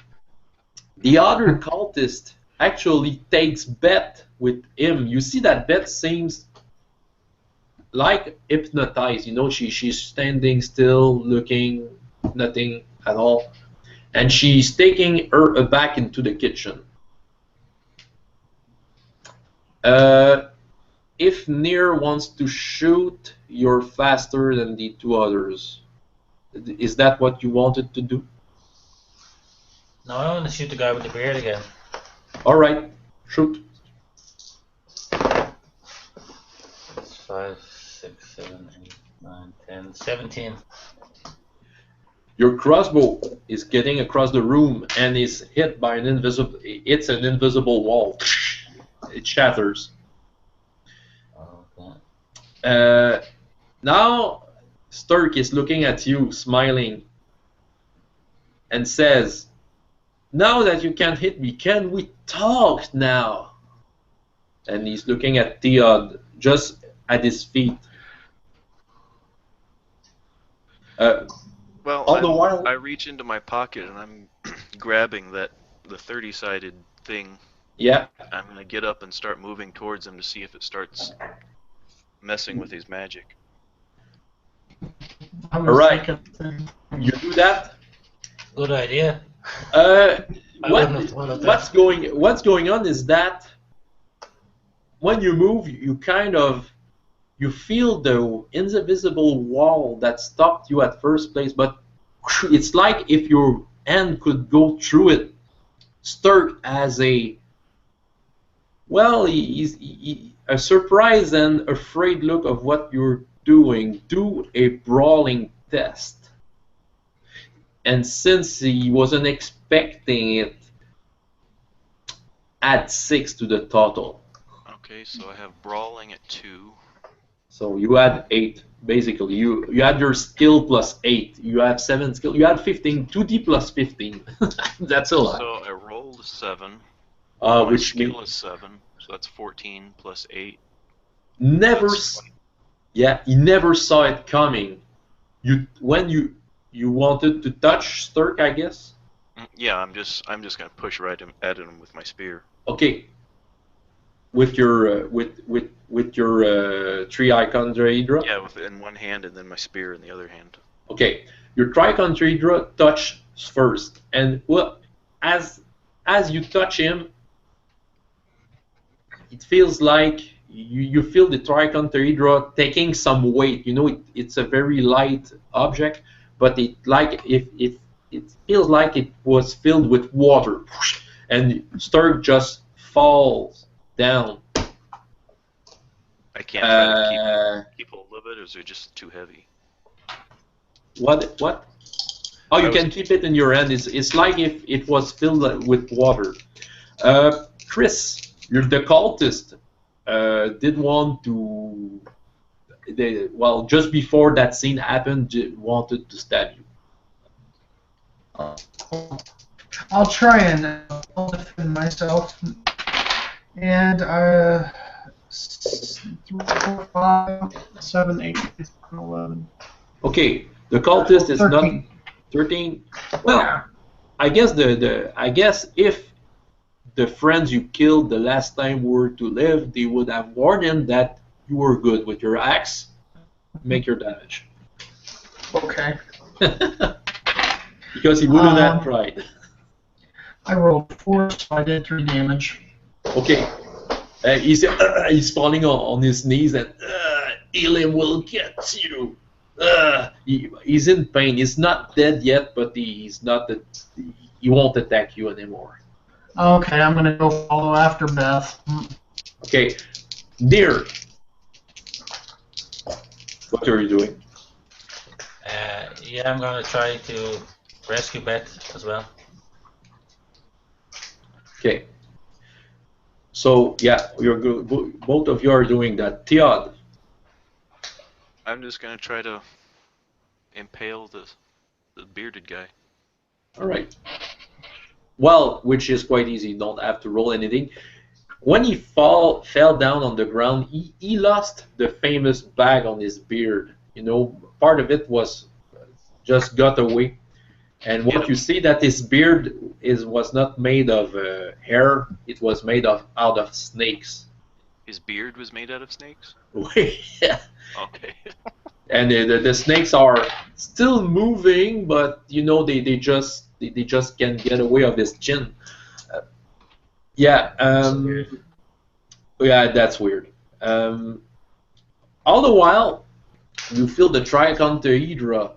other cultist actually takes bet with him. You see that bet seems like hypnotized. You know, she's standing still, looking nothing at all, and she's taking her back into the kitchen. If Near wants to shoot, you're faster than the two others. Is that what you wanted to do? No, I want to shoot the guy with the beard again. All right, shoot. 5, 6, 7, 8, 9, 10, 17. Your crossbow is getting across the room and is hit by an invisible. It's an invisible wall. It shatters. Okay. Now, Sturk is looking at you, smiling, and says, "Now that you can't hit me, can we talk now?" And he's looking at Theod, just at his feet. Well, all the while, I reach into my pocket and I'm grabbing the 30-sided thing. Yeah. I'm gonna get up and start moving towards him to see if it starts messing with his magic. All right. You do that. Good idea. What's going on is that when you move, you feel the invisible wall that stopped you at first place, but it's like if your hand could go through it. Sturk has a Well, a surprised and afraid look of what you're doing. Do a brawling test. And since he wasn't expecting it, add 6 to the total. Okay, so I have brawling at 2. So you add 8, basically. You add your skill plus 8. You have 7 skill. You add 15. 2d plus 15. That's a lot. So I rolled a 7. My Which skill means is 7, so that's 14 plus 8. never. That's 20. Yeah, he never saw it coming. When you wanted to touch Sturk, I guess. Yeah, I'm just gonna push right at him with my spear. Okay. With your three icon Hydra. Yeah, with in one hand and then my spear in the other hand. Okay, your Tricon Hydra touch first, and well, as you touch him, it feels like you feel the Tricon Hydra taking some weight. You know, it's a very light object, but it feels like it was filled with water, and Sturk just falls down. I can't try to keep hold of it, or is it just too heavy? What? Oh, you can keep it in your hand. It's like if it was filled with water. Chris, you're the cultist. Did want to. Well, just before that scene happened, wanted to stab you. I'll try and defend myself. And 3, 4, 5, 7, 8, 9, 11. Okay, the cultist is 13. not 13. Well, yeah. I guess if the friends you killed the last time were to live, they would have warned him that you were good with your axe. Make your damage. Okay. Because he wouldn't have tried. I rolled 4, so I did 3 damage. Okay. He's falling on his knees, and Elim will get you. He's in pain. He's not dead yet, but he won't attack you anymore. Okay, I'm gonna go follow after Beth. Okay, Deer. What are you doing? Yeah, I'm gonna try to rescue Beth as well. Okay. So yeah, both of you are doing that. Theod. I'm just gonna try to impale the bearded guy. All right. Well, which is quite easy. You don't have to roll anything. When he fell down on the ground, he lost the famous bag on his beard. You know, part of it was just got away. And what you see that his beard was not made of hair; it was made out of snakes. His beard was made out of snakes? Yeah. Okay. And the snakes are still moving, but you know they just can't get away of his chin. Yeah. Yeah, that's weird. All the while, you feel the Trichonthehydra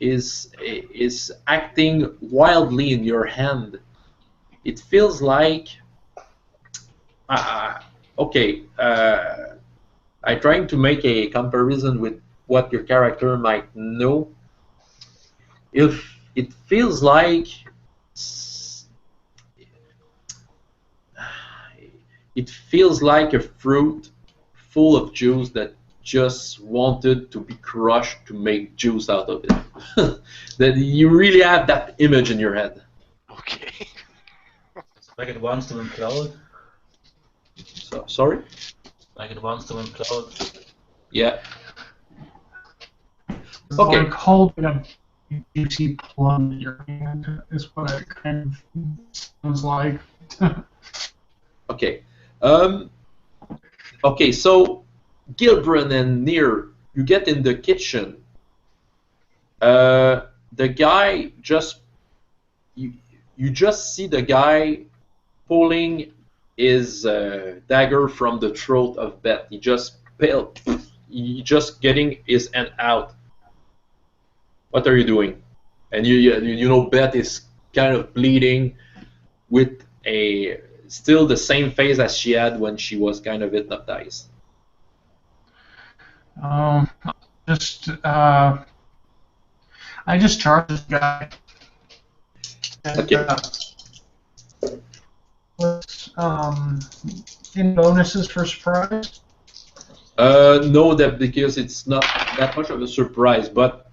is acting wildly in your hand. It feels like okay. I'm trying to make a comparison with what your character might know. If it feels like a fruit full of juice that just wanted to be crushed to make juice out of it. That you really have that image in your head. Okay. It's like it wants to implode. So, sorry? Like it wants to implode. Yeah. It's Okay. like holding a juicy plum in your hand is what it kind of sounds like. Okay. Okay, so Gilbran and Near, you get in the kitchen. The guy just you just see the guy pulling his dagger from the throat of Beth. He just getting his hand out. What are you doing? And you know Beth is kind of bleeding with still the same face as she had when she was kind of hypnotized. Just I just charged this guy. And, Okay. what's any bonuses for surprise? No, that because it's not that much of a surprise, but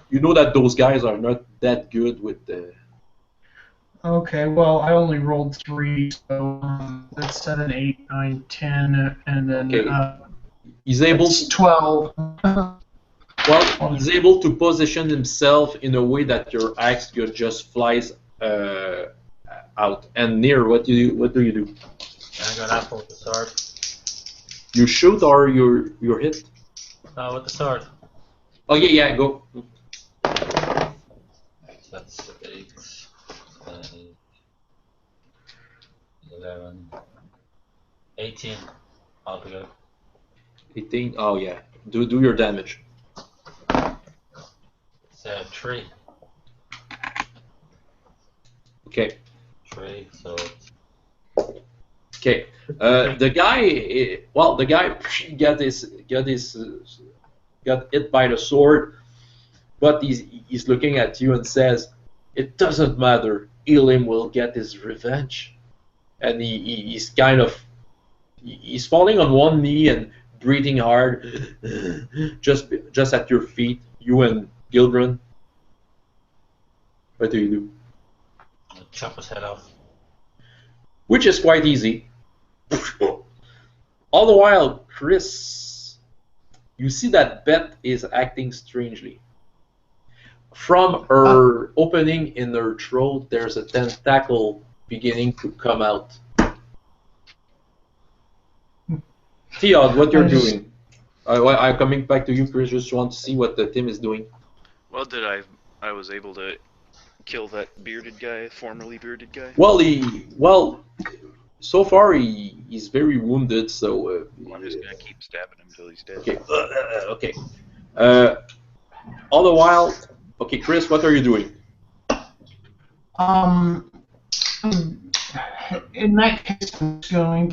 you know that those guys are not that good with the. Okay, well, I only rolled 3, so that's 7, 8, 9, 10, and then Okay. He's able. it's 12. Well, he's able to position himself in a way that your axe just flies out. And near, what do you do? I got apple with the sword. You shoot or you're hit? With the sword. Okay, yeah, go. That's 8, 11, 18 altogether. 18. Oh yeah. Do your damage. It's 3. Okay. 3, so Okay. The guy. Well, the guy got hit by the sword, but he's looking at you and says, "It doesn't matter. Elim will get his revenge." And he's kind of he's falling on one knee and breathing hard, just at your feet. You and Gilbrun. What do you do? I'll chop his head off. Which is quite easy. All the while, Chris, you see that Beth is acting strangely. From her opening in her throat, there's a tentacle beginning to come out. Theod, what you're doing? I'm coming back to you, Chris. Just want to see what the team is doing. Well, I was able to kill that bearded guy, formerly bearded guy. Well, so far he's very wounded, so. I'm just gonna keep stabbing him until he's dead. Okay. Okay. All the while, okay, Chris, what are you doing? In that case, I'm going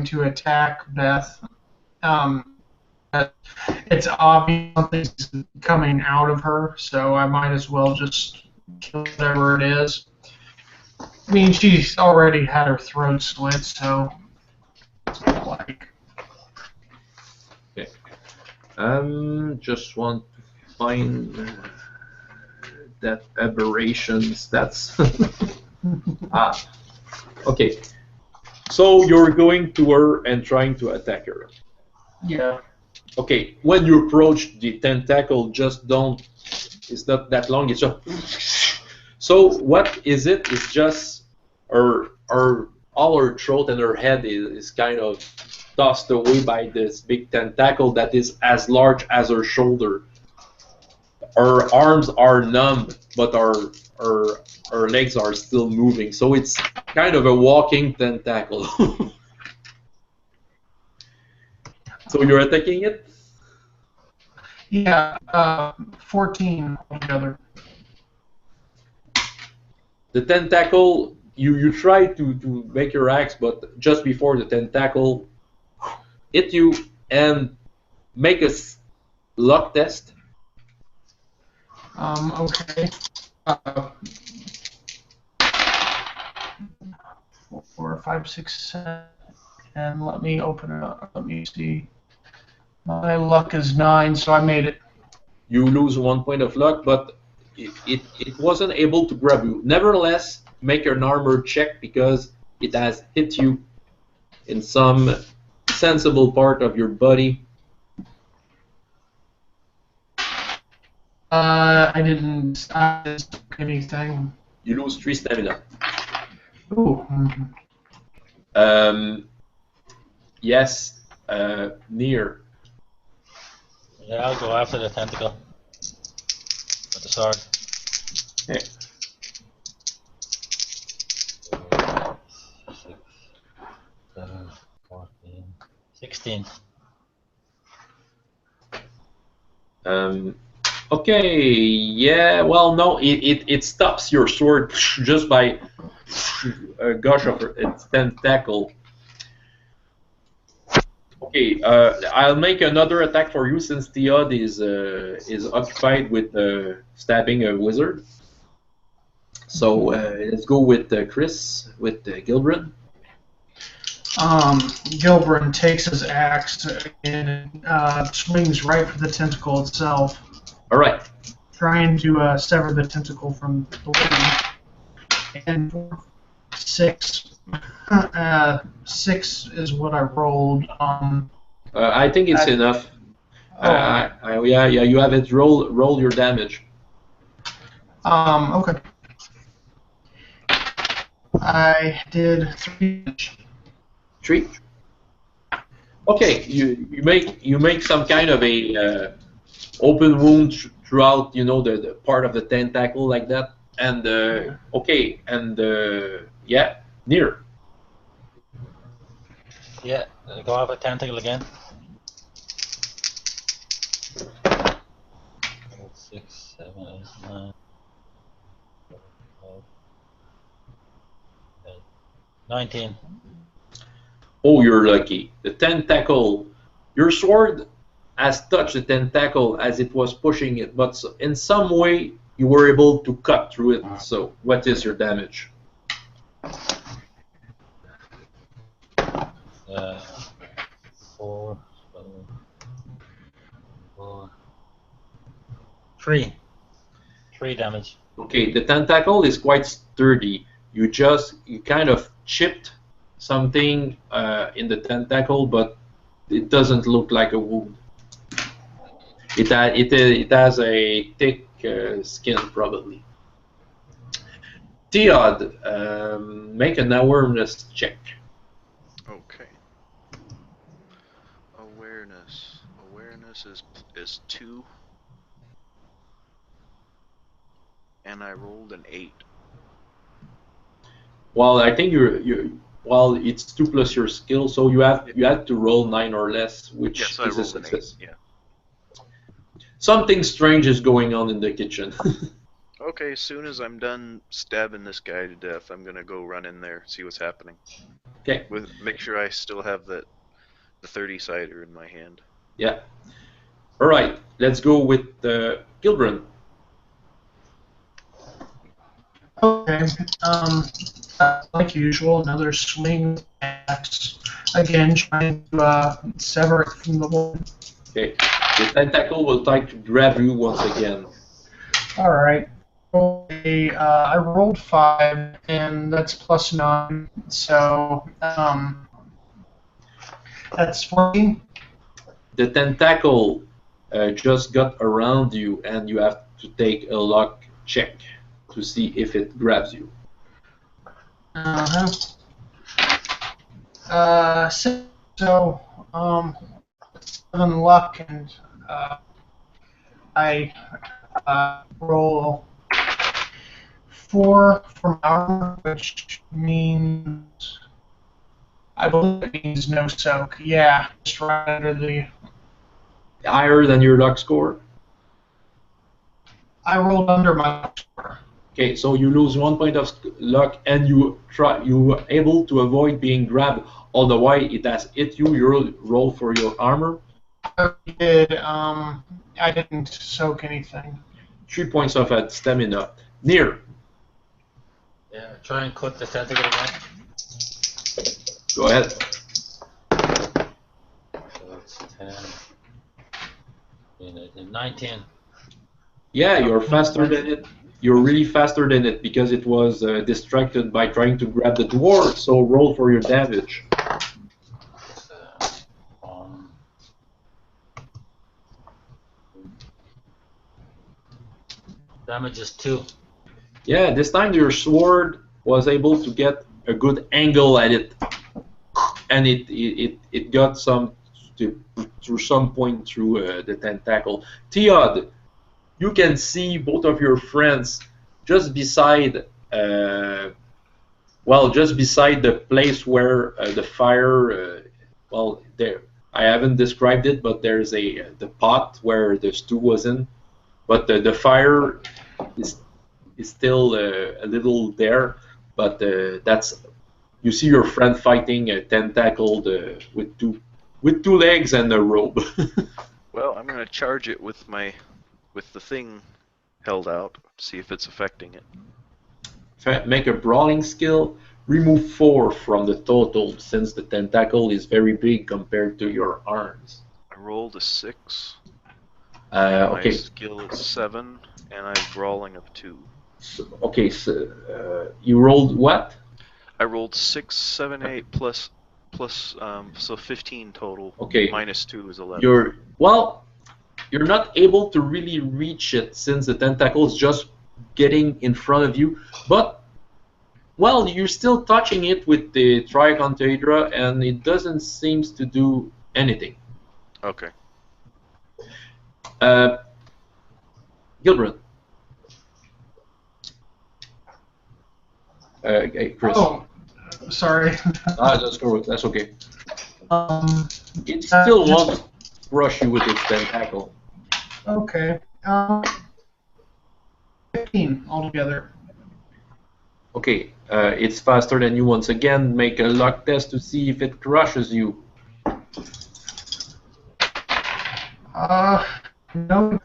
to attack Beth. It's obvious something's coming out of her, so I might as well just kill whatever it is. I mean, she's already had her throat slit, so it's not like. Okay. Just want to find that aberrations. That's okay. So you're going to her and trying to attack her. Yeah. Okay. When you approach the tentacle, just don't. It's not that long. It's just. So what is it? It's just all her throat and her head is kind of tossed away by this big tentacle that is as large as her shoulder. Her arms are numb, but her legs are still moving. So it's kind of a walking tentacle. So you're attacking it? Yeah, 14 altogether. The tentacle, you try to make your axe, but just before the tentacle hit you and make a luck test. Okay. 4, 5, 6, 7, and let me open it up. Let me see. My luck is 9, so I made it. You lose 1 point of luck, but it wasn't able to grab you. Nevertheless, make an armor check because it has hit you in some sensible part of your body. I didn't do anything. You lose 3 stamina. Ooh. Yes, near. Yeah, I'll go after the tentacle with the sword. Okay. 6, 7, 14, 16. Okay, yeah, well, no, it stops your sword just by gush of its tentacle. Okay, I'll make another attack for you since Theod is occupied with stabbing a wizard. So let's go with Chris with Gilbrin. Gilbrin takes his axe and swings right for the tentacle itself. All right. Trying to sever the tentacle from the wing. And 6. 6 is what I rolled. I think it's enough. Yeah, you have it. Roll your damage. Okay. I did 3 damage. 3. Okay, you make some kind of a open wound throughout, the part of the tentacle like that, and okay, and yeah, near. Yeah, go have a tentacle again. 6, 7, 8, 9, 19. Oh, you're lucky. The tentacle, your sword has touched the tentacle as it was pushing it, but in some way you were able to cut through it. So, what is your damage? 4, 3 damage. Okay, the tentacle is quite sturdy. You kind of chipped something in the tentacle, but it doesn't look like a wound. It has a thick skin, probably. Theod, make an awareness check. Okay. Awareness. Awareness is 2. And I rolled an 8. Well, I think well, it's 2 plus your skill, so you had to roll 9 or less, which yes, I is a rolled an 8. success. Yeah. Something strange is going on in the kitchen. Okay, as soon as I'm done stabbing this guy to death, I'm gonna go run in there, see what's happening. Okay. Make sure I still have the 30-sider in my hand. Yeah. All right. Let's go with Gilbrin. Okay. Like usual, another swing axe. Again, trying to sever it from the wound. Okay. The tentacle will try to grab you once again. All right. I rolled 5, and that's plus 9, so that's 14. The tentacle just got around you, and you have to take a luck check to see if it grabs you. So 7 luck, and I roll 4 from armor, which means I believe it means no soak. Yeah, just right under the. Higher than your luck score. I rolled under my luck score. Okay, so you lose 1 point of luck, and you were able to avoid being grabbed. All the while it has hit you. You roll for your armor. I did. I didn't soak anything. 3 points of stamina. Near. Yeah, try and cut the tentacle again. Go ahead. So it's 10, 19. Yeah, you're faster than it. You're really faster than it because it was distracted by trying to grab the dwarf. So roll for your damage. Damage is 2. Yeah, this time your sword was able to get a good angle at it, and it got through some point through the tentacle. Theod, you can see both of your friends just beside, just beside the place where the fire. There I haven't described it, but there's the pot where the stew was in, but the fire is still a little there. but that's you see your friend fighting a tentacled with two legs and a robe. Well, I'm gonna charge it with the thing held out. See if it's affecting it. Make a brawling skill. Remove 4 from the total since the tentacle is very big compared to your arms. I rolled a 6. Okay. My skill is 7, and I have brawling of 2. Okay, so you rolled what? I rolled 6, 7, 8 plus so 15 total. Okay. Minus 2 is 11. You're not able to really reach it since the tentacle is just getting in front of you, but well, you're still touching it with the tricontohedra, and it doesn't seem to do anything. Okay. Gilbert. Okay, Chris. Oh, sorry. That's okay. It still wants to rush you with its tentacle. Okay. 15 altogether. Okay, it's faster than you once again. Make a luck test to see if it crushes you. No,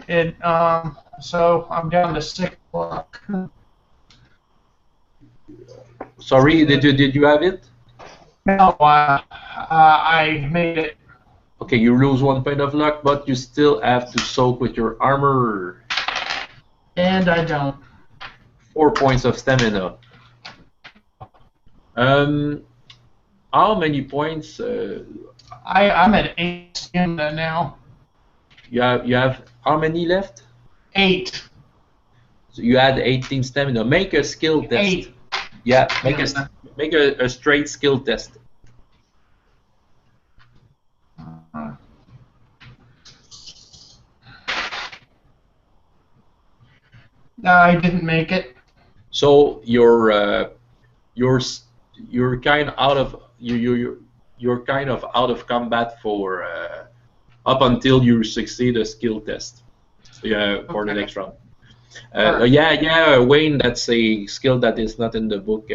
it doesn't. So I'm down to 6 luck. Sorry, did you have it? No, I made it. Okay, you lose 1 point of luck, but you still have to soak with your armor. And I don't. 4 points of stamina. How many points? I'm at 8 stamina now. You have how many left? 8. So you had 18 stamina. Make a skill test. 8. Yeah, make a straight skill test. I didn't make it. So you're kind of out of you're kind of out of combat for up until you succeed a skill test. Yeah, for the next round. Yeah, Wayne, that's a skill that is not in the book.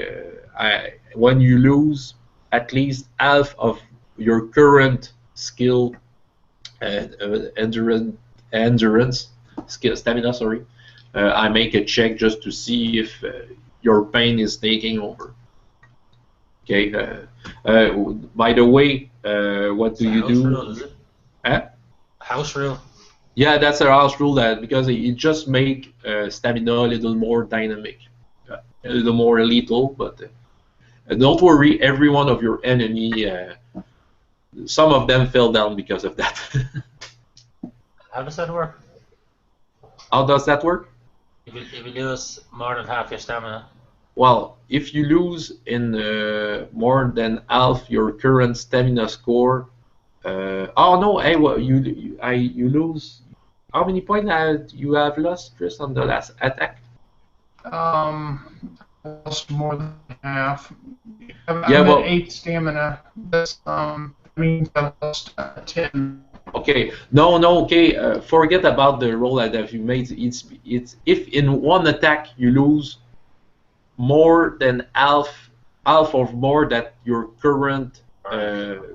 When you lose at least half of your current skill, endurance skill, stamina, sorry. I make a check just to see if your pain is taking over. Okay. By the way, what do you do? Rule, is it? House rule. Yeah, that's a house rule that because it just make stamina a little more dynamic, a little more lethal. But don't worry, every one of your enemy, some of them fell down because of that. How does that work? How does that work? If you lose more than half your stamina. Well, if you lose in more than half your current stamina score, oh no, hey, well, you lose. How many points you have lost, Chris, on the last attack? Lost more than half. I'm well, at 8 stamina. That's means I lost 10. Okay, no, okay. Forget about the roll that you made. It's if in one attack you lose more than half of more than your current.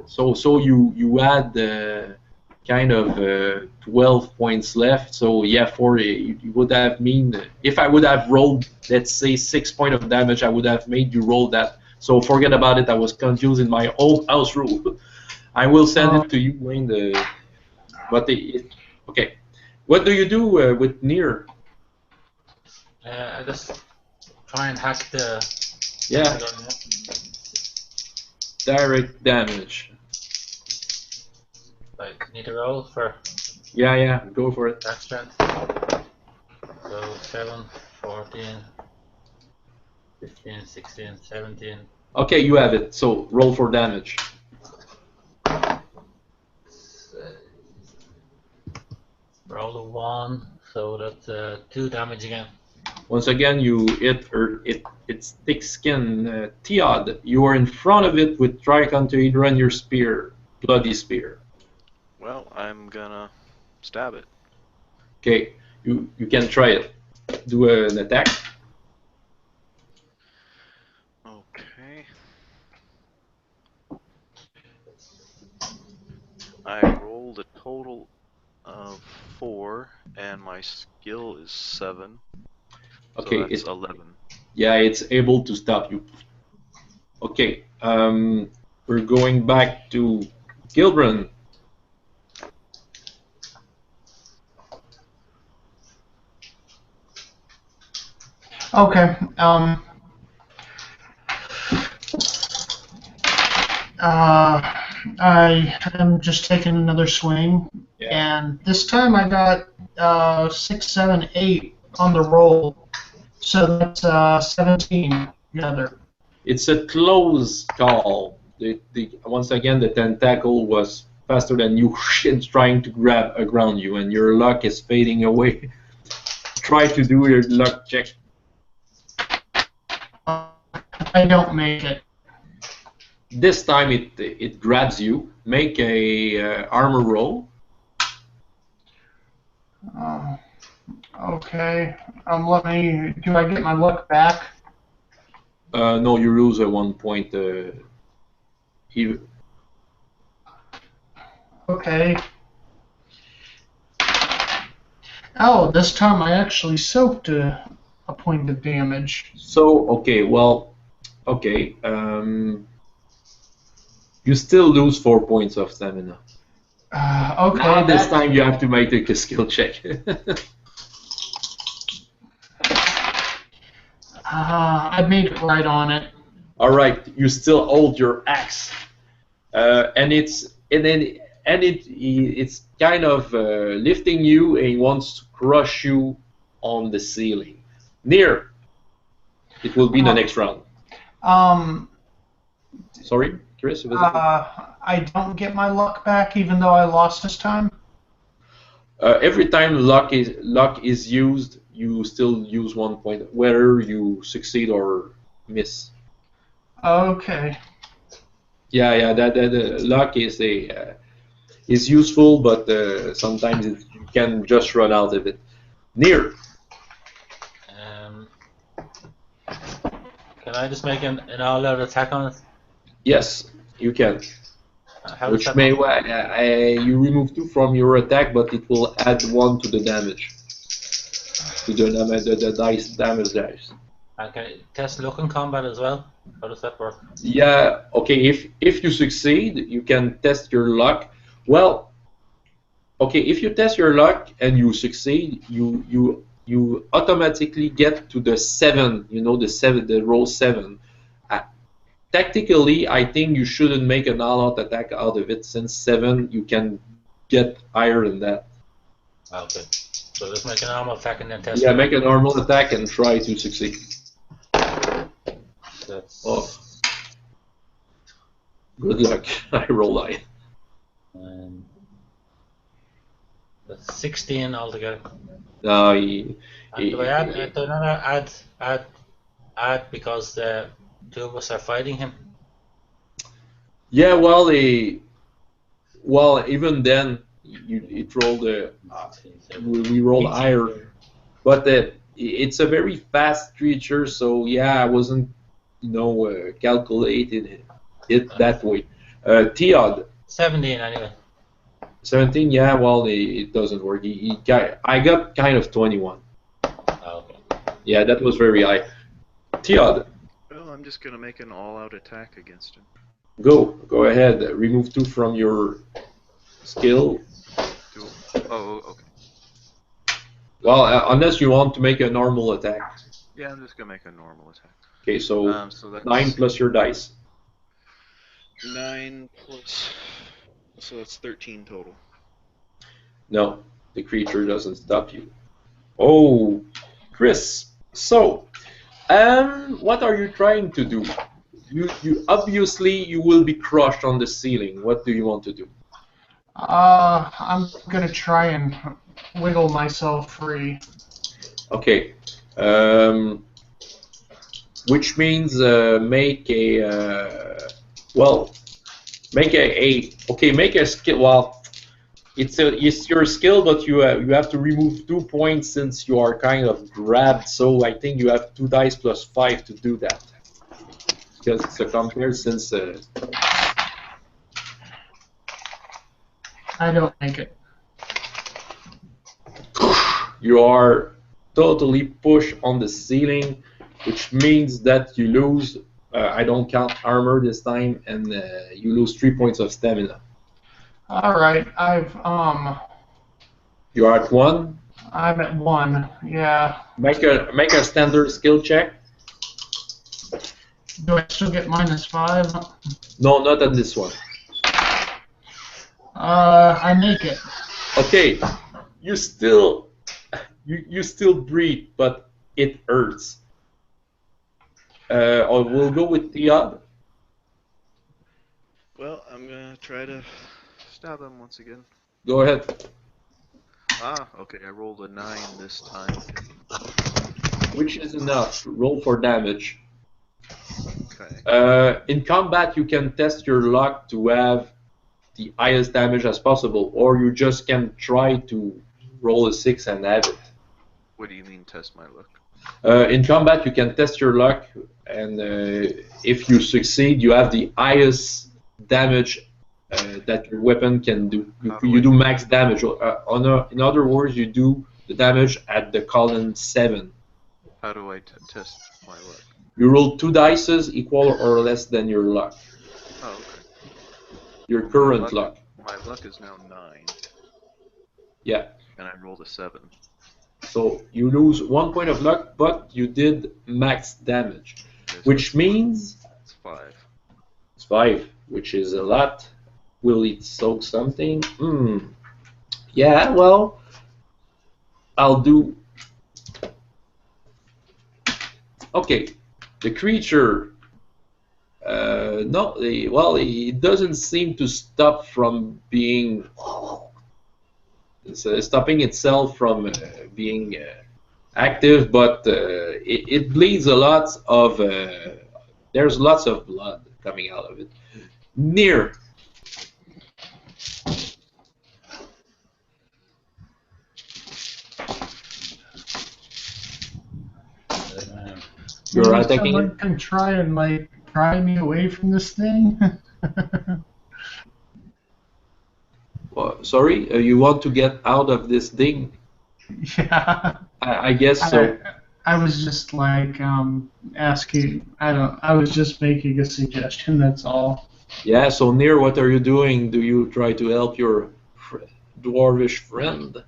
So you had kind of 12 points left. So yeah, you would have mean if I would have rolled, let's say 6 points of damage, I would have made you roll that. So forget about it. I was confused in my old house rule. I will send it to you, Wayne. Okay. What do you do with Nier? I just try and hack the. Yeah. Direct damage. Like, need to roll for. Yeah, go for it. Attack strength. So 7, 14, 15, 16, 17. Okay, you have it. So roll for damage. Roll a 1, so that's 2 damage again. Once again, you hit its thick skin. Theod, you are in front of it with tricontohedra and your spear, bloody spear. Well, I'm gonna stab it. Okay, you can try it. do an attack. Okay. I rolled a total of 4, and my skill is 7. Okay, So that's 11. Yeah, it's able to stop you. Okay, we're going back to Gilbran. Okay. I am just taking another swing, and this time I got 6, 7, 8 on the roll, so that's 17 together. It's a close call. Once again, the tentacle was faster than you and trying to grab around you, and your luck is fading away. Try to do your luck check. I don't make it. This time it grabs you. Make a armor roll. Okay. Let me. Do I get my luck back? No, you lose a 1 point. Okay. Oh, this time I actually soaked a point of damage. So okay, well, okay. You still lose 4 points of stamina. Okay. Now this time you have to make a skill check. I made it right on it. All right, you still hold your axe, and it's kind of lifting you, and it wants to crush you on the ceiling. Near, it will be the next round. Sorry, Chris. I don't get my luck back, even though I lost this time. Every time luck is used, you still use 1 point, whether you succeed or miss. Okay. Yeah. That luck is is useful, but sometimes you can just run out of it. Near. Can I just make an all-out attack on it? Yes, you can. Which may you remove 2 from your attack, but it will add 1 to the damage. To the dice damage dice. And can it test luck in combat as well? How does that work? Yeah. Okay. If you succeed, you can test your luck. Well. Okay. If you test your luck and you succeed, you automatically get to the 7. You know, the roll 7. Tactically, I think you shouldn't make an all-out attack out of it, since 7 you can get higher than that. Okay. So just make a normal attack and then test. Yeah, make a normal attack and try to succeed. That's... Oh. Good luck. I roll high. That's 16 altogether. No, do I add because the 2 of us are fighting him? Yeah, well, even then, it rolled we rolled higher, but it's a very fast creature, so yeah, I wasn't, calculating it that way. Theod. 17 anyway. 17, yeah, well, it doesn't work. I got kind of 21. Okay. Yeah, that was very high. Theod. Well, I'm just gonna make an all-out attack against him. Go ahead. Remove 2 from your skill. Oh, okay. Well, unless you want to make a normal attack. Yeah, I'm just gonna make a normal attack. Okay, so that's 9 plus your dice. 9 plus, so that's 13 total. No, the creature doesn't stop you. Oh, Chris. So, what are you trying to do? You obviously you will be crushed on the ceiling. What do you want to do? I'm gonna try and wiggle myself free. Okay. Which means make a make a skill. Well, it's your skill, but you have to remove 2 points since you are kind of grabbed. So I think you have 2 dice plus 5 to do that because it's a compared since. I don't make it. You are totally pushed on the ceiling, which means that you lose. I don't count armor this time, and you lose 3 points of stamina. All right, You are at 1. I'm at 1. Yeah. Make a standard skill check. Do I still get -5? No, not on this one. I make it. Okay, you still breathe, but it hurts. Or we'll go with the odd. Well, I'm gonna try to stab him once again. Go ahead. Ah, okay, I rolled a 9 this time. Which is enough. Roll for damage. Okay. In combat, you can test your luck to have the highest damage as possible, or you just can try to roll a 6 and have it. What do you mean, test my luck? In combat, you can test your luck, and if you succeed, you have the highest damage that your weapon can do. You do max damage. In other words, you do the damage at the column 7. How do I test my luck? You roll 2 dices equal or less than your luck. Oh, okay. Your current luck. My luck is now 9. Yeah. And I rolled a 7. So you lose 1 point of luck, but you did max damage, which means it's 5. It's 5, which is a lot. Will it soak something? Yeah, well, I'll do. Okay, the creature. No, it doesn't seem to stop from being. It's stopping itself from being active, but it bleeds a lot of. There's lots of blood coming out of it. Near. You're Maybe attacking someone it? can try and pry me away from this thing. Sorry, you want to get out of this thing? Yeah. I guess so. I was just asking. I was just making a suggestion. That's all. Yeah. So Near, what are you doing? Do you try to help your dwarvish friend?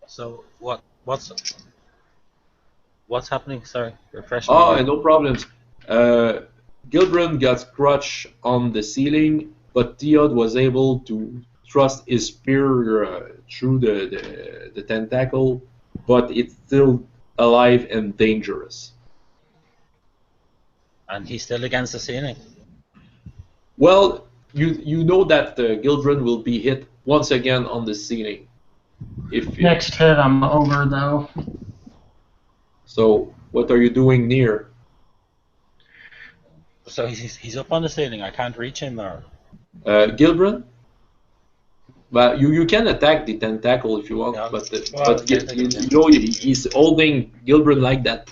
So what's happening? Sorry, refresh me. Oh, no problems. Gilbrand got crushed on the ceiling, but Theod was able to thrust his spear through the tentacle, but it's still alive and dangerous. And he's still against the ceiling. Well, you know that Gilbrand will be hit once again on the ceiling. Next hit, I'm over though. So what are you doing Near? So he's up on the ceiling. I can't reach him, or Gilbrand? But you can attack the tentacle if you want, yeah. but You know he's holding Gilbrand like that.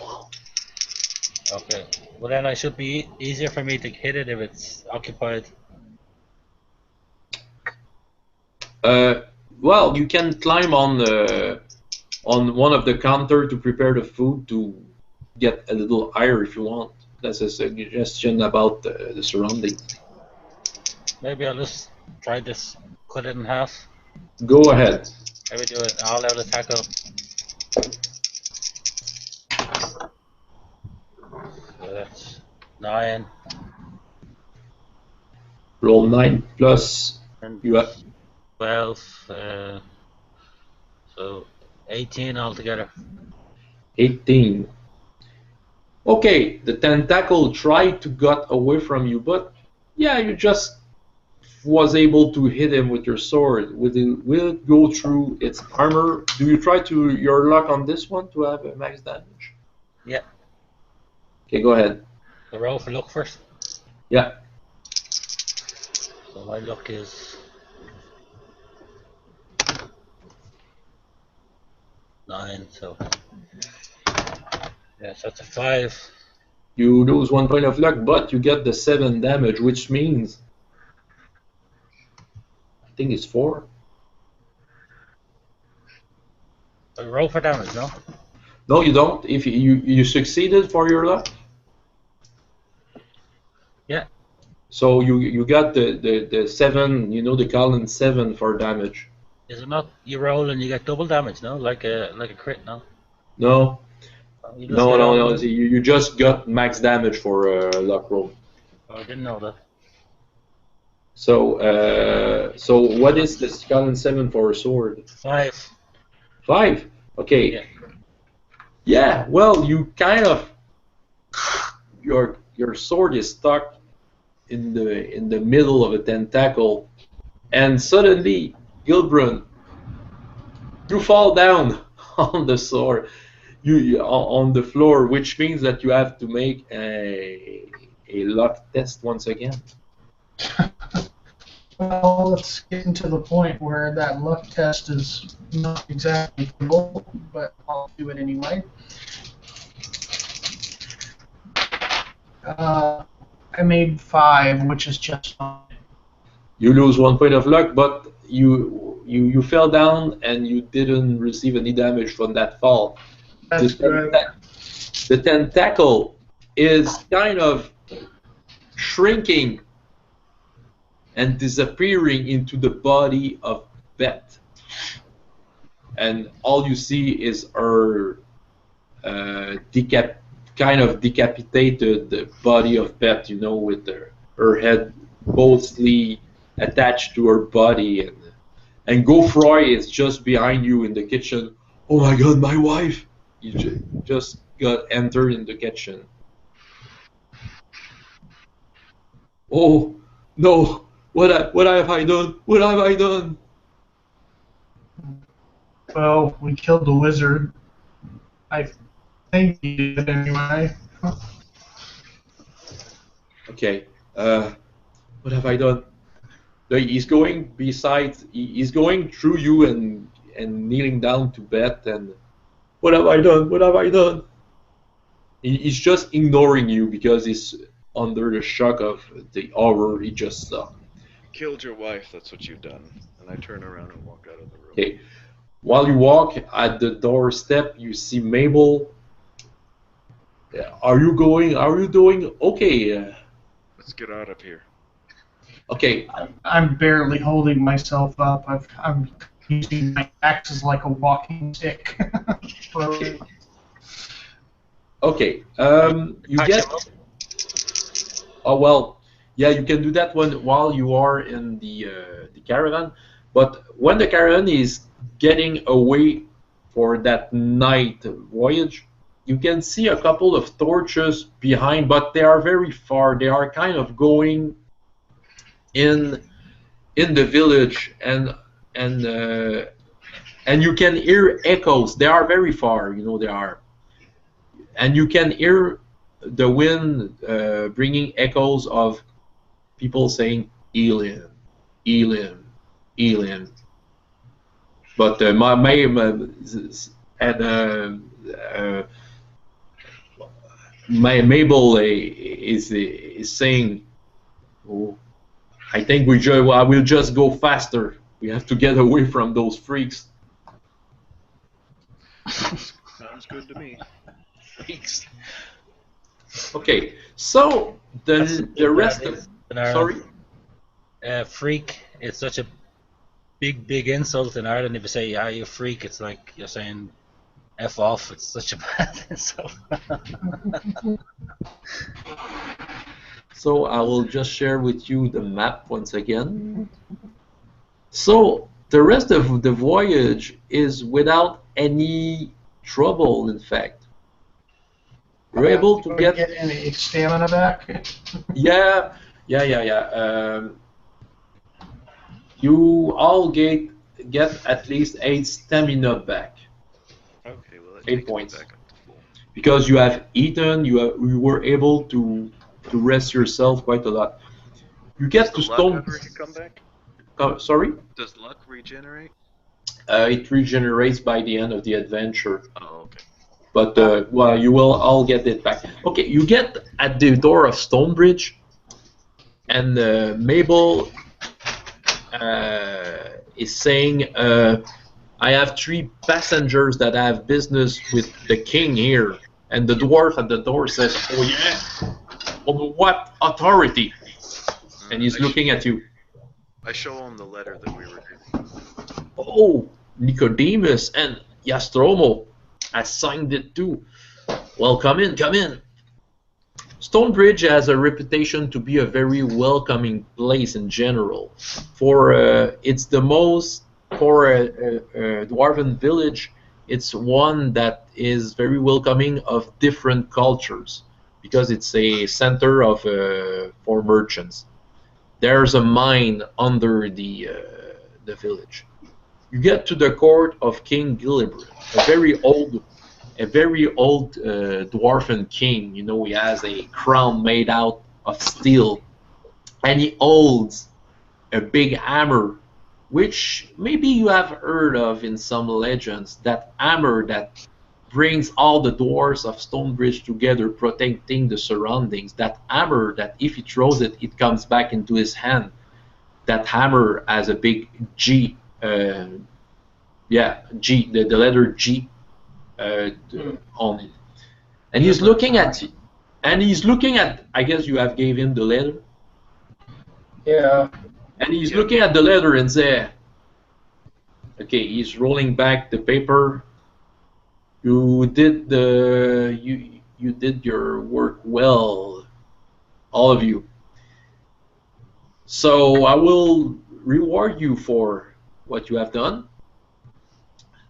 Okay. Well, then it should be easier for me to hit it if it's occupied. Well, you can climb on one of the counter to prepare the food to get a little higher if you want. That's a suggestion about the surroundings. Maybe I'll just try this. Cut it in half. Go ahead. Maybe do it all-out attack up. So that's 9. Roll 9 plus. And You have 12. So 18 altogether. 18. Okay, the tentacle tried to get away from you, but yeah, you just was able to hit him with your sword. Will it go through its armor? Do you try your luck on this one to have a max damage? Yeah. Okay, go ahead. The roll for luck first. Yeah. So my luck is 9, so yeah, so that's a 5. You lose 1 point of luck, but you get the 7 damage, which means I think it's 4. Roll for damage, no? No, you don't. If you succeeded for your luck. Yeah. So you got the 7. You know the column 7 for damage. Is it not? You roll and you get double damage, no? Like a crit, no? No. You just No, get no, all no. the- You just got max damage for luck roll. Oh, I didn't know that. So what is the column 7 for a sword? 5. 5. Okay. Yeah. Yeah. Well, you kind of your sword is stuck in the middle of a tentacle, and suddenly, Gilbrun, you fall down on the sword, on the floor, which means that you have to make a luck test once again. Well, let's get into the point where that luck test is not exactly the goal, but I'll do it anyway. I made 5, which is just fine. You lose 1 point of luck, but you fell down and you didn't receive any damage from that fall. That's good. The tentacle is kind of shrinking and disappearing into the body of Beth. And all you see is her kind of decapitated body of Beth, you know, with her head mostly attached to her body. And Godefroy is just behind you in the kitchen. Oh my god, my wife! You just got entered in the kitchen. Oh, no! What have I done? What have I done? Well, we killed the wizard. I think he did anyway. Okay, what have I done? He's going he's going through you and kneeling down to Beth, and what have I done? What have I done? He's just ignoring you because he's under the shock of the horror he just saw. Killed your wife, that's what you've done. And I turn around and walk out of the room. Okay. While you walk at the doorstep, you see Mabel. Are you doing okay? Let's get out of here. Okay. I'm barely holding myself up. I'm using my axe as like a walking stick. Okay. Okay. You Patch get. him up. Oh well. Yeah, you can do that one while you are in the caravan. But when the caravan is getting away for that night voyage, you can see a couple of torches behind, but they are very far. They are kind of going in the village, and you can hear echoes. They are very far, you know they are, and you can hear the wind bringing echoes of people saying Elim, Elim, Elim. But Mabel is saying, oh, I think I will just go faster. We have to get away from those freaks. Sounds good to me. Freaks. Okay, so the rest of sorry. Freak. It's such a big insult in Ireland. If you say, "Yeah, you freak," it's like you're saying "f off." It's such a bad insult. So I will just share with you the map once again. So the rest of the voyage is without any trouble, in fact. We're able to get any stamina back. Yeah. You all get at least 8 stamina back. Okay, well that 8 takes points. me back up to full. Because you have eaten, you were able to rest yourself quite a lot. You get to Does the stone. luck ever come back? Sorry? Does luck regenerate? It regenerates by the end of the adventure. Oh, okay. But well, you will all get it back. Okay, you get at the door of Stonebridge, and Mabel is saying, "I have 3 passengers that have business with the king here." And the dwarf at the door says, "Oh yeah, on what authority?" And he's looking at you. I show him the letter that we were given. Oh, Nicodemus and Yastromo. I signed it too. Well, come in, come in. Stonebridge has a reputation to be a very welcoming place in general. For it's the most, for a dwarven village, it's one that is very welcoming of different cultures because it's a center of for merchants. There's a mine under the village. You get to the court of King Gillibrand, a very old dwarven king. You know, he has a crown made out of steel, and he holds a big hammer, which maybe you have heard of in some legends. That hammer that brings all the dwarves of Stonebridge together, protecting the surroundings. That hammer that if he throws it, it comes back into his hand. That hammer has a big G. Yeah, G, the letter G on it. And he's looking at, I guess you have gave him the letter. Yeah. And he's looking at the letter and say, okay, he's rolling back the paper. You did you did your work well, all of you. So I will reward you for what you have done.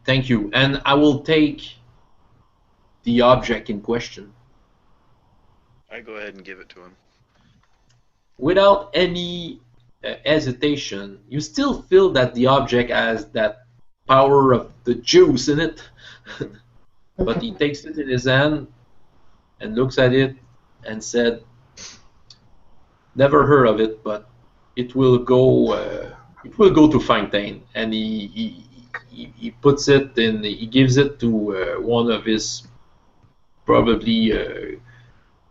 Thank you, and I will take the object in question. I go ahead and give it to him. Without any hesitation, you still feel that the object has that power of the juice in it. But he takes it in his hand and looks at it and said, "Never heard of it, but it will go. It will go to Fontaine." And he puts it in. He gives it to one of his probably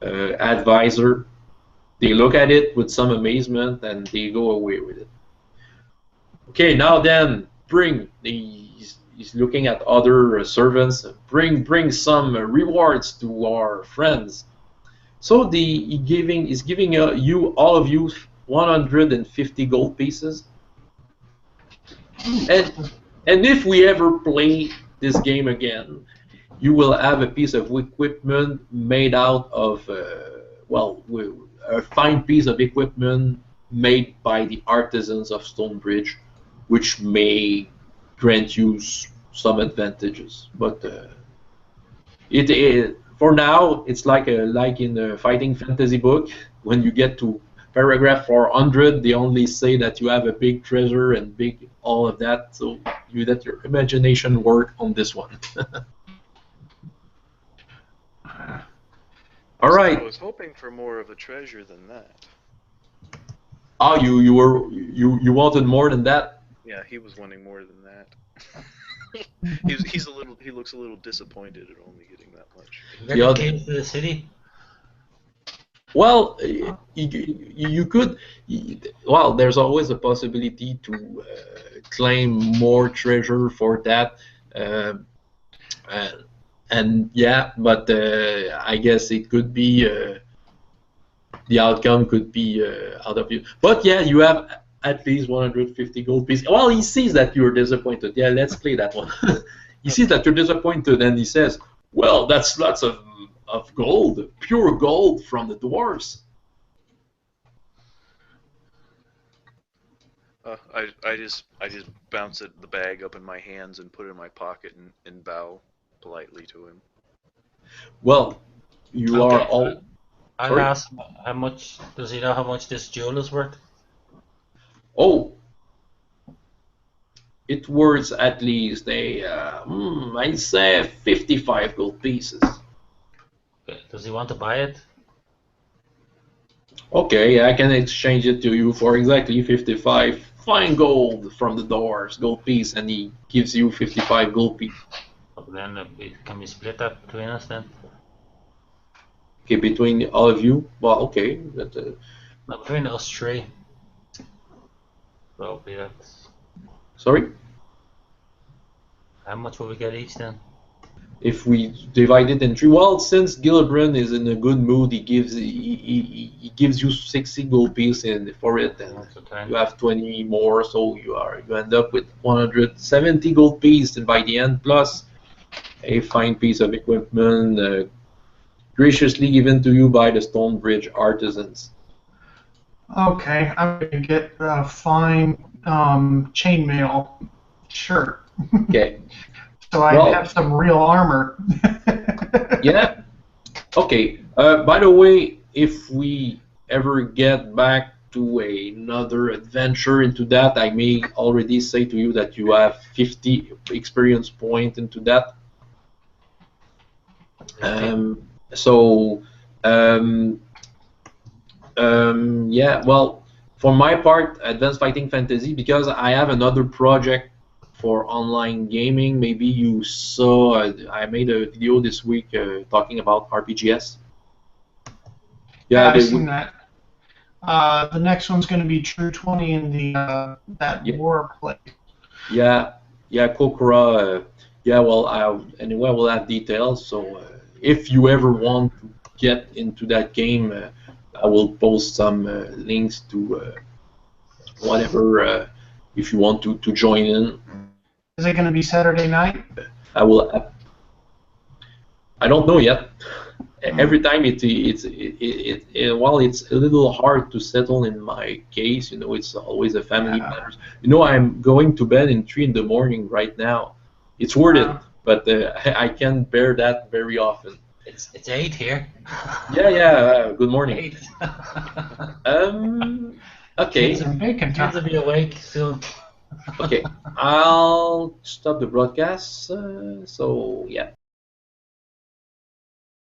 advisor. They look at it with some amazement and they go away with it. Okay, now then, bring. He's looking at other servants. Bring some rewards to our friends. So he's giving you all of you 150 gold pieces. And if we ever play this game again, you will have a piece of equipment made out of a fine piece of equipment made by the artisans of Stonebridge, which may grant you some advantages. But for now, it's like in a fighting fantasy book. When you get to paragraph 400, they only say that you have a big treasure and big all of that. So you let your imagination work on this one. All right. I was hoping for more of a treasure than that. Oh, you wanted more than that? Yeah, he was wanting more than that. He looks a little disappointed at only getting that much. You came to the city? Well, you could. Well, there's always a possibility to claim more treasure for that, and yeah, but I guess it could be the outcome could be out of you. But yeah, you have at least 150 gold pieces. Well, he sees that you're disappointed. Yeah, let's play that one. He sees that you're disappointed, and he says, "Well, that's lots of gold, pure gold from the dwarves." I just bounce the bag up in my hands and put it in my pocket and bow politely to him. Well, you Okay, are all. I'll ask how much. Does he know how much this jewel is worth? Oh, it worth at least I'd say 55 gold pieces. Okay. Does he want to buy it? Okay, I can exchange it to you for exactly 55 find gold from the doors, gold piece, and he gives you 55 gold piece. Then can we split that between us then? Okay, between all of you. Well, okay. But, No, between us three. So be that. sorry. How much will we get each then? If we divide it in three, well, since Gillibrand is in a good mood, he gives you 60 gold piece for it, and you have 20 more, so you end up with 170 gold piece, and by the end, plus a fine piece of equipment graciously given to you by the Stonebridge artisans. Okay, I'm gonna get a fine chainmail shirt. Okay. So I Well, have some real armor. yeah. Okay. By the way, if we ever get back to another adventure into that, I may already say to you that you have 50 experience point into that. So, yeah. Well, for my part, Advanced Fighting Fantasy, because I have another project for online gaming. Maybe you saw I made a video this week talking about RPGs. Yeah, I've seen that. The next one's going to be True 20 in the that war place. Yeah, Kokura. Yeah, well, anyway, we'll have details. So if you ever want to get into that game, I will post some links to whatever if you want to join in. Is it going to be Saturday night? I will. I don't know yet. Every time while it's a little hard to settle in my case, it's always a family matter. I'm going to bed in 3 in the morning right now. It's worth it, but I can't bear that very often. It's 8 here. Yeah. Good morning. 8. Okay. Kids will be awake soon. Okay, I'll stop the broadcast. So yeah.